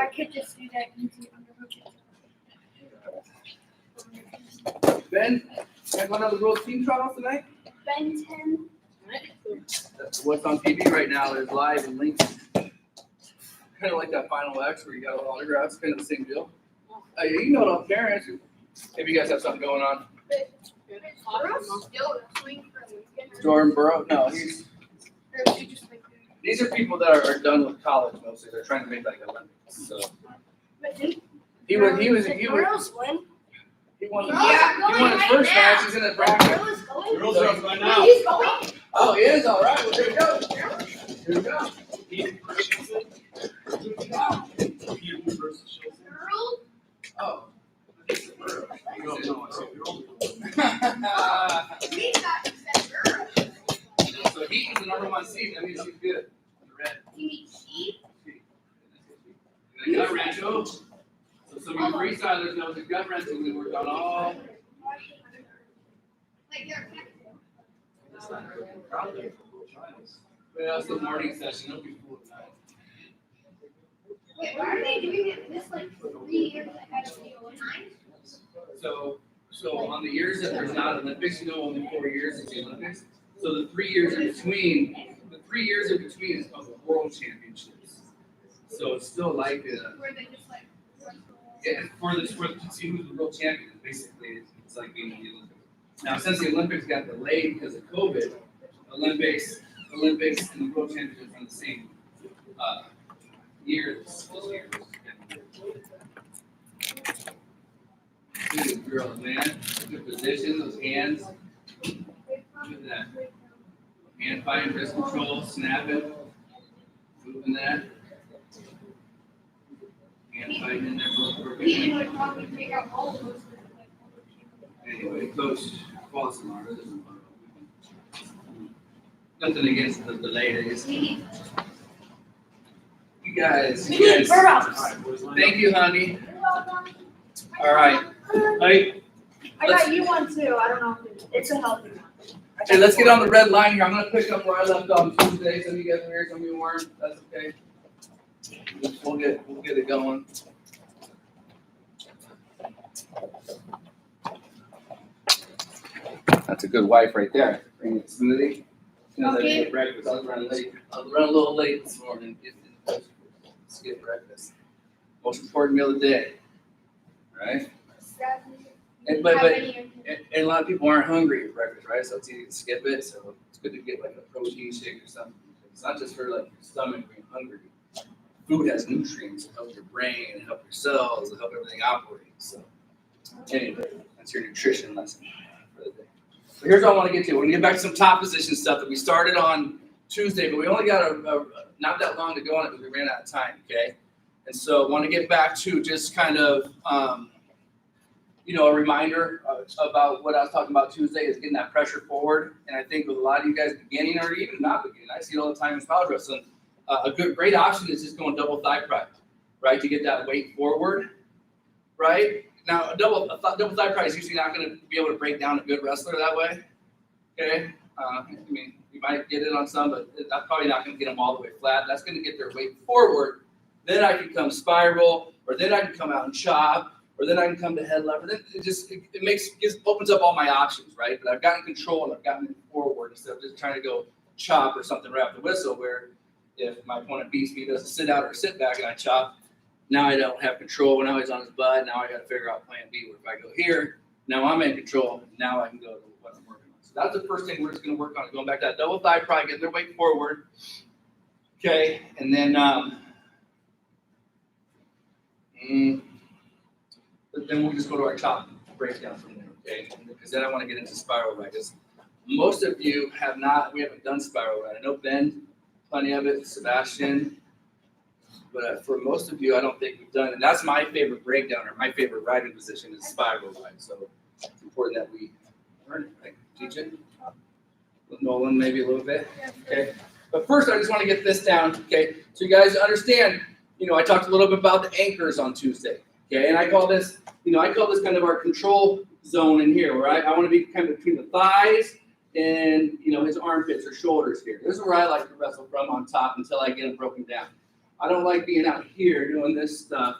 could just do that easy underhook. Ben, have one of the World Team Trials tonight? Ben 10. That's what's on TV right now. There's live and links. Kind of like that Final X where you got all autographs, kind of the same deal. You know all parents. Maybe you guys have something going on. Jordan Burrow? No, these are people that are done with college mostly. They're trying to make like Olympics. So he won his first match. He's in the bracket. Girls are up by now. Oh, he is all right. Well, there you go. Here we go. Oh. So Heat is the number 1 seed. That means he's good. Red. The gut wrench. So some of you freestylers know the gut wrenching we worked on all. Well, it's the morning session. It'll be cool tonight. Wait, why are they doing this like 3 years ahead of the time? So on the years that there's not Olympics, only 4 years is the Olympics. So the 3 years in between, is called the World Championships. So it's still like Where they just like. to see who's the world champion. Basically, it's like being in the Olympics. Now, since the Olympics got delayed because of COVID, Olympics and the World Championships are in the same year. This year. Good girl, man. Good position, those hands. Look at that. Hand fighting, wrist control, snapping, moving that. Hand fighting in there, both working. Even would probably take out all of those. Anyway, Coach Fossmar, nothing against the ladies. You guys. Thank you, honey. All right. Hey, I got you one too. I don't know if it's a healthy one. Hey, let's get on the red line here. I'm gonna pick up where I left off Tuesday. Some of you guys were here, some of you weren't. That's okay. We'll get it going. That's a good wife right there. Bring it smoothie. Okay. Breakfast. I was running late. I was running a little late this morning. Let's get breakfast. Most important meal of the day. Right? And a lot of people aren't hungry at breakfast, right? So it's easy to skip it. So it's good to get like a protein shake or something. It's not just for like your stomach being hungry. Food has nutrients to help your brain, help your cells, to help everything operate. So anyway, that's your nutrition lesson for the day. So here's what I want to get to. We're going to get back to some top position stuff that we started on Tuesday, but we only got not that long to go on it because we ran out of time, okay? And so I want to get back to just kind of, a reminder about what I was talking about Tuesday is getting that pressure forward. And I think with a lot of you guys beginning or even not beginning, I see it all the time in college wrestling, great option is just going double thigh press, right? To get that weight forward, right? Now, a double thigh press is usually not going to be able to break down a good wrestler that way, okay? You might get it on some, but that's probably not going to get them all the way flat. That's going to get their weight forward. Then I can come spiral, or then I can come out and chop, or then I can come to head lever. Then it opens up all my options, right? But I've gotten control and I've gotten it forward instead of just trying to go chop or something right after the whistle. Where if my opponent beats me, does a sit out or a sit back, and I chop, now I don't have control. Now he's on his butt. Now I got to figure out plan B. Where if I go here, now I'm in control. Now I can go to what I'm working on. So that's the first thing we're just going to work on. Going back to that double thigh pry, get their weight forward. Okay, and then. But then we'll just go to our chop breakdown from there, okay? Because then I want to get into spiral right. Because most of you we haven't done spiral right. I know Ben, plenty of it, Sebastian, but for most of you, I don't think we've done. And that's my favorite breakdown, or my favorite riding position is spiral right. So it's important that we learn it, right? Teach it. With Nolan, maybe a little bit, okay? But first, I just want to get this down, okay? So you guys understand. I talked a little bit about the anchors on Tuesday, okay? And I call this kind of our control zone in here, where I want to be kind of between the thighs and, his armpits or shoulders here. This is where I like to wrestle from on top until I get them broken down. I don't like being out here doing this stuff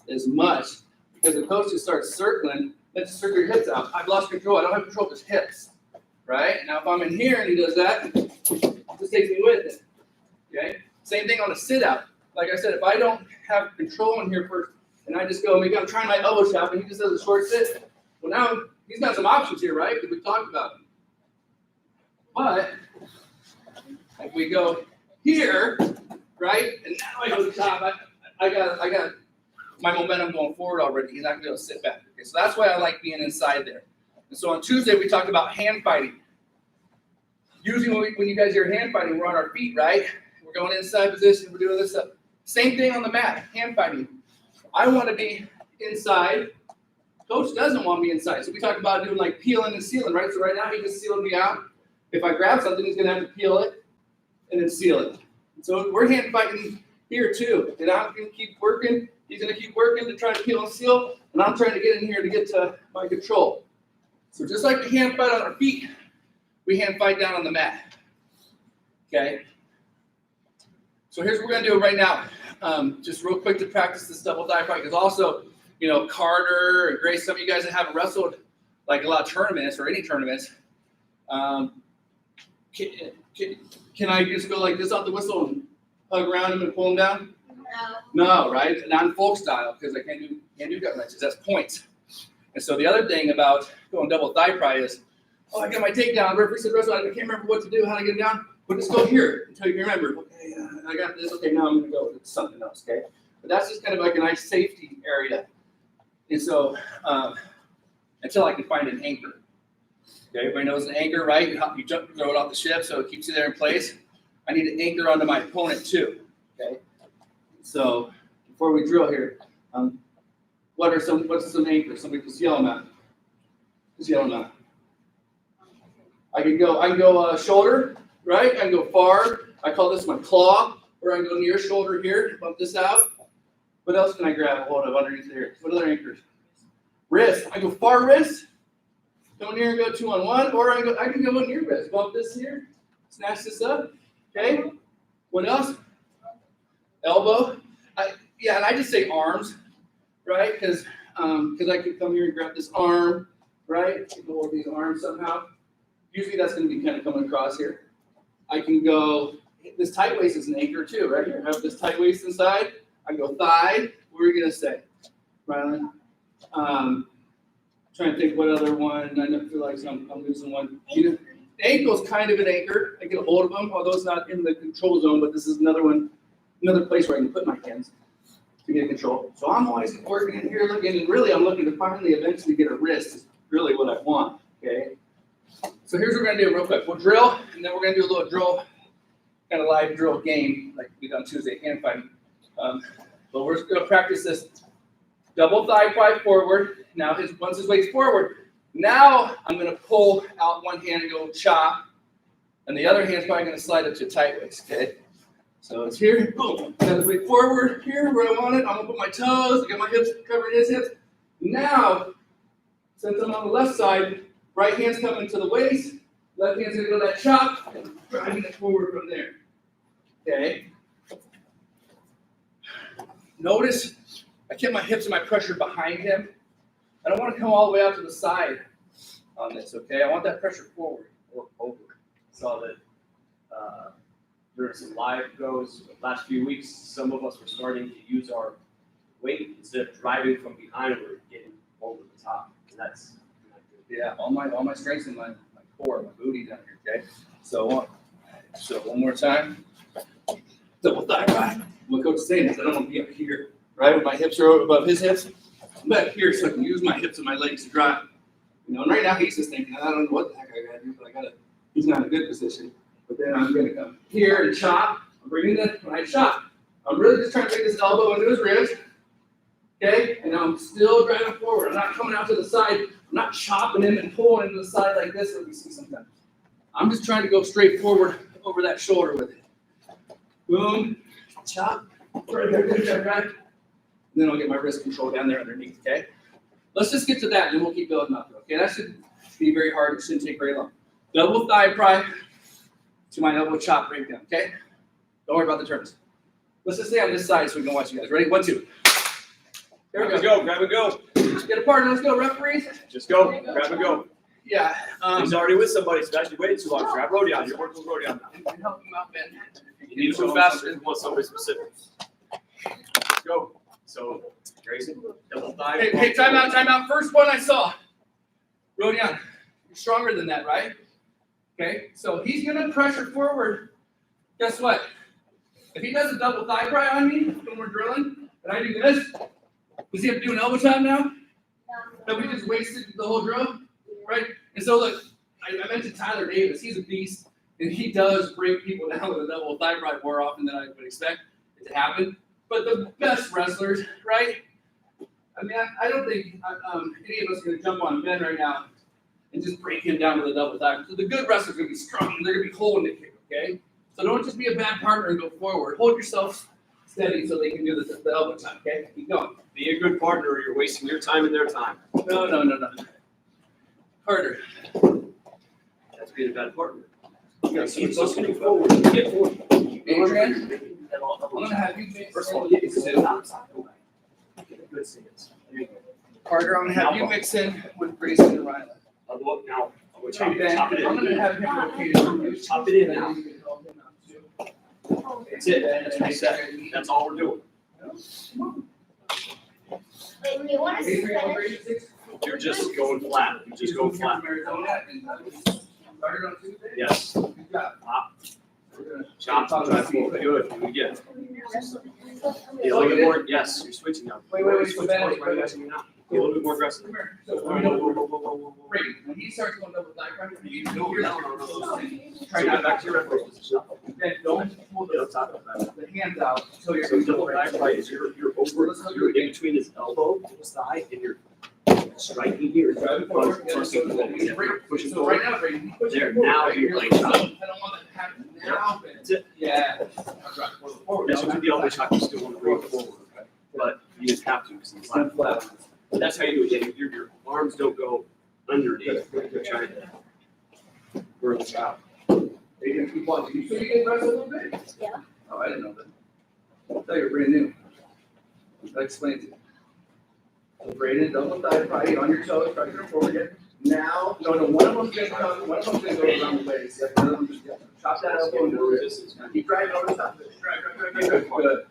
as much because the coach just starts circling, let's circle your hips out. I've lost control. I don't have control of his hips, right? Now, if I'm in here and he does that, this takes me with it, okay? Same thing on a sit out. Like I said, if I don't have control in here first, and I just go, maybe I'm trying my elbow chop, and he just does a short sit. Well, now he's got some options here, right? Because we talked about them. But if we go here, right, and now I go to top, I got my momentum going forward already. He's not going to be able to sit back. Okay, so that's why I like being inside there. And so on Tuesday we talked about hand fighting. Usually when you guys hear hand fighting, we're on our feet, right? We're going inside position. We're doing this stuff. Same thing on the mat, hand fighting. I want to be inside. Coach doesn't want me inside. So we talked about doing like peeling and sealing, right? So right now he's just sealing me out. If I grab something, he's going to have to peel it and then seal it. And so we're hand fighting here too. And I'm going to keep working. He's going to keep working to try to peel and seal. And I'm trying to get in here to get to my control. So just like the hand fight on our feet, we hand fight down on the mat. Okay? So here's what we're going to do right now. Just real quick to practice this double thigh fight. Because also, Carter and Grace, some of you guys that haven't wrestled like a lot of tournaments or any tournaments, can I just go like this off the whistle and hug around him and pull him down? No, right? Not in folk style because I can't do gut wrenches. That's points. And so the other thing about going double thigh pry is, I got my takedown. Referee said, I can't remember what to do, how to get it down. But just go here until you remember. Okay, I got this. Okay, now I'm going to go with something else, okay? But that's just kind of like a nice safety area. And so until I can find an anchor. Okay, everybody knows an anchor, right? You throw it off the ship so it keeps you there in place. I need an anchor onto my opponent too, okay? So before we drill here, what's some anchors? Somebody just yell them out. Just yell them out. I can go shoulder, right? I can go far. I call this my claw, or I can go near shoulder here, bump this out. What else can I grab hold of underneath here? What other anchors? Wrist. I go far wrist, go near and go 2-on-1, or I can go near wrist. Bump this here, snatch this up. Okay. What else? Elbow. And I just say arms, right? Because I can come here and grab this arm, right? Go over these arms somehow. Usually that's going to be kind of coming across here. I can go, this tight waist is an anchor too, right here. I have this tight waist inside. I go thigh. What are you going to say, Rylan? Trying to think what other one. I feel like I'm losing one. Ankle's kind of an anchor. I get a hold of them, although it's not in the control zone, but this is another place where I can put my hands to get control. So I'm always working in here looking, and really I'm looking to finally eventually get a wrist is really what I want, okay? So here's what we're going to do real quick. We'll drill, and then we're going to do a little drill kind of live drill game like we did on Tuesday, hand fighting. But we're going to practice this double thigh pry forward. Now once his weight's forward, now I'm going to pull out one hand and go chop, and the other hand's probably going to slide up to tight waist. Okay. So it's here, boom. Got his weight forward here where I want it. I'm going to put my toes. I got my hips covering his hips. Now, since I'm on the left side, right hand's coming to the waist. Left hand's going to go that chop and driving it forward from there. Okay. Notice I kept my hips and my pressure behind him. I don't want to come all the way out to the side on this, okay? I want that pressure forward or over. Saw that during some live goes the last few weeks, some of us were starting to use our weight instead of driving from behind, we're getting over the top. And that's not good. Yeah, all my strengths in my core, my booty down here, okay? So one more time. Double thigh pry. What Coach is saying is I don't want to be up here, right? When my hips are above his hips. I'm back here so I can use my hips and my legs to drive. And right now he's just thinking, I don't know what the heck I gotta do, but he's not in a good position. But then I'm gonna come here and chop. I'm bringing when I chop. I'm really just trying to take this elbow into his ribs. Okay? And now I'm still driving forward. I'm not coming out to the side. I'm not chopping him and pulling him to the side like this that we see sometimes. I'm just trying to go straight forward over that shoulder with it. Boom, chop, right. And then I'll get my wrist control down there underneath, okay? Let's just get to that, and then we'll keep building up, okay? That should be very hard. It shouldn't take very long. Double thigh pry to my elbow chop breakdown, okay? Don't worry about the turns. Let's just stay on this side so we can watch you guys. Ready? 1, 2. Here we go. Grab and go. Get a partner. Let's go, referees. Just go. Grab and go. Yeah. He's already with somebody, so you waited too long. Grab Rodion. You're working with Rodion now. And help him out, Ben. You need to move faster if you want somebody specific. Let's go. So, Grayson, double thigh. Hey, time out. First one I saw. Rodion, you're stronger than that, right? Okay, so he's gonna pressure forward. Guess what? If he does a double thigh pry on me when we're drilling, and I do this, does he have to do an elbow chop now? That we just wasted the whole drill, right? And so look, I mentioned Tyler Davis. He's a beast, and he does break people down with a double thigh pry more often than I would expect it to happen. But the best wrestlers, right? I mean, I don't think any of us are going to jump on Ben right now and just break him down with a double thigh. So the good wrestlers are going to be strong, and they're going to be holding the kick, okay? So don't just be a bad partner and go forward. Hold yourself steady so they can do the elbow chop, okay? Keep going. Be a good partner or you're wasting your time and their time. No. Harder. That's being a bad partner. You gotta keep looking forward. Get forward. Adrian, I'm going to have you mix First of all, in. get good stance. Carter, I'm going to have you mix in with Grayson and Riley. I'll go up now. I'll go Hey, Ben, chop it I'm in. going to have him rotated from you. Chop it in now. That's it. That's reset. That's all we're doing. Wait, you want to Adrian, finish? Grayson, 6. You're just going flat. You just go flat. From Arizona, and started on Tuesday. Yes. Good job. Pop. We're gonna Chop. Drive forward. Good. Do it again. Be a little bit more. Yes, you're switching now. Wait, Switch towards where you're asking now. Be a little bit more aggressive. Come here. So, Brady, when he starts going double thigh pressure, you No, hear no, that. no, no. Try So not back to your reference position. Then don't pull the hands out until you're. So double thigh pry is you're over, you're in between his elbow and his thigh, and you're striking here. Driving forward. Pushing forward. Pushing So right forward. now, Brady, push There, forward, now right? you're You're like- I don't want that to happen now. That's it. Yeah. Yes, with the elbow chop, you still want to bring it forward, but you just have to because it's Stand flat. flat. That's how you do it. Your arms don't go underneath. You're trying to burn the chop. Adrian, keep watching. You sure you get rest a little bit? Yeah. Oh, I didn't know that. I thought you were brand new. I explained to you. So Brayden, double thigh pry on your toes, try to go forward again. Now, no, one of them's gonna come, one of them's gonna go around the waist. The other one's just gonna chop that elbow into the wrist. Now keep driving over the top. Drive. Good.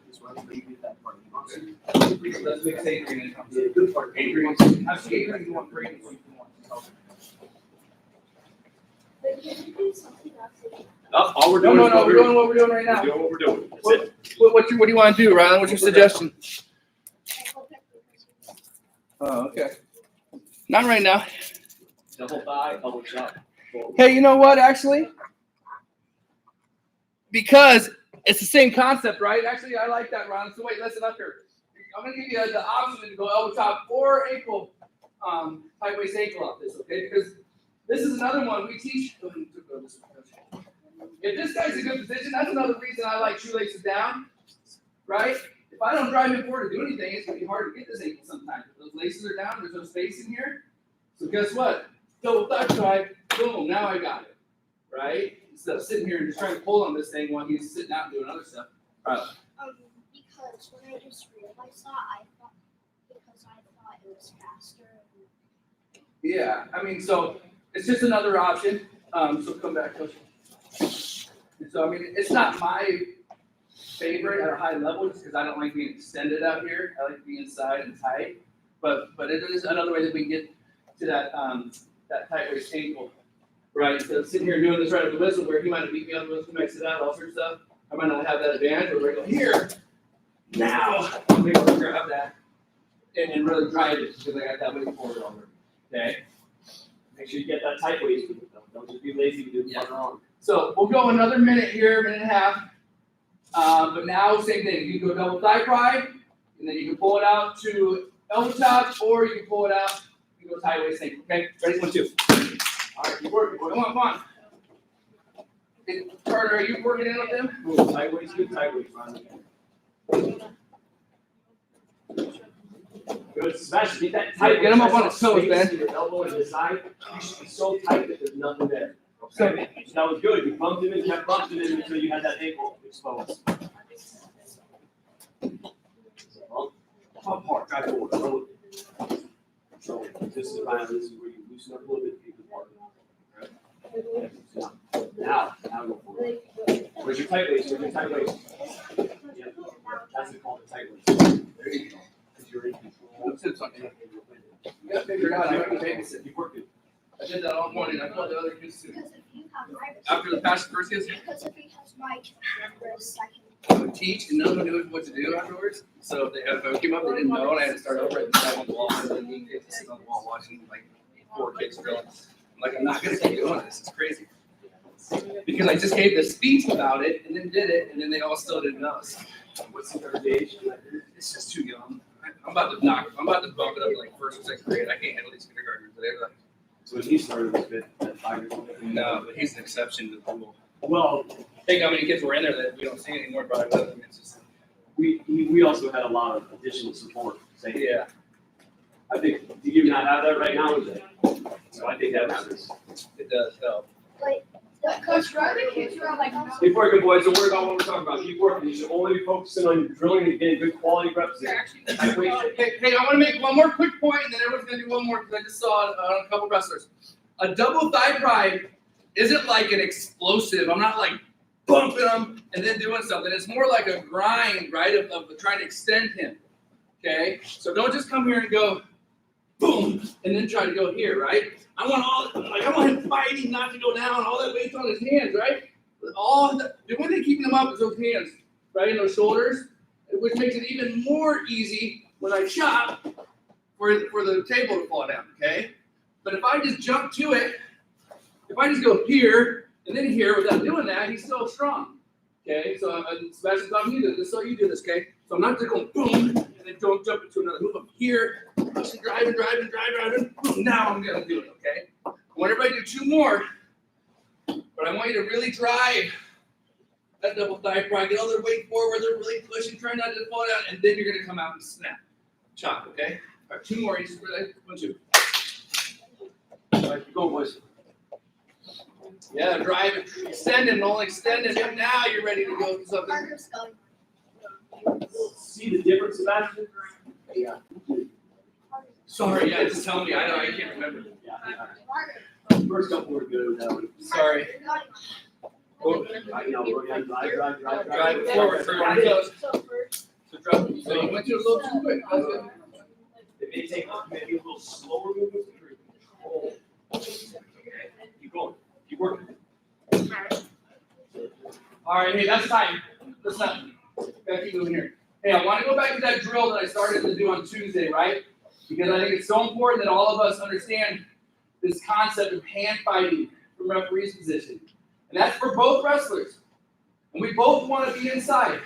Let's mix Adrian and come. Good part. Adrian, how see Adrian, you want Brayden, what you want? But can you do something else? All we're No, doing is we're doing what we're doing right we're now. doing what we're doing. That's it. What do you want to do, Rylan? What's your suggestion? Oh, okay. Not right now. Double thigh, elbow chop. Forward. Hey, you know what, actually? because it's the same concept, right? Actually, I like that, Ron. So wait, listen up here. I'm gonna give you the option to go elbow top or ankle, tight waist ankle off this, okay? Because this is another one we teach. If this guy's in a good position, that's another reason I like shoelaces down, right? If I don't drive him forward to do anything, it's gonna be hard to get this ankle sometimes. If those laces are down, there's no space in here. So guess what? Double thigh drive, boom, now I got it, right? Instead of sitting here and just trying to pull on this thing while he's sitting out and doing other stuff. Right. Because when I just realized that, I thought it was faster. Yeah, I mean, so it's just another option. So come back, Coach. And so, I mean, it's not my favorite at a high level just because I don't like being extended out here. I like being inside and tight. But it is another way that we can get to that that tight waist ankle, right? So sitting here doing this right at the whistle where he might have beat me on the whistle, might sit out, all sorts of stuff. I might not have that advantage, but we're going here. Now I'm able to grab that and really drive it because I got that weight forward over. Okay. Make sure you get that tight waist with it though. Don't just be lazy and do it wrong. So we'll go another minute here, minute and a half. But now same thing. You can go double thigh pride, and then you can pull it out to elbow top, or you can pull it out. You can go tight waist ankle. Okay. Ready? 1, 2. All right. Keep working. Come on. Come on. Hey, Carter, are you working in with them? Ooh, tight waist, good tight waist. Good. Smash. Get that tight. Get him up on his toes, man. Your elbow to the side. You should be so tight that there's nothing there. Okay. So that was good. You bumped him and kept bumping him until you had that ankle exposed. Top part. Drive forward. So this is where you loosen up a little bit. Now go forward. Where's your tight waist? Yeah, that's called the tight waist. There you go. You're in control. You gotta figure it out. I can babysit. Keep working. I did that all morning. I told the other kids too. Because if you have my After the past first kids, because if he has my wrist, I can. I would teach and no one knew what to do afterwards. So if I came up, they didn't know, and I had to start over at the side on the wall. And then you get to sit on the wall watching like 4 kids drilling. I'm like, I'm not gonna keep doing this. It's crazy. Because I just gave the speech about it and then did it, and then they all still didn't know. So what's the third age? It's just too young. I'm about to bump it up to like 1st or 2nd grade. I can't handle these kindergartners. They're like, So when he started was good at 5 years old. no, but he's an exception to the rule. Well, Think how many kids were in there that we don't see anymore, but I mean, it's just, we also had a lot of additional support. Saying, yeah. I think, do you not have that right now? So I think that matters. It does help. Coach, drive the kids around like. Keep working, boys. Don't worry about what we're talking about. Keep working. You should only be focusing on drilling and getting good quality reps. Hey, I want to make one more quick point, and then everyone's going to do one more because I just saw it on a couple wrestlers. A double thigh pride isn't like an explosive. I'm not like bumping them and then doing something. It's more like a grind, right, of trying to extend him. Okay? So don't just come here and go, boom, and then try to go here, right? I want him fighting not to go down, all that weight's on his hands, right? The only thing keeping him up is those hands, right, and those shoulders, which makes it even more easy when I chop for the table to fall down, okay? But if I just jump to it, if I just go here and then here without doing that, he's still strong, okay? So Sebastian's talking to you, this is how you do this, okay? So I'm not just going boom and then don't jump into another move up here, pushing, driving, boom, now I'm gonna do it, okay? I want everybody to do 2 more, but I want you to really drive that double thigh pride, get all their weight forward, they're really pushing, trying not to fall down, and then you're gonna come out and snap, chop, okay? All right, 2 more, each, 1, 2. All right, go, boys. Yeah, drive it, extending, only extending. And now you're ready to go do something. See the difference, Sebastian? Yeah. Sorry, yeah, just tell me. I know I can't remember. Yeah. First couple were good. Sorry. We're gonna drive. Drive it forward for close. So drop. So you went to a little too quick. That's good. It may take maybe a little slower movement to control. Keep going. Keep working. All right, hey, that's time. Listen, gotta keep moving here. Hey, I want to go back to that drill that I started to do on Tuesday, right? Because I think it's so important that all of us understand this concept of hand fighting from referee's position. And that's for both wrestlers. And we both want to be inside.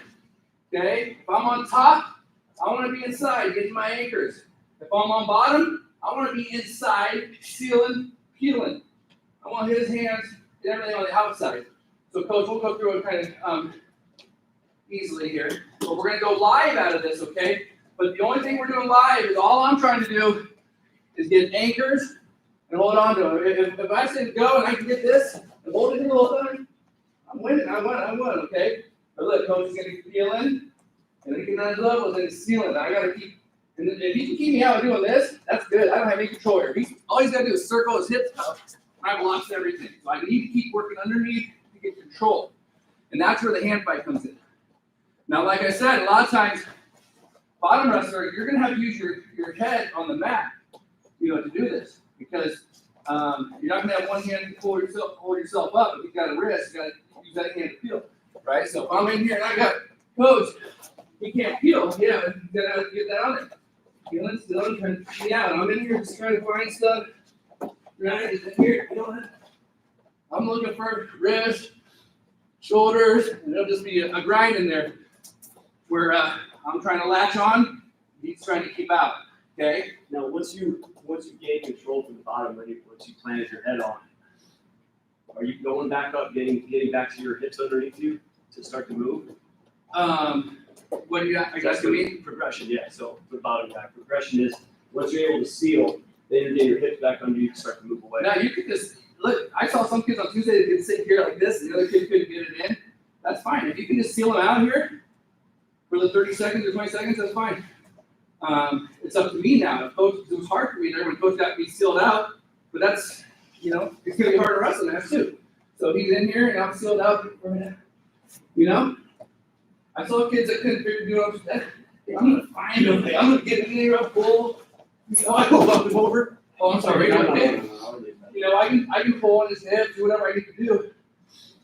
Okay? If I'm on top, I want to be inside, getting my anchors. If I'm on bottom, I want to be inside, sealing, peeling. I want his hands and everything on the outside. So, Coach, we'll go through it kind of easily here. But we're going to go live out of this, okay? But the only thing we're doing live is all I'm trying to do is get anchors and hold on to them. If I say go and I can get this and hold it here the whole time, I'm winning. I won, okay? But look, Coach is going to peel in, and then get on his levels and he's sealing. I got to keep, and if he can keep me out doing this, that's good. I don't have any control here. All he's got to do is circle his hips up, and I've lost everything. So I need to keep working underneath to get control. And that's where the hand fight comes in. Now, like I said, a lot of times, bottom wrestler, you're going to have to use your head on the mat, to do this. Because you're not going to have one hand to hold yourself up. If you've got a wrist, you got to use that hand to peel, right? So if I'm in here and I got Coach, he can't peel. Yeah, you got to get that on there. Peeling, still, trying to peel out. I'm in here just trying to find stuff. Right? Is in here, peeling. I'm looking for wrists, shoulders, and there'll just be a grind in there where I'm trying to latch on, he's trying to keep out. Okay? Now, once you gain control from the bottom, once you planted your head on, are you going back up, getting back to your hips underneath you to start to move? What do you got? I guess you mean progression, yeah. So the bottom back progression is once you're able to seal, then you're getting your hips back under you to start to move away. Now you could just look. I saw some kids on Tuesday that could sit here like this, and the other kid couldn't get it in. That's fine. If you can just seal them out here for the 30 seconds or 20 seconds, that's fine. It's up to me now. If Coach, it was hard for me there when Coach got me sealed out, but that's, it's going to be hard to wrestle match too. So he's in here and I'm sealed out for a minute. I saw kids that couldn't figure out that. I'm going to find them. I'm going to get in there, I'll pull. I go up and over. Oh, I'm sorry. I can pull on his hips, do whatever I need to do.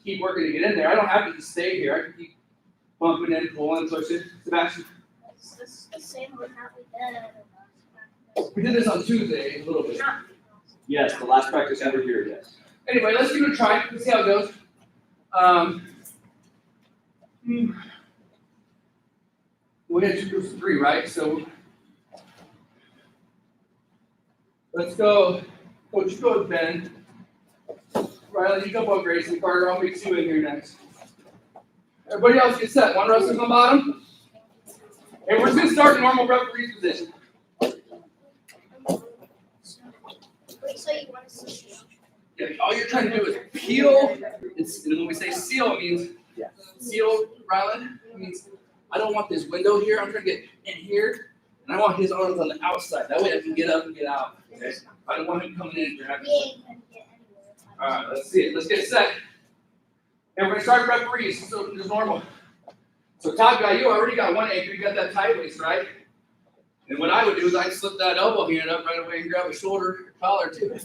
Keep working to get in there. I don't have to just stay here. I can keep bumping in, pulling, pushing. Sebastian. It's the same one that we did. We did this on Tuesday a little bit. Yes, the last practice ever here, yes. Anyway, let's give it a try. Let's see how it goes. We had 2 groups of 3, right? So let's go. Coach, you go with Ben. Riley, you jump on Grayson. Carter, I'll mix you in here next. Everybody else get set. One wrestler's on bottom. And we're just going to start in normal referee position. Wait, so you want to see? Yeah, all you're trying to do is peel. And when we say seal, it means seal, Rylan. It means I don't want this window here. I'm trying to get in here. And I want his arms on the outside. That way I can get up and get out. Okay? I don't want him coming in and grabbing. All right, let's see it. Let's get set. And we're going to start referees. So just normal. So top guy, you already got one anchor. You got that tight waist, right? And what I would do is I'd slip that elbow hand up right away and grab a shoulder collar too.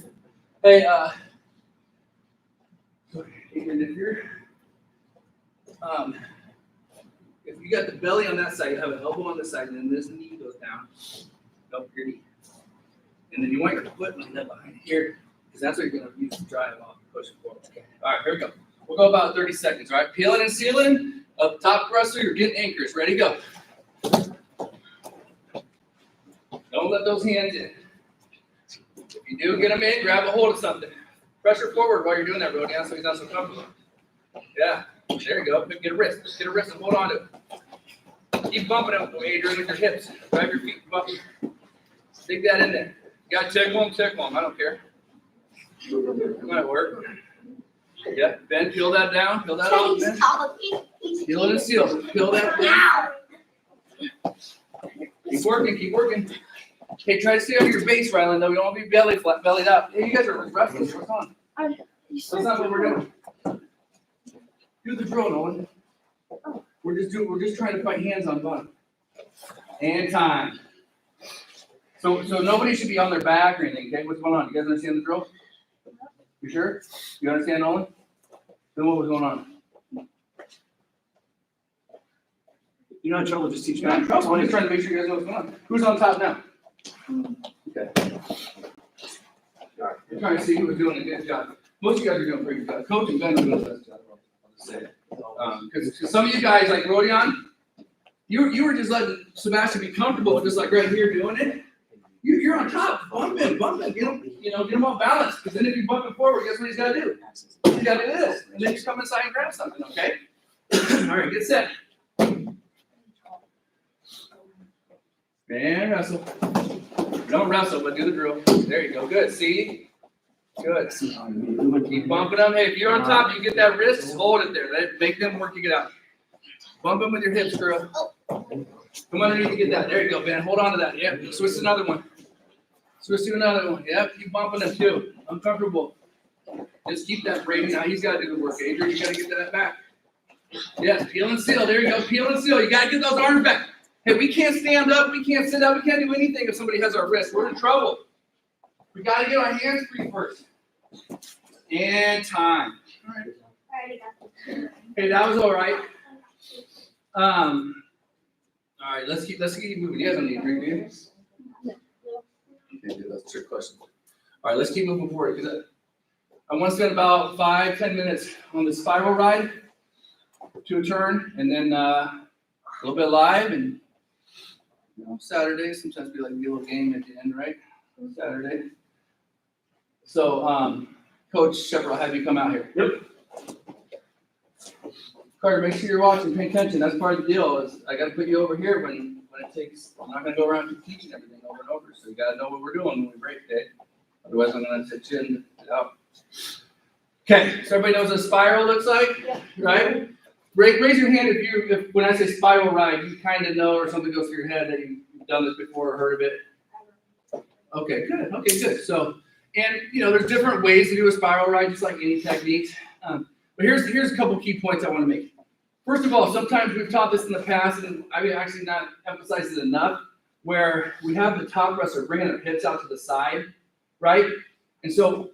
Hey, and if you got the belly on that side, you have an elbow on this side, and then this knee goes down. Up your knee. And then you want your foot lined up behind here, because that's what you're going to use to drive off and push it forward. Okay. All right, here we go. We'll go about 30 seconds, all right? Peeling and sealing. Up top wrestler, you're getting anchors. Ready, go. Don't let those hands in. If you do get them in, grab a hold of something. Pressure forward while you're doing that, Rodion, so he's not so comfortable. Yeah, there you go. Get a wrist. Just get a wrist and hold on to it. Keep bumping it, Adrian, with your hips. Grab your feet, bump it. Stick that in there. You got to tickle them. I don't care. It might work. Yeah, Ben, peel that down. Peel that off, Ben. Peel it and seal. Peel that down. Keep working. Hey, try to stay over your base, Rylan, though. We don't want to be bellied up. Hey, you guys are wrestling. What's on? That's not what we're doing. Do the drill, Nolan. We're just trying to fight hands on bottom. And time. So nobody should be on their back or anything. Okay, what's going on? You guys understand the drill? You sure? You understand, Nolan? Then what was going on? You're not in trouble, just teach me. You're not in trouble. I'm just trying to make sure you guys know what's going on. Who's on top now? Okay. You're trying to see who was doing a good job. Most of you guys are doing a pretty good job. Coach and Ben are doing the best job. I'll just say it. Because some of you guys, like Rodion, you were just letting Sebastian be comfortable, just like right here doing it. You're on top, bump him, get him off balance. Because then if you bump him forward, guess what he's got to do? He's got to do this, and then just come inside and grab something, okay? All right, get set. And wrestle. Don't wrestle, but do the drill. There you go. Good. See? Good. Keep bumping them. Hey, if you're on top, you get that wrist, just hold it there. Make them work you get out. Bump them with your hips, girl. Come underneath to get that. There you go, Ben. Hold on to that. Yep. Switch to another one. Switch to another one. Yep. Keep bumping them too. Uncomfortable. Just keep that braiding. Now he's got to do the work. Adrian, you got to get that back. Yes. Peel and seal. There you go. Peel and seal. You got to get those arms back. Hey, we can't stand up. We can't sit up. We can't do anything if somebody has our wrist. We're in trouble. We got to get our hands free first. And time. All right. Hey, that was all right. All right, let's keep moving. You guys don't need to drink, do you? Okay, dude, that's a trick question. All right, let's keep moving forward because I want to spend about 5-10 minutes on the spiral ride to a turn, and then a little bit live, and Saturday sometimes be a little game at the end, right? Saturday. So, Coach Shepard, I'll have you come out here. Yep. Carter, make sure you're watching, pay attention. That's part of the deal. Is I got to put you over here when it takes. I'm not going to go around teaching everything over and over. So you got to know what we're doing when we break, okay? Otherwise, I'm going to sit you in out. Okay, so everybody knows what a spiral looks like, right? Raise your hand if when I say spiral ride, you kind of know or something goes through your head that you've done this before or heard of it. Okay, good. Okay, good. So, and there's different ways to do a spiral ride, just like any techniques. But here's a couple key points I want to make. First of all, sometimes we've taught this in the past, and I've actually not emphasized it enough, where we have the top wrestler bringing their hips out to the side, right? And so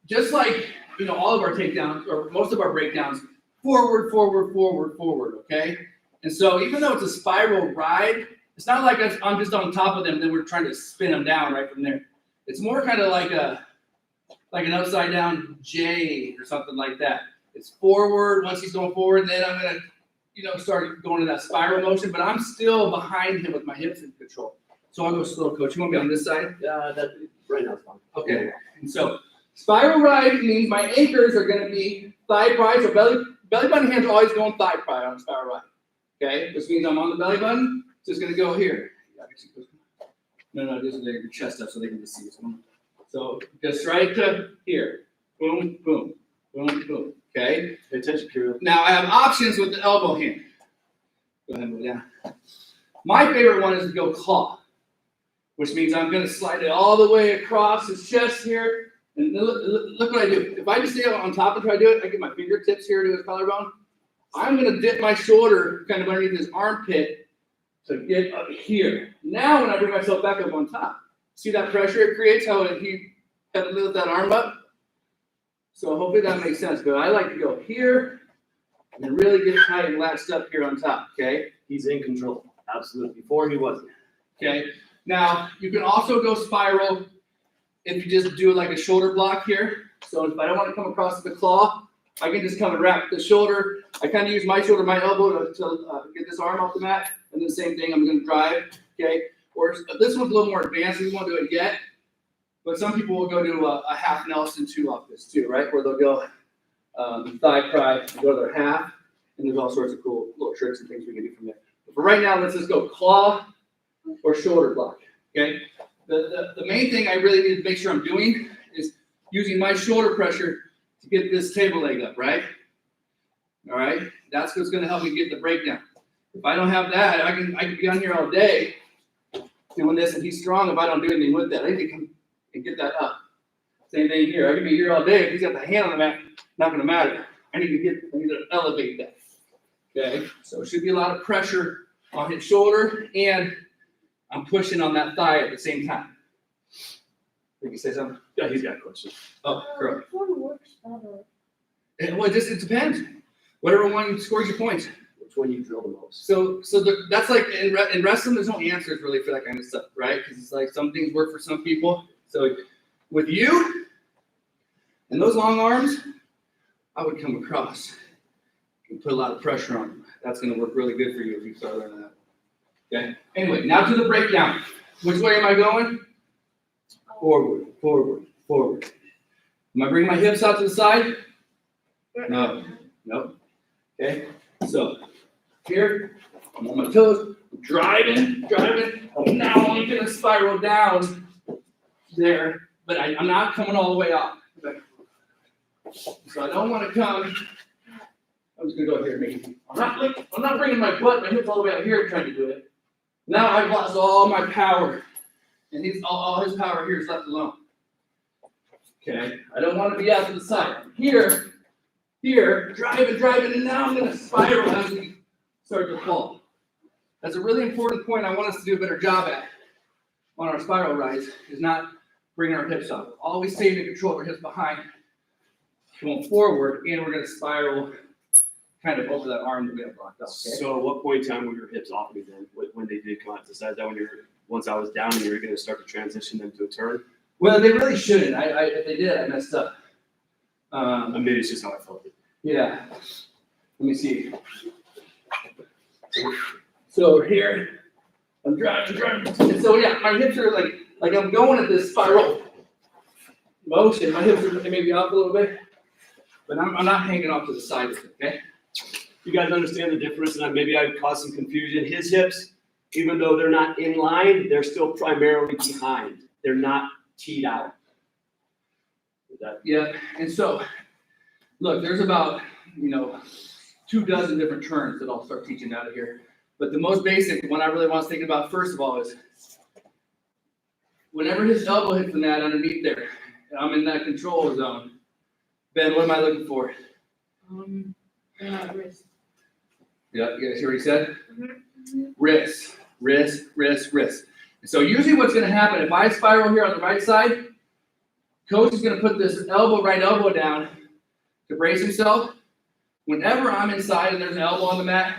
just like, all of our takedowns, or most of our breakdowns, forward, okay? And so even though it's a spiral ride, it's not like I'm just on top of them, then we're trying to spin them down right from there. It's more kind of like an upside down J or something like that. It's forward, once he's going forward, then I'm going to, start going in that spiral motion, but I'm still behind him with my hips in control. So I'll go slow, Coach. You want me on this side? Right now it's fine. Okay. And so spiral ride means my anchors are going to be thigh pry, so belly button hands are always going thigh pry on spiral ride. Okay? This means I'm on the belly button, so it's going to go here. No, just lay your chest up so they can just see what's going on. So just right to here. Boom, boom, boom, boom. Okay? Pay attention, Kirill. Now I have options with the elbow hand. Go ahead and move down. My favorite one is to go claw, which means I'm going to slide it all the way across his chest here. And look what I do. If I just stay on top and try to do it, I get my fingertips here to his collarbone. I'm going to dip my shoulder kind of underneath his armpit to get up here. Now when I bring myself back up on top, see that pressure it creates, how he had to lift that arm up? So hopefully that makes sense. But I like to go here and then really get tight and latched up here on top, okay? He's in control. Absolutely. Before he wasn't. Okay. Now you can also go spiral if you just do like a shoulder block here. So if I don't want to come across the claw, I can just come and wrap the shoulder. I kind of use my shoulder, my elbow to get this arm off the mat. And then the same thing, I'm going to drive, okay? Or this one's a little more advanced. We won't do it yet. But some people will go to a half Nelson too off this too, right? Where they'll go thigh pry, go to their half. And there's all sorts of cool little tricks and things we can do from there. But for right now, let's just go claw or shoulder block, okay? The main thing I really need to make sure I'm doing is using my shoulder pressure to get this table leg up, right? All right? That's what's going to help me get the breakdown. If I don't have that, I can be on here all day doing this, and he's strong if I don't do anything with that. I need to come and get that up. Same thing here. I can be here all day. If he's got the hand on the mat, not going to matter. I need to elevate that. Okay? So it should be a lot of pressure on his shoulder, and I'm pushing on that thigh at the same time. You can say something? Yeah, he's got questions. Oh, correct. Which one works better? Well, it depends. Whatever one scores your points. Which one you drill the most? So that's like in wrestling, there's no answers really for that kind of stuff, right? Because it's like some things work for some people. So with you and those long arms, I would come across You put a lot of pressure on them. That's going to work really good for you if you start learning that. Okay. Anyway, now to the breakdown. Which way am I going? Forward, forward, forward. Am I bringing my hips out to the side? No. Nope. Okay. So here, I'm on my toes, I'm driving. Now I'm going to spiral down there, but I'm not coming all the way up. Okay. So I don't want to come. I'm just going to go here, maybe. I'm not bringing my butt, my hips all the way out here trying to do it. Now I've lost all my power, and all his power here is left alone. Okay, I don't want to be out to the side. Here, driving, and now I'm going to spiral as we start to fall. That's a really important point I want us to do a better job at on our spiral rides, is not bringing our hips up. Always staying in control of our hips behind, going forward, and we're going to spiral kind of over that arm that we have blocked up. Okay? So at what point in time were your hips off me then, when they did come out to the side? That when once I was down, you were going to start to transition them to a turn? Well, they really shouldn't. If they did, I messed up. Maybe it's just how I felt it. Yeah. Let me see. So here, I'm driving. And so yeah, my hips are like I'm going at this spiral motion. My hips are maybe up a little bit, but I'm not hanging off to the side of it, okay? You guys understand the difference? And maybe I caused some confusion. His hips, even though they're not in line, they're still primarily behind. They're not teed out. Yeah, and so, look, there's about, 24 different turns that I'll start teaching out of here. But the most basic one I really want to think about first of all is whenever his elbow hits the mat underneath there, and I'm in that control zone, Ben, what am I looking for? Wrist. Yeah, you guys hear what he said? Wrist. And so usually what's going to happen, if I spiral here on the right side, coach is going to put this right elbow down to brace himself. Whenever I'm inside and there's an elbow on the mat,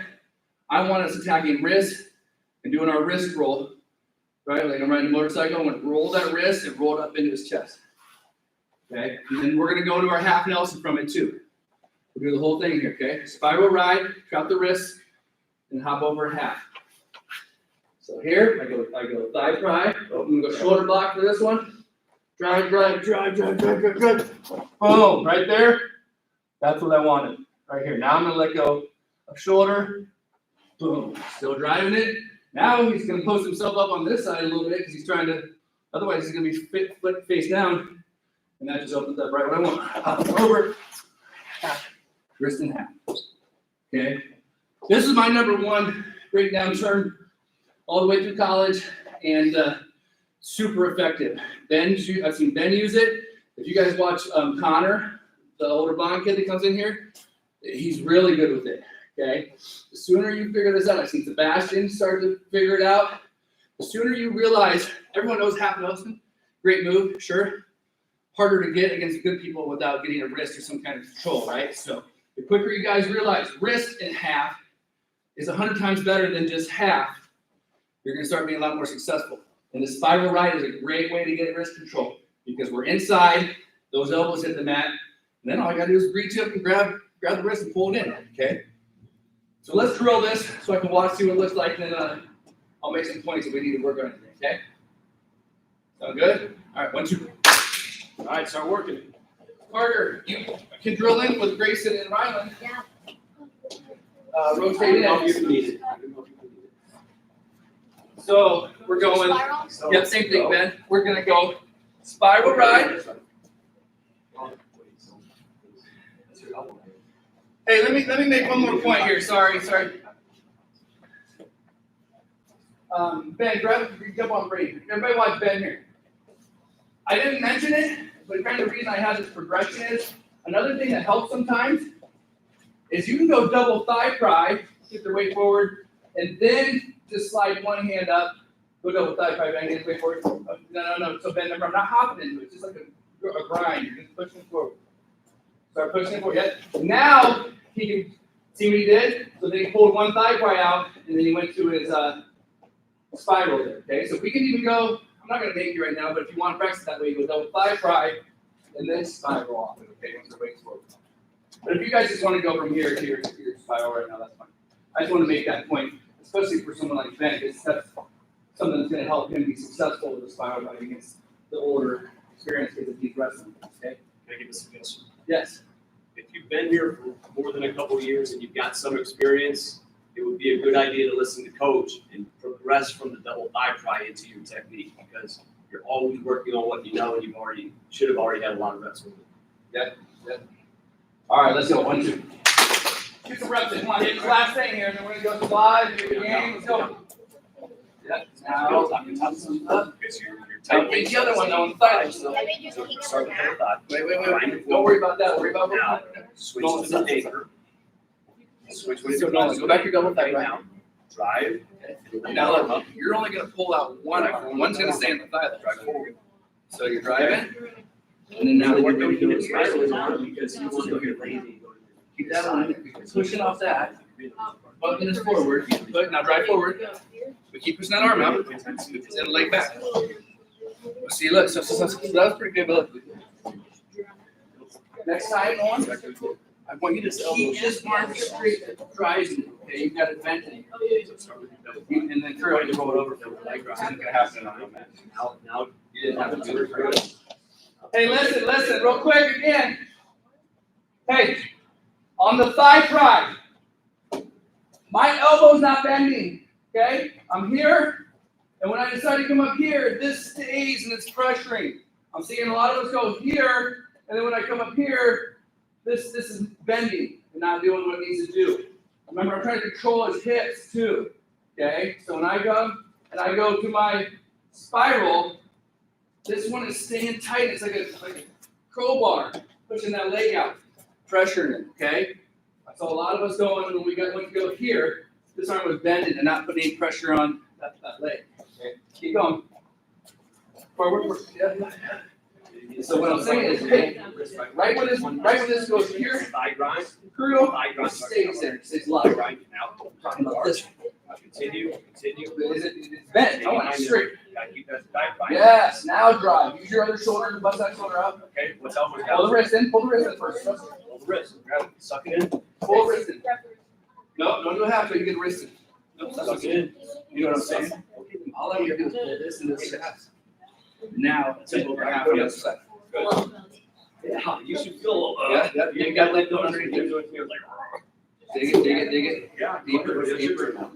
I want us attacking wrist and doing our wrist roll, right? Like I'm riding a motorcycle, I'm going to roll that wrist and roll it up into his chest. Okay? And then we're going to go to our half Nelson from it too. We'll do the whole thing here, okay? Spiral ride, drop the wrist, and hop over half. So here, I go thigh pry. I'm going to go shoulder block for this one. Drive. Boom, right there. That's what I wanted, right here. Now I'm going to let go of shoulder. Boom, still driving it. Now he's going to post himself up on this side a little bit because he's trying to, otherwise he's going to be flip face down. And that just opens up right what I want. Hop over, half, wrist and half. Okay. This is my number one breakdown turn all the way through college, and super effective. I've seen Ben use it. If you guys watch Connor, the older blonde kid that comes in here, he's really good with it. Okay. The sooner you figure this out, I've seen Sebastian start to figure it out. The sooner you realize, everyone knows half Nelson, great move, sure. Harder to get against good people without getting a wrist or some kind of control, right? So the quicker you guys realize wrist and half is 100 times better than just half, you're going to start being a lot more successful. And the spiral ride is a great way to get wrist control because we're inside, those elbows hit the mat, and then all I got to do is reach up and grab the wrist and pull it in, okay? So let's drill this so I can watch, see what it looks like, and then I'll make some points if we need to work on it, okay? Sound good? All right, 1, 2. All right, start working. Carter, you can drill in with Grayson and Ryland. Yeah. Rotate in. So we're going, yep, same thing, Ben. We're going to go spiral ride. Hey, let me make one more point here. Sorry. Ben, jump on Brady. Everybody watch Ben here. I didn't mention it, but kind of the reason I have this progression is, another thing that helps sometimes is you can go double thigh pry, get the weight forward, and then just slide one hand up, go double thigh pry, bang it, weight forward. No. So Ben, remember, I'm not hopping into it. It's just like a grind. You're just pushing forward. Start pushing forward. Yep. Now he can see what he did. So then he pulled one thigh pry out, and then he went to his spiral there. Okay. So we can even go. I'm not going to make you right now, but if you want to practice that way, you go double thigh pry, and then spiral off it. Okay. Once the weight's forward. But if you guys just want to go from here to here, spiral right now, that's fine. I just want to make that point, especially for someone like Ben, because that's something that's going to help him be successful with the spiral ride against the older experienced kids that he's wrestling. Okay? Can I give a suggestion? Yes. If you've been here for more than a couple of years and you've got some experience, it would be a good idea to listen to coach and progress from the double thigh pry into your technique, because you're always working on what you know and you should have already had a lot of reps with it. All right, let's go. 1, 2. Get some reps in. Come on, hit the last thing here, and then we're going to go slide, do the game. Let's go. Yep. Now, take the other one though on the thigh. So Start with the thigh. wait. Don't worry about that. Worry about Now, what switch to the anchor. Switch with your Let's go back to your double thigh right now. Drive. now. Look, you're only going to pull out one. One's going to stay in the thigh. Drive forward. So you're driving, and then now What you're we going do to is spiral is on because you want to get lazy. keep that on. Pushing off that. Bumping this forward. But now drive forward. We keep pushing that arm out. And then leg back. See, look. So that was pretty good. But look. Next time on, I want you to keep this arm straight, rising. Okay, you've got it bent. And then try to roll it over for the leg drop. It's not gonna happen on that. Now, You didn't have to do it. Hey, listen, real quick again. Hey, on the thigh pry, my elbow's not bending. Okay, I'm here, and when I decide to come up here, this stays and it's pressuring. I'm seeing a lot of us go here, and then when I come up here, this is bending and not doing what it needs to do. Remember, I'm trying to control his hips too. Okay, so when I go to my spiral, this one is staying tight. It's like a crowbar, pushing that leg out, pressuring it. Okay, I saw a lot of us going when we went to go here. This arm was bending and not putting any pressure on that leg. Okay, keep going. Forward. Yeah. So what I'm saying is, hey, right when this goes here, thigh grind. crucial, Thigh grind. it stays there. It stays locked. Grind now. I'm talking about this. Continue. It's bent. I want it straight. Gotta keep that thigh grind. Yes. Now drive. Use your other shoulder. Bust that shoulder up. Okay, what's elbows Pull down? the wrist in. Pull the wrist in first. Pull the wrist. Grab it. Suck it in. Pull the wrist in. No, don't do a half. So you get the wrist in. No, that's Suck okay. it in. You know what I'm saying? All I want you to do is pull this and this. Now take over half on the other side. Good. Yeah, you should feel. Yeah. You got leg going underneath there. Dig it. Yeah. Deeper.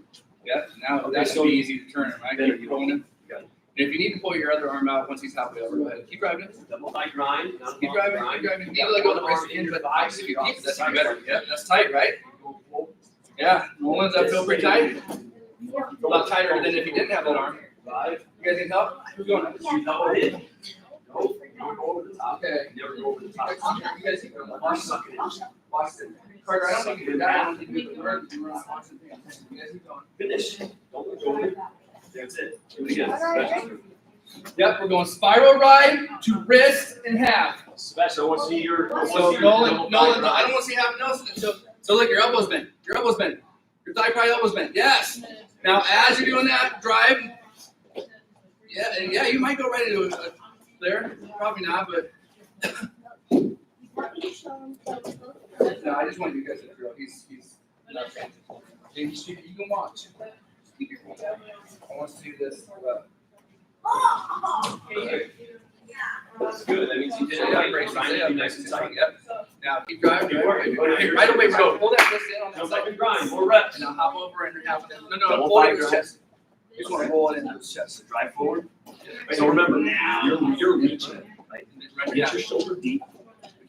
Yeah, now that should be easy to turn, right? Keep pulling him. And if you need to pull your other arm out once he's halfway over, go ahead. Keep driving it. Double thigh grind. Keep driving. You need to let go of the wrist in, but if you keep it, that's even better. Yeah, that's tight, right? Yeah, Nolan's that feel pretty tight. A lot tighter than if you didn't have that arm. You guys need help? Who's going? You know it is. Go over the top. Okay. Never go over the top. You guys keep going. Watch sucking in. Watch it. Carter, I don't think you do that. I don't think you do that. You're not watching the thing. You guys keep going. Finish. Don't let go of it. That's it. Do it again. Yep, we're going spiral ride to wrist and half. Special. I want to see your. So Nolan, I don't want to see half. No, so look, your elbow's bent. Your thigh pry elbow's bent. Yes. Now, as you're doing that, drive. Yeah, and yeah, you might go right into it there. Probably not, but. No, I just want you guys to drill. He's you can watch. Keep your feet up. I want to see this. That's good. That means you did it. Nice and tight. Yep. Now keep driving. Keep working. Right away, bro. Pull that wrist in on that Jump up side. and grind. More reps. And now hop over and half of it. No, Double pull it thigh into his grind. chest. You just want to roll it into his chest. Drive forward. So remember, you're reaching. Right? Yeah. Get your shoulder deep.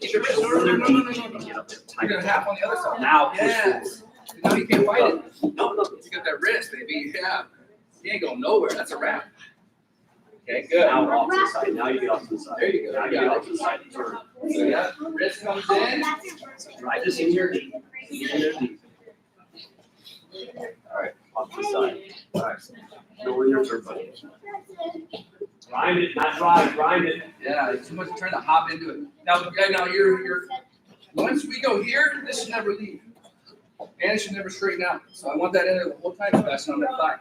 Keep your Shoulder shoulder deep. deep. Get up there You're tight. gonna half on the other side. Now push Yes. Now you can't fight it. forward. No. You got that wrist, baby. Yeah. You ain't going nowhere. That's a wrap. Okay, good. Now off to the side. Now you get off to the side. There you go. Now you get off to the side. Turn. So yeah, wrist comes in. Drive this in your knee. Get in your knee. All right. Off to the side. All right. Go in your turn, buddy. Grind it, not drive. Grind it. Yeah, it's too much trying to hop into it. Now you're once we go here, this should never leave. And it should never straighten out. So I want that in there the whole time, especially on that thigh.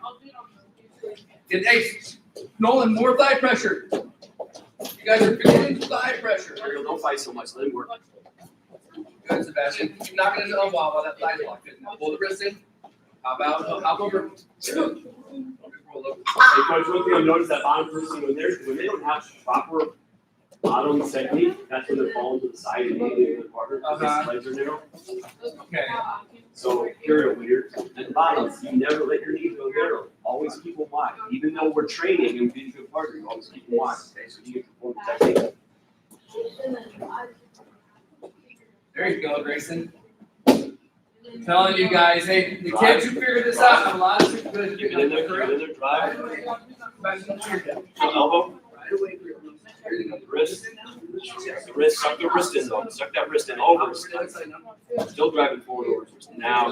Get ace. Nolan, more thigh pressure. You guys are feeling thigh pressure. Ariel, don't fight so much. Let him work. Good. Sebastian. Keep knocking into the elbow while that flight's locked in. Now pull the wrist in. Hop out, hop over. Good. Roll over. Hey, Coach, one thing I've noticed that bottom person when they don't have proper bottom technique, that's when they're falling to the side and hitting the partner because their legs are narrow. Okay. So here, when you're at the bottom, you never let your knees go narrow. Always keep them wide. Even though we're training and being a good partner, you always keep them wide. Okay, so you can perform the technique. There you go, Grayson. I'm telling you guys, hey, the kids who figured this out have a lot of good. Get in there, drive. Elbow. Right away, Wrist. The wrist, suck the wrist in though. Suck that wrist in over. Still driving forward over. Now.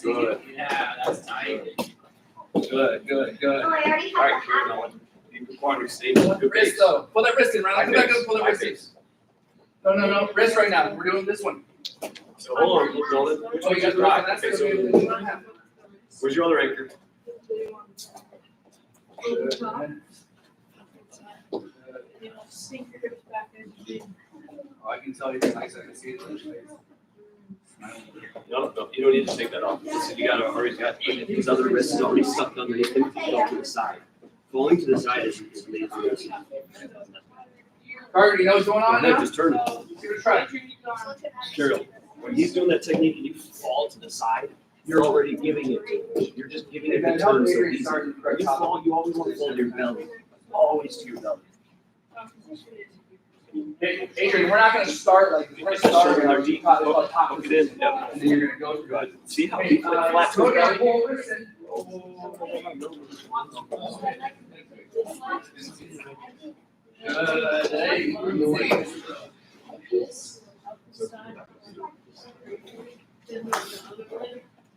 Good. Yeah, that's tight. Good. Oh, I already All right, have keep that. going. Keep requiring stay. Pull the wrist though. Pull that wrist in, right? Come back up, pull the wrist in. No. Wrist right now. We're doing this one. So hold on, keep going. Which Oh, one's you got your the right? right. Okay, That's so good. where's your other anchor? Oh, I can tell you nice. I can see it. No, you don't need to take that off. You got already got his other wrist is already stuck underneath him. Fall to the side. Falling to the side is lazy. Carter, you know what's going on now? Just turn it. Give it a try. Carol, when he's doing that technique and you fall to the side, you're already giving it. You're just giving it the turn so easy. When you fall, you always want to fall to your belly. Always to your belly. Hey, Adrian, we're not going to start like we're going to start with our deep top Hook it in. Yep. and then you're going to go through it. See how Hey, he flat to go his down, belly? pull wrist in.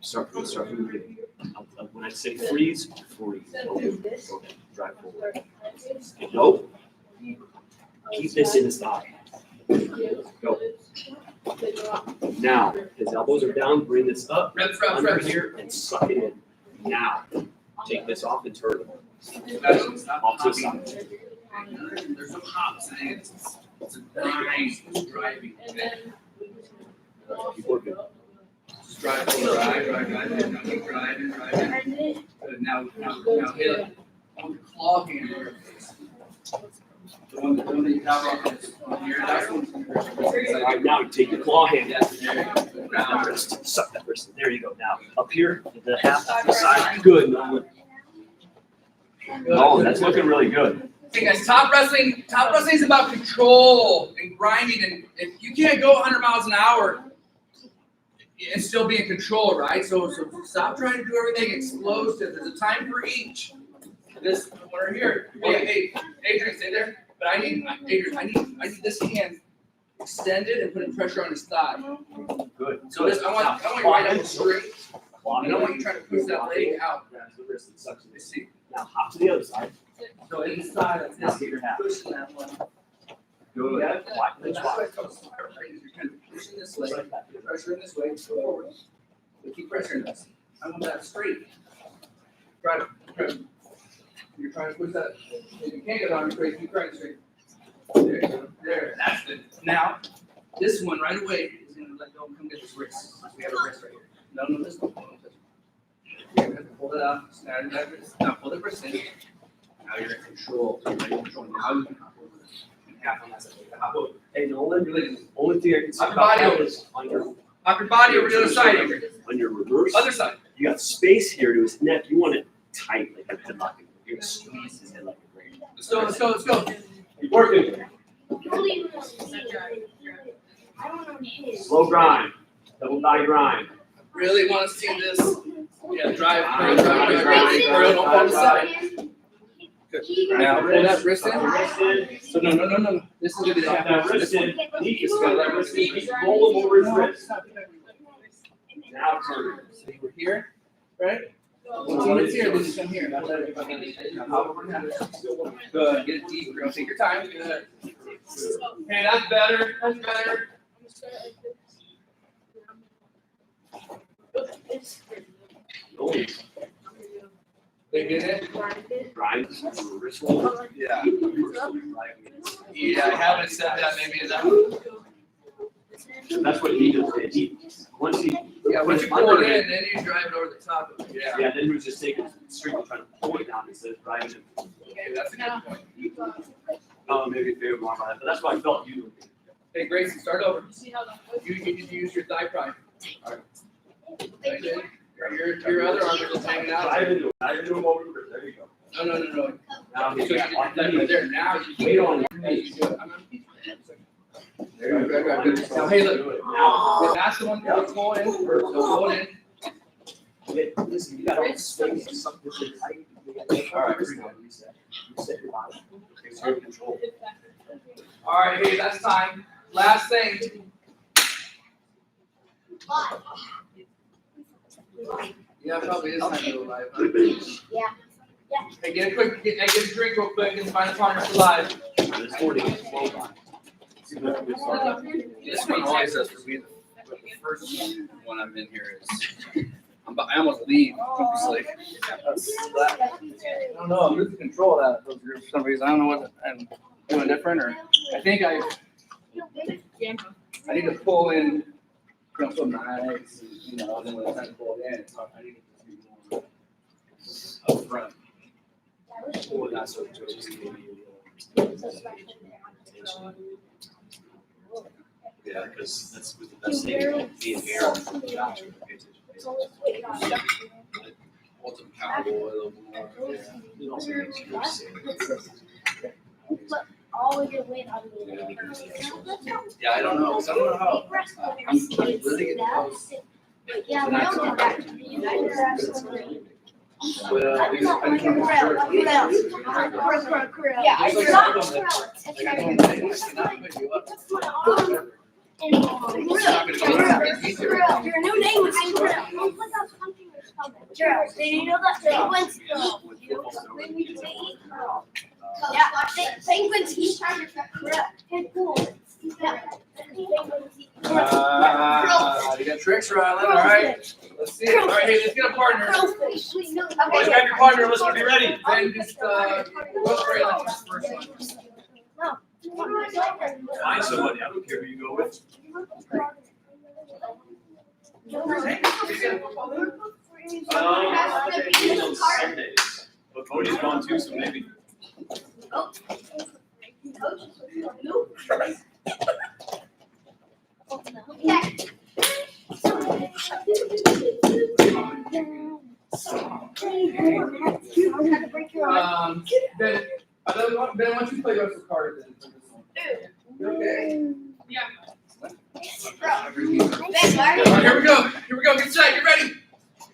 Start from the beginning. When I say freeze, freeze. Okay. Drive forward. Go. Keep this in his thigh. Go. Now, his elbows are down, bring this up, under here, and suck it in. Now, take this off and turn it. Off to the side. There's some hops in it. It's a nice driving. Keep working. Just drive. Now keep driving. Good. Now hit it. On the claw hand in your face. The one that you have on here, that's one. All right, now take your claw hand. Yes, there you go. Suck that wrist. Suck that wrist. There you go. Now, up here, the half to the side. Good. Oh, that's looking really good. Hey guys, top wrestling is about control and grinding, and if you can't go 100 miles an hour and still be in control, right? So stop trying to do everything explosive. There's a time for each. This one right here. Hey, Adrian, stay there. But I need this hand extended and putting pressure on his thigh. Good. So this, I want you right up straight. And I want you trying to push that leg out. Grabs the wrist and sucks it. Let's see. Now hop to the other side. So inside of Now this, get your half. pushing that one. Good. Yeah. Watch. That's Let's why watch. it comes you're kind of pushing this way, pressure in this way, forward. But keep pressuring this. I want that straight. Right. You're trying to push that. If you can't get on straight, keep trying straight. There you go. There. That's good. Now, this one right away is going to let go and come get this wrist. We have a wrist right here. No, this one. You're going to pull it out, snap that wrist. Now pull the wrist in. Now you're in control. You're ready to control. Now you can hop over. And half on that side. Hop over. Hey, the only thing I can see Hop your body about over. that is on your Hop your body over to the other side. Adrian. on your reverse. Other side. You got space here to his neck. You want it tight, like a headlock. You're gonna squeeze his head like a grape. Let's go. Keep working. Slow grind. Double thigh grind. Really want to see this. Yeah, drive. Don't fall aside. Good. Now pull that wrist in. Wrist in. So no. This is gonna be the Suck half. that wrist in. He is got that wrist in. Keep roll him over his wrist. Now turn it. So we're here, right? Once it's here, then you come here. Now let it come in. Now hop over and have it. Good. Get it deep, girl. Take your time. Good. Okay, that's better. They did it? Grind, wrist hold. Yeah. Yeah, I haven't said that maybe enough. That's what he does. Once he Once you pull it in, then you drive it over the top of it. Yeah. Yeah, then he was just taking string and trying to pull it down instead of driving it. Okay, that's a good point. Maybe favorite more by that, but that's what I felt you would do. Hey, Gracie, start over. You need to use your thigh prime. Thank you. Your other arm is just hanging out. Drive into him over the grip. There you go. No. Now So you get right there. Now you Weight on your knees. There you go. Now, hey, look. That's the one that's going in. So pull it in. Listen, you got all the space and something that's tight. All right, Reset your body. It's your control. All right, hey, that's time. Last thing. Yeah, probably is time to go live. Huh? Yeah. Hey, get a drink real quick and find a partner for live. This morning is slow by. This one always does for me. The first one I'm in here is, I almost leave. I'm just like, I don't know. I'm losing control of that. Those groups for some reason. I don't know what I'm doing different, or I think I need to pull in, some knives, and then when it's time to pull it in, so I need to be more up front. Well, that's what just maybe. Yeah, because that's the best thing. Being here, Josh, Hold them accountable a little more. it also makes you safe. Yeah, I don't know. 'Cause I don't know how. I'm really getting close. Yeah, we don't get back to the United States. Well, I think I'm sure. Yeah, I it's saw not them. krill. It's Like, I krill. don't think it's not putting you up. That's my arm. Your new name is Krill. Gerald, did you know that penguins eat? Yeah, penguins eat krill. Cool. Yeah. You got tricks, Rylan. All right. Let's see it. All right, hey, let's get a partner. Krillfish. Let's grab your partner, let's be ready. Then just, what's Rylan's first one? Find somebody, I don't care who you go with. On Sundays, but Cody's gone too, so maybe. Ben, why don't you play the rest of the cards then for this one? Okay. Yeah. All right, here we go. Get set. Get ready.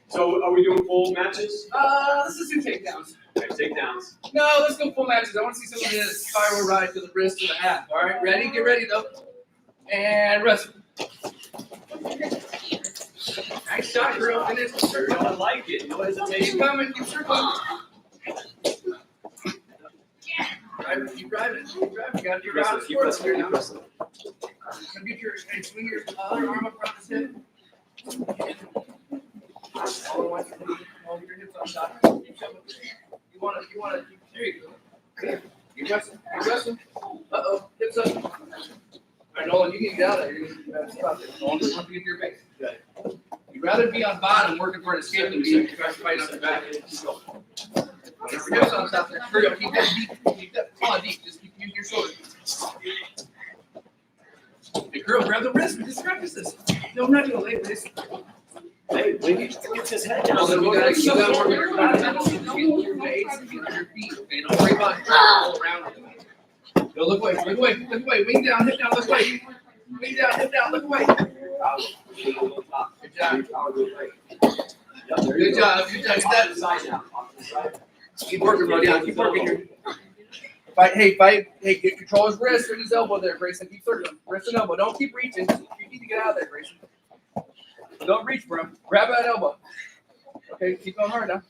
So are we doing full matches? Let's just do takedowns. Okay, takedowns. No, let's go full matches. I want to see someone get a spiral ride to the wrist or the half. All right, ready? Get ready though. And wrestle. Nice shot, girl. Finish. I like it, no Keep hesitation. coming. Keep circling. Keep driving. Keep driving. You got your round Keep wrestling, here keep now. wrestling. Get your swing your other arm up around his hip. Hold your hips on shot. You want to. There you go. Keep wrestling. Uh-oh. Hips up. All right, Nolan, you can get out of there. You got to stop it. Nolan, just want to get to your base. Good. You'd rather be on bottom working for an escape than be fighting on the back. Put your hips on top there. Hurry up. Keep that deep. Keep that claw deep. Just keep using your shoulder. Hey, girl, grab the wrist. We just practice this. No, I'm not going to lay this. Hey, when he gets his head down. Well, then you gotta work your body. Get your base and get your feet. Okay, don't worry about all around. Go look away. Wing down, hip down, look away. Wing down, hip down, look away. Good job. Good job. Off the side now, off the side. Keep working, bro. Yeah, keep working here. Fight. Hey, get control his wrist and his elbow there, Grayson. Keep circling. Wrist and elbow. Don't keep reaching. You need to get out of there, Grayson. Don't reach, bro. Grab that elbow. Okay, keep going hard now.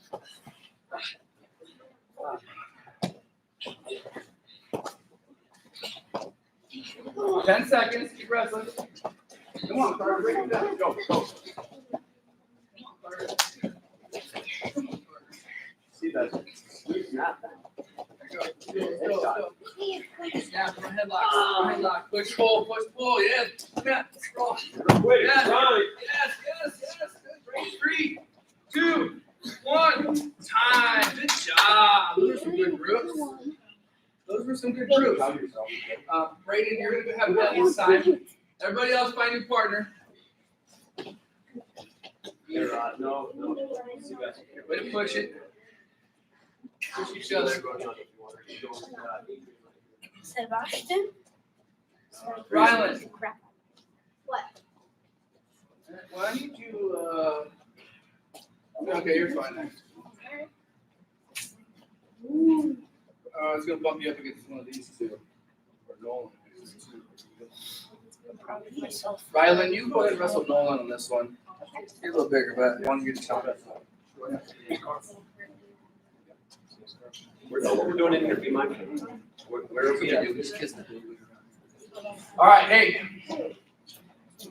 10 seconds. Keep wrestling. Come on, Carter. Break it down. Go. See that? Sweet snap. Let's go. Snap from headlock. Push, pull, yeah. Yeah, scroll. Wait, Yes. right. Yes. Good. Ready, 3, 2, 1. Time. Good job. Those were some good groups. Brayden, you're going to have that this time. Everybody else find your partner. No. See that? Way to push it. Push each other. Sebastian? Rylan. What? Why don't you, okay, you're fine. It's going to bump you up against one of these two. Or Nolan. Rylan, you go ahead and wrestle Nolan on this one. He's a little bigger, but I want you to tell me. We're doing it here. Be mindful. Where are we at? All right, hey.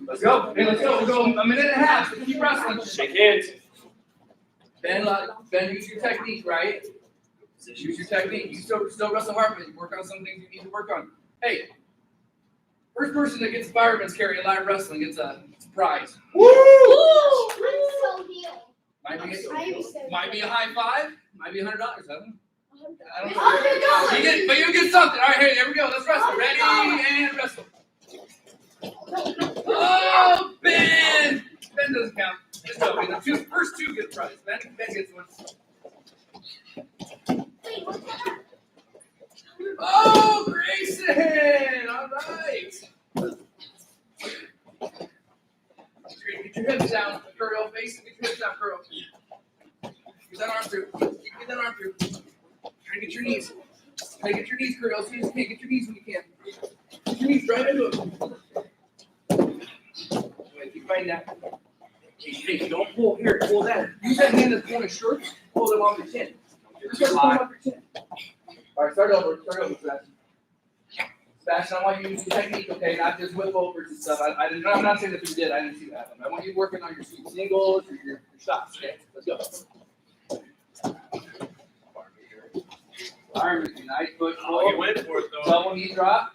Let's go. We'll go a minute and a half. So keep wrestling. Shake hands. Ben, use your technique, right? Use your technique. You still wrestle hard, but you work on some things you need to work on. Hey, first person that gets fireman's carry in live wrestling gets a prize. Woo! I'm so healed. Might be a high five. Might be $100. I don't know. Oh, But you get something. All right, hey, here we go. Let's wrestle. Ready and wrestle. Oh, Ben! Ben doesn't count. It's okay. The first two get prize. Ben gets one. Oh, Grayson! All right. Get your hips down, curl face. Get your hips down, curl. Get that arm through. Get that arm through. Try to get your knees. Try to get your knees curled. You just can't get your knees when you can. Get your knees right into it. Wait, keep fighting that. Hey, don't pull here. Pull that. Use that hand that's pulling short. Pull it off your chin. Just pull off your chin. All right, start over, Sebastian. Sebastian, I want you to use the technique, okay? Not just whip overs and stuff. I'm not saying that you did. I didn't see that happen. I want you working on your sweep singles or your shots, okay? Let's go. Arm is nice, foot. Oh, you went for it though. Double knee drop.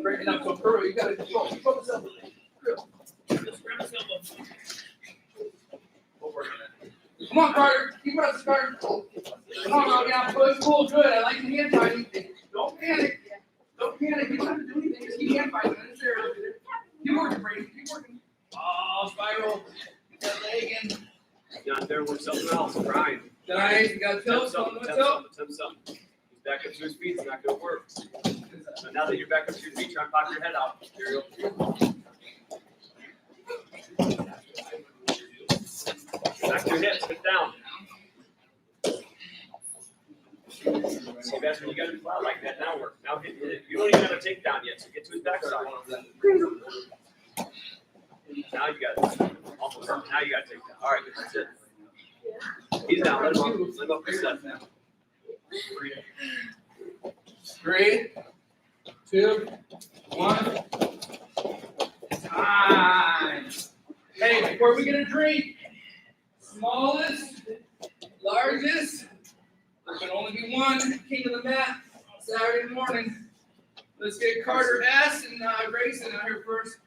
Breaking up to a curl. You got to control. You focus up. Curl. Just grab this elbow. We'll work on it. Come on, Carter. Keep it up, Carter. Come on, Robbie. I'm push. Cool. Good. I like the hand fighting. Don't panic. Don't panic. You don't have to do anything. Just keep hand fighting. Keep working, Brady. Keep working. Oh, spiral. Get that leg in. Not there with something else. Grind. Nice. You got tilt. Something. He's back up to his feet. It's not going to work. So now that you're back up to your feet, try and pop your head out. There you go. Back to your hips. Sit down. See, that's when you got to fly like that. Now work. Now hit. You don't even have a takedown yet, so get to his backside. Now you got it. Almost. Now you got to take down. All right, that's it. He's down. Let him up. Reset now. 3, 2, 1. Time. Hey, before we get a drink, smallest, largest, there can only be one king of the mat Saturday morning. Let's get Carter S. and Grayson out here first.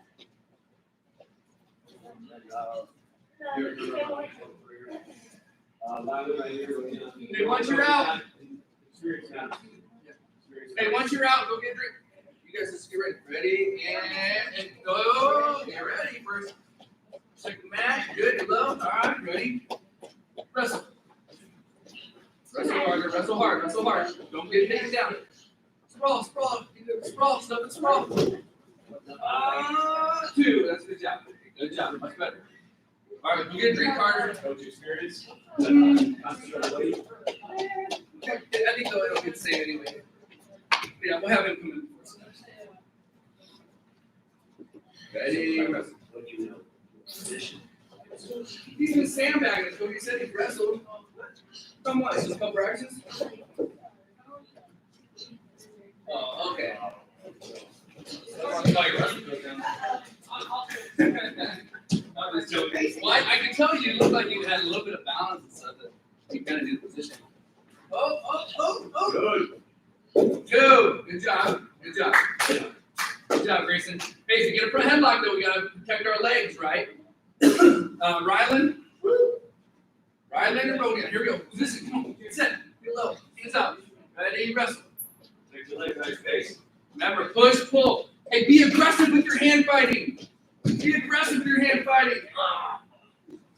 Hey, once you're out. Hey, once you're out, go get a drink. You guys just get ready. Ready and go. Get ready first. Check the mat. Good. You're low. All right. Ready. Wrestle. Wrestle harder. Wrestle hard. Wrestle hard. Don't get taken down. Sprawl. Sprawl. Sprawl. Stuff and sprawl. 2. That's a good job. Good job. Much better. All right. Go get a drink, Carter. Coach experience. I think they'll get the same anyway. Yeah, we'll have him come in for us. Ready? What do you know? Position. He's been sandbagging us, but he said he wrestled. Somewhat, just a couple actions. Oh, okay. That's why your wrestling goes down. I'm just joking. Well, I can tell you look like you had a little bit of balance and stuff that you kind of do the position. Good job, Grayson. Hey, if you get a front headlock, though, we gotta protect our legs, right? Rylan and Rodion. Here we go. Position. Come on. Set. Get low. Hands up. Ready? Wrestle. Take your leg nice face. Remember, push, pull. Hey, be aggressive with your hand fighting. Be aggressive with your hand fighting.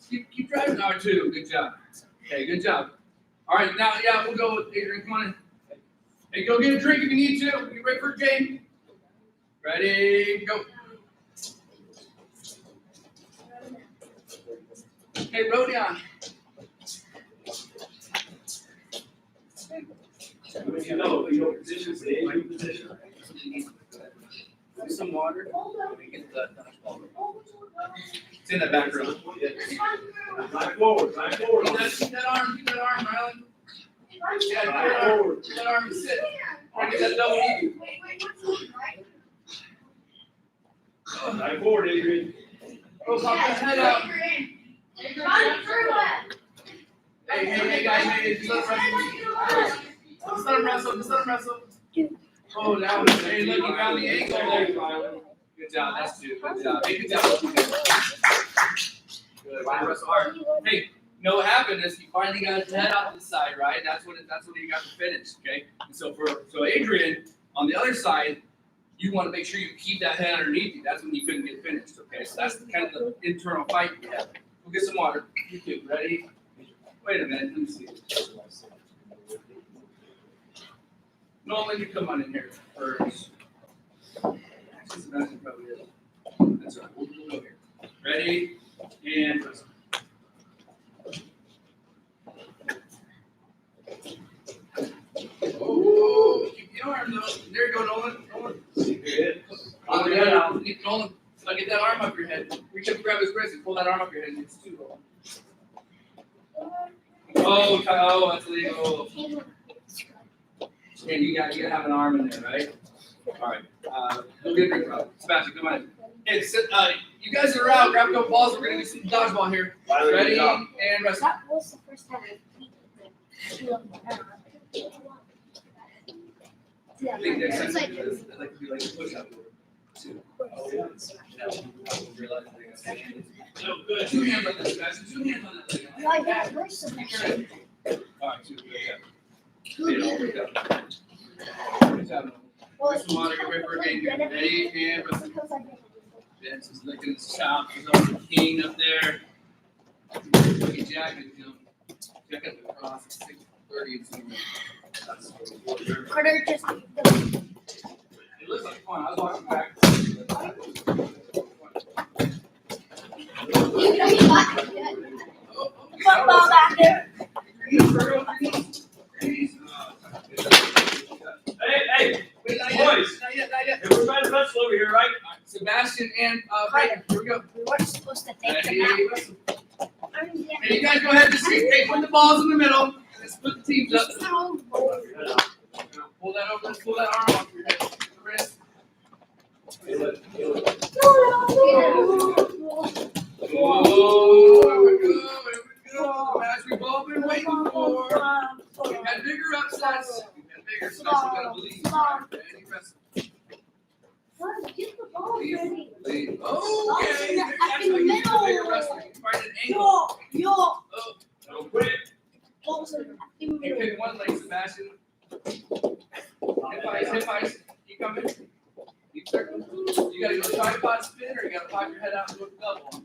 Keep driving. R2. Good job. Okay, good job. All right, now, yeah, we'll go with Adrian. Come on in. Hey, go get a drink if you need to. Get ready for a game. Ready, go. Hey, Rodion. Some water. Let me get the dodgeball. It's in the back room. Time forward, time forward. Keep that arm, Rylan. Yeah, keep that arm, sit. Or get that double knee. Time forward, Adrian. Oh, pop that head out. Run through it. Hey, guys, just let him wrestle. Oh, that was, hey, look, you got the ankle there, Rylan. Good job, that's two. Good job. Hey, good job. Good, wrestle hard. Hey, you know what happened is he finally got his head out to the side, right? That's what he got to finish, okay? And so Adrian, on the other side, you want to make sure you keep that head underneath you. That's when you couldn't get finished, okay? So that's kind of the internal fight you have. We'll get some water. You two, ready? Wait a minute, let me see. Nolan, you come on in here first. Actually, Sebastian probably is. That's right, we'll go here. Ready? And wrestle. Oh, keep the arm though. There you go, Nolan. Nolan, now get that arm up your head. Reach up and grab his wrist and pull that arm up your head. It's too low. Oh, that's illegal. And you gotta have an arm in there, right? All right. We'll get a drink. Sebastian, come on in. Hey, you guys are out. Grab a couple balls. We're gonna do some dodgeball here. Ready and wrestle. That was the first time I think next time I'd like to do like a push-up. Two. No, good. 2 hands on this, guys. 2 hands on that leg. All All right, 2. Good job. Good job. Get some water. Get ready for a game here. Ready and wrestle. Vince is licking his chops. He's up the king up there. Look at Jack. Jack at the cross at 6:30. Carter just. It looks like fun. I was watching back. Football back there. Hey, Wait, not boys. yet. Not yet. Hey, we're trying to wrestle over here, right? Sebastian and Baker. Here we go. We were supposed to take Ready, them wrestle. out. Hey, you guys go ahead and see. Hey, put the balls in the middle. And then split the teams up. Pull that over. Pull that arm off your head. The wrist. Oh, here we go. The match we've all been waiting for. We've had bigger upsets. We've had bigger stuff. We gotta believe. Ready, wrestle. Get the ball ready. Lead. Okay. That's how you do the bigger wrestling. You find an angle. Oh, Don't quit. you pick one leg, Sebastian. Hip ice. You come in. You circle. You gotta go tripod spin or you gotta pop your head out and do a double.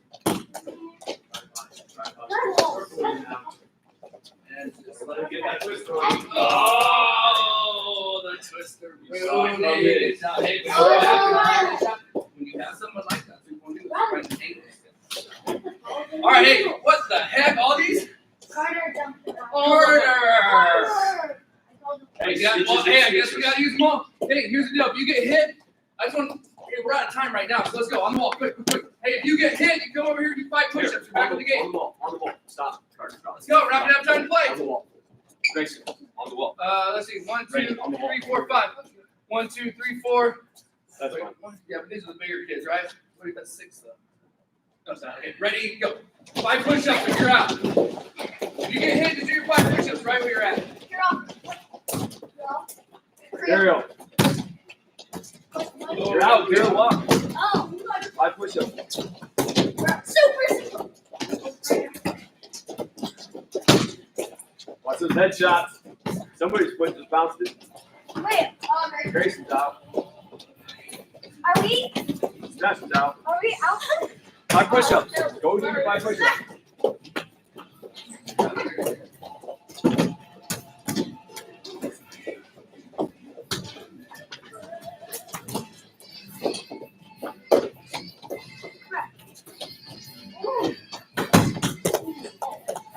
And just Let him get that twister on. oh, the twister. Hey, when you have someone like that, you want to do is find an angle. All right, hey, what the heck? All these? Carter jumped it out. Order. Hey, I guess we gotta use them all. Hey, here's the deal. If you get hit, I just want. Hey, we're out of time right now, so let's go on the wall, quick. Hey, if you get hit, you come over here and do 5 push-ups. You're back in the game. On the wall. Stop. Carter, stop. Let's go. We're not gonna have time to play. On the wall. Grayson, on the wall. Let's see. 1, 2, 3, 4, 5. 1, 2, 3, 4. That's fine. Yeah, but these are the bigger kids, right? What do you got? 6 though. Okay, ready, go. 5 push-ups if you're out. You get hit to do your 5 push-ups right where you're at. You're off. Ariel. You're out, Carol. Walk. Oh, 5 push-ups. super. Watch those headshots. Somebody's foot just bounced it. Wait, Grayson's out. are we Smashed out. out? 5 push-ups. Go do your 5 push-ups.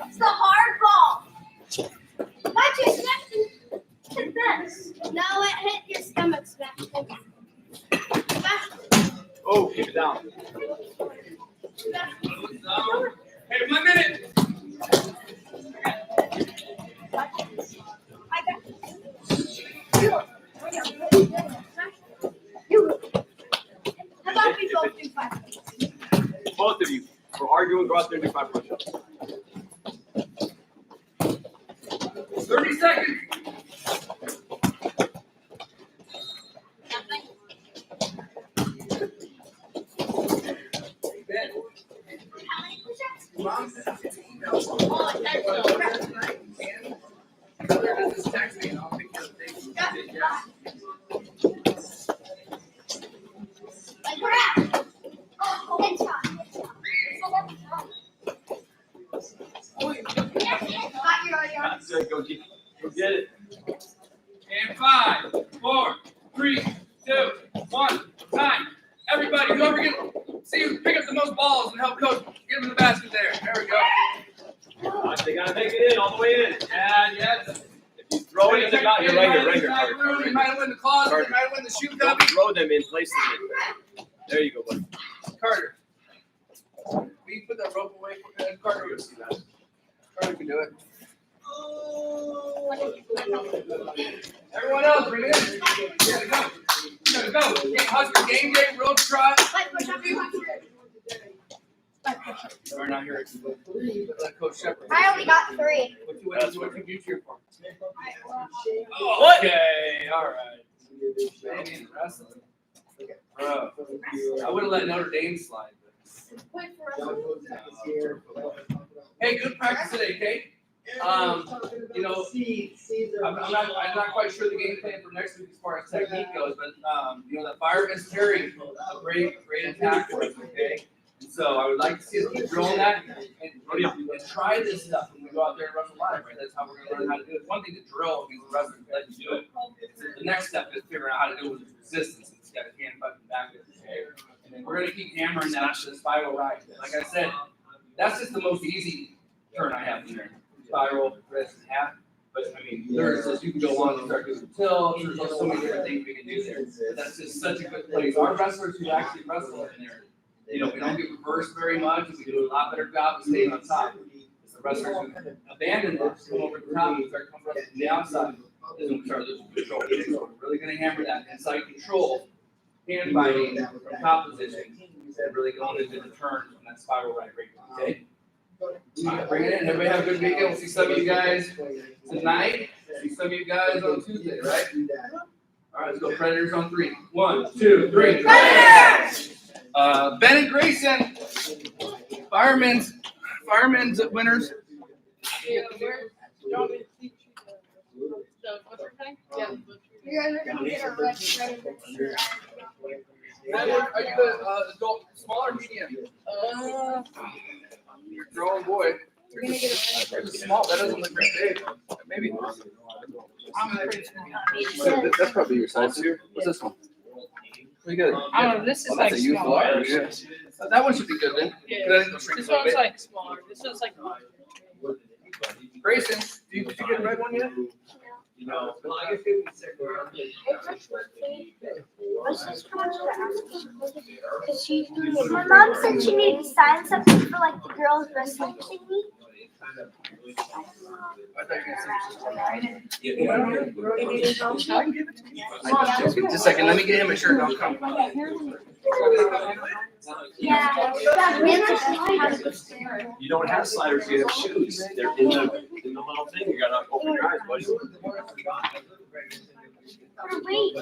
It's the hard ball. Why you smash hit this? No, it hit your stomach smash. Oh, keep it down. Hey, 1 minute. How about we both do 5? Both of you, for arguing, go out there and do 5 push-ups. 30 seconds. That's good. Go get it. And 5, 4, 3, 2, 1. Time. Everybody, whoever see who pick up the most balls and help coach get them in the basket there. There we go. They gotta make it in, all the way in. And yes. If you throw it in the guy, you're right here, right Inside the room, you might have win the closet, you might have win the shoe Don't cubby. throw them in, place them in. There you go, buddy. Carter. Will you put that rope away for me? Carter, you'll see that. Carter can do it. Everyone else, bring it in. Gotta go. Gotta go. Get Husker game day, road trot. We're not here. Let Coach Shepard. I only got 3. What did you cheer for? What? Okay, all right. Man, wrestling. Bro, I would have let Notre Dame slide. Hey, good practice today, Kate. You know, I'm not quite sure the game plan for next week as far as technique goes, but you know, the fireman's carrying a great attack for us, okay? And so I would like to see us keep drilling that and try this stuff when we go out there and wrestle live, right? That's how we're gonna learn how to do it. It's one thing to drill against the wrestler, let you do it. The next step is figuring out how to do it with resistance. It's got a hand button back there, okay? And then we're gonna keep hammering that to the spiral ride. Like I said, that's just the most easy turn I have in there. Spiral, wrist, and half. But I mean, there's just, you can go on and start doing tilts. There's so many different things we can do there. But that's just such a good place. Our wrestlers who actually wrestle in there, you know, we don't get reversed very much. We do a lot better job of staying on top. It's the wrestlers who abandon this, come over the top and start coming from the outside. This is when we start losing control. So we're really going to hammer that inside control, hand biting from top position, and really going into the turns from that spiral right break. Okay. All right, bring it in. Everybody have a good weekend. We'll see some of you guys tonight. See some of you guys on Tuesday, right? All right, let's go. Predators on 3. 1, 2, 3. Predators! Bennett Grayson, firemen's winners. Yeah, where, you want me to teach you the what's her thing? Yeah. You guys are gonna get a red shirt. Bennett, are you the adult, small or medium? You're a grown boy. You're gonna get a red It's small. That doesn't look very big. Maybe. I'm pretty small. That's probably your size here. What's this one? Pretty good. I don't know, this is like That's a youthful smaller. Irish, yeah. That one should be good then. Yeah. 'Cause I think they'll shrink This a little one's bit. like smaller. This one's like mine. Grayson, did you get a red one yet? No. I guess it was second round. Let's just come to the my mom said she needed to sign something for like the girls wrestling thingy. Just a second, let me get him a shirt. I'll come. Yeah. You don't have sliders, you have shoes. They're in the little thing. You gotta open your eyes, buddy. Wait.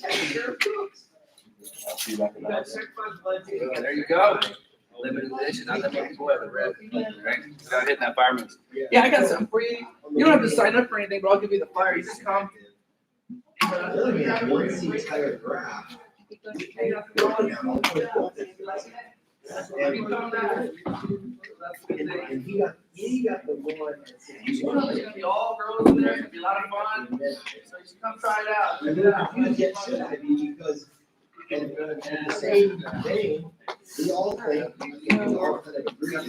I'll see you back in the house. Okay, there you go. Limited edition, not that many people have it, Red. Right? Without hitting that fireman's. Yeah, I got something for you. You don't have to sign up for anything, but I'll give you the flyer. You just come. Really, man, what's the entire graph? And he got the one. It's gonna be all girls in there. It's gonna be a lot of fun. So just come try it out. And then confused, yet should I be, because and the same day, we all think, we all kind of agree that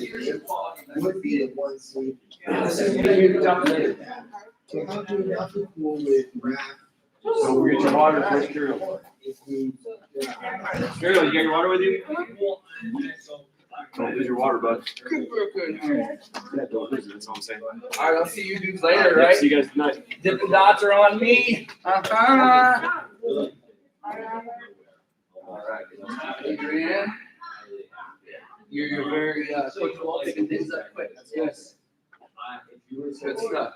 it would be the one sleep. So how do we have to go with graph? So we'll get your water first, cereal. Cereal, you got your water with you? Don't lose your water, bud. Good. Yeah, don't lose it, that's all I'm saying. All right, I'll see you dudes later, Yep, right? see you guys tonight. Dipping dots are on me. Uh-huh. All right. Adrian. You're very coachable, picking things up quick. That's good. Good stuff.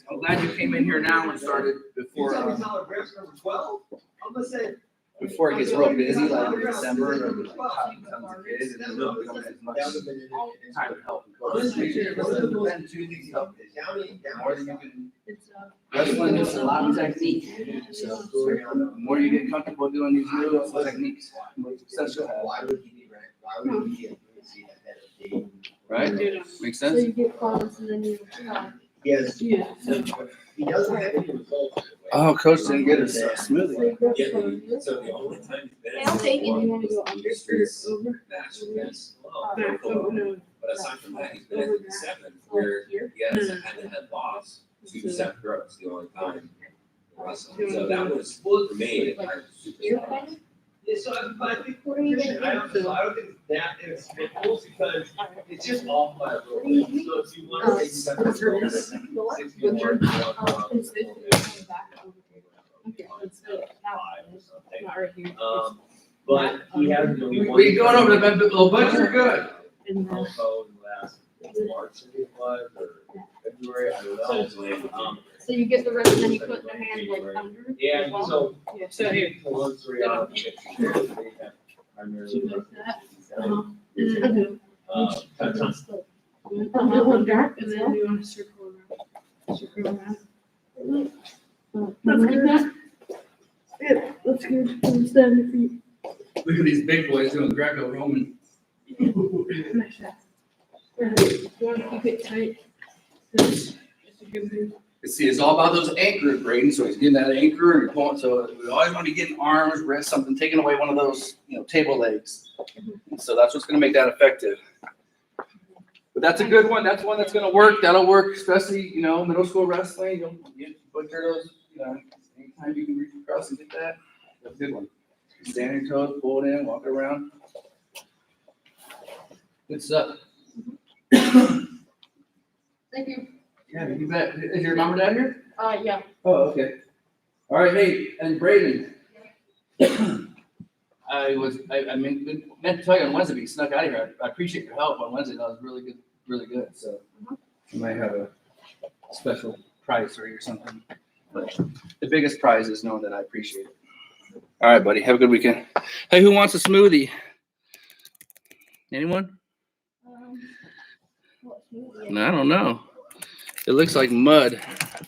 I'm glad you came in here now and started before it gets real busy, like in December, or like tons of kids, and then we don't have as much time to help. Then two things help. More than you can. Wrestling is a lot of technique, so the more you get comfortable doing these moves, techniques, the more success you'll have. Why would he be ranked? Why would he see that head of game? Right? Makes So sense? you get calls and then you. He has, Yeah. he doesn't have any results. Oh, coach didn't get us a So smoothie. you go from this, So the only time you've been. I'll take it. You wanna go under or over? Match against Back over, no. But aside from that, he's been in 7 where Here? he has a head-to-head loss to Seth Brooks the only time. in wrestling. So that was, for me, I was super surprised. Yeah, so I think, I don't think that is difficult because it's just off by a little bit. So if you want to say you got this 61, It's this. Okay, let's do it. Not right here. but he hasn't really won. We going over the little budget, you're good. And then. Also in the last March, I think it was, or February, I don't know. So you get the rest and then you put the hand like under. Yeah, as well? so. Yeah, so here. The ones where you have primarily. So like that. Touch on. Under, and then you want to circle around. Circle around. That's good. Yeah, that's good. I'm standing for you. Look at these big boys doing Greco-Roman. Nice shot. You want to keep it tight. It's a good move. See, it's all about those anchors, Braden. So he's getting that anchor and you're pulling. So we always want to be getting arms, wrists, something, taking away one of those, table legs. And so that's what's going to make that effective. But that's a good one. That's one that's going to work. That'll work, especially, middle school wrestling. You'll butcher those, anytime you can reach across and get that. That's a good one. Stand on your toes, pull it in, walk it around. Good stuff. Thank you. Yeah, you bet. Is your mom or dad here? Yeah. Oh, okay. All right, hey, and Braden. I meant to tell you on Wednesday, but you snuck out of here. I appreciate your help on Wednesday. That was really good. So you might have a special prize for you or something. But the biggest prize is knowing that I appreciate it. All right, buddy. Have a good weekend. Hey, who wants a smoothie? Anyone? No, I don't know. It looks like mud.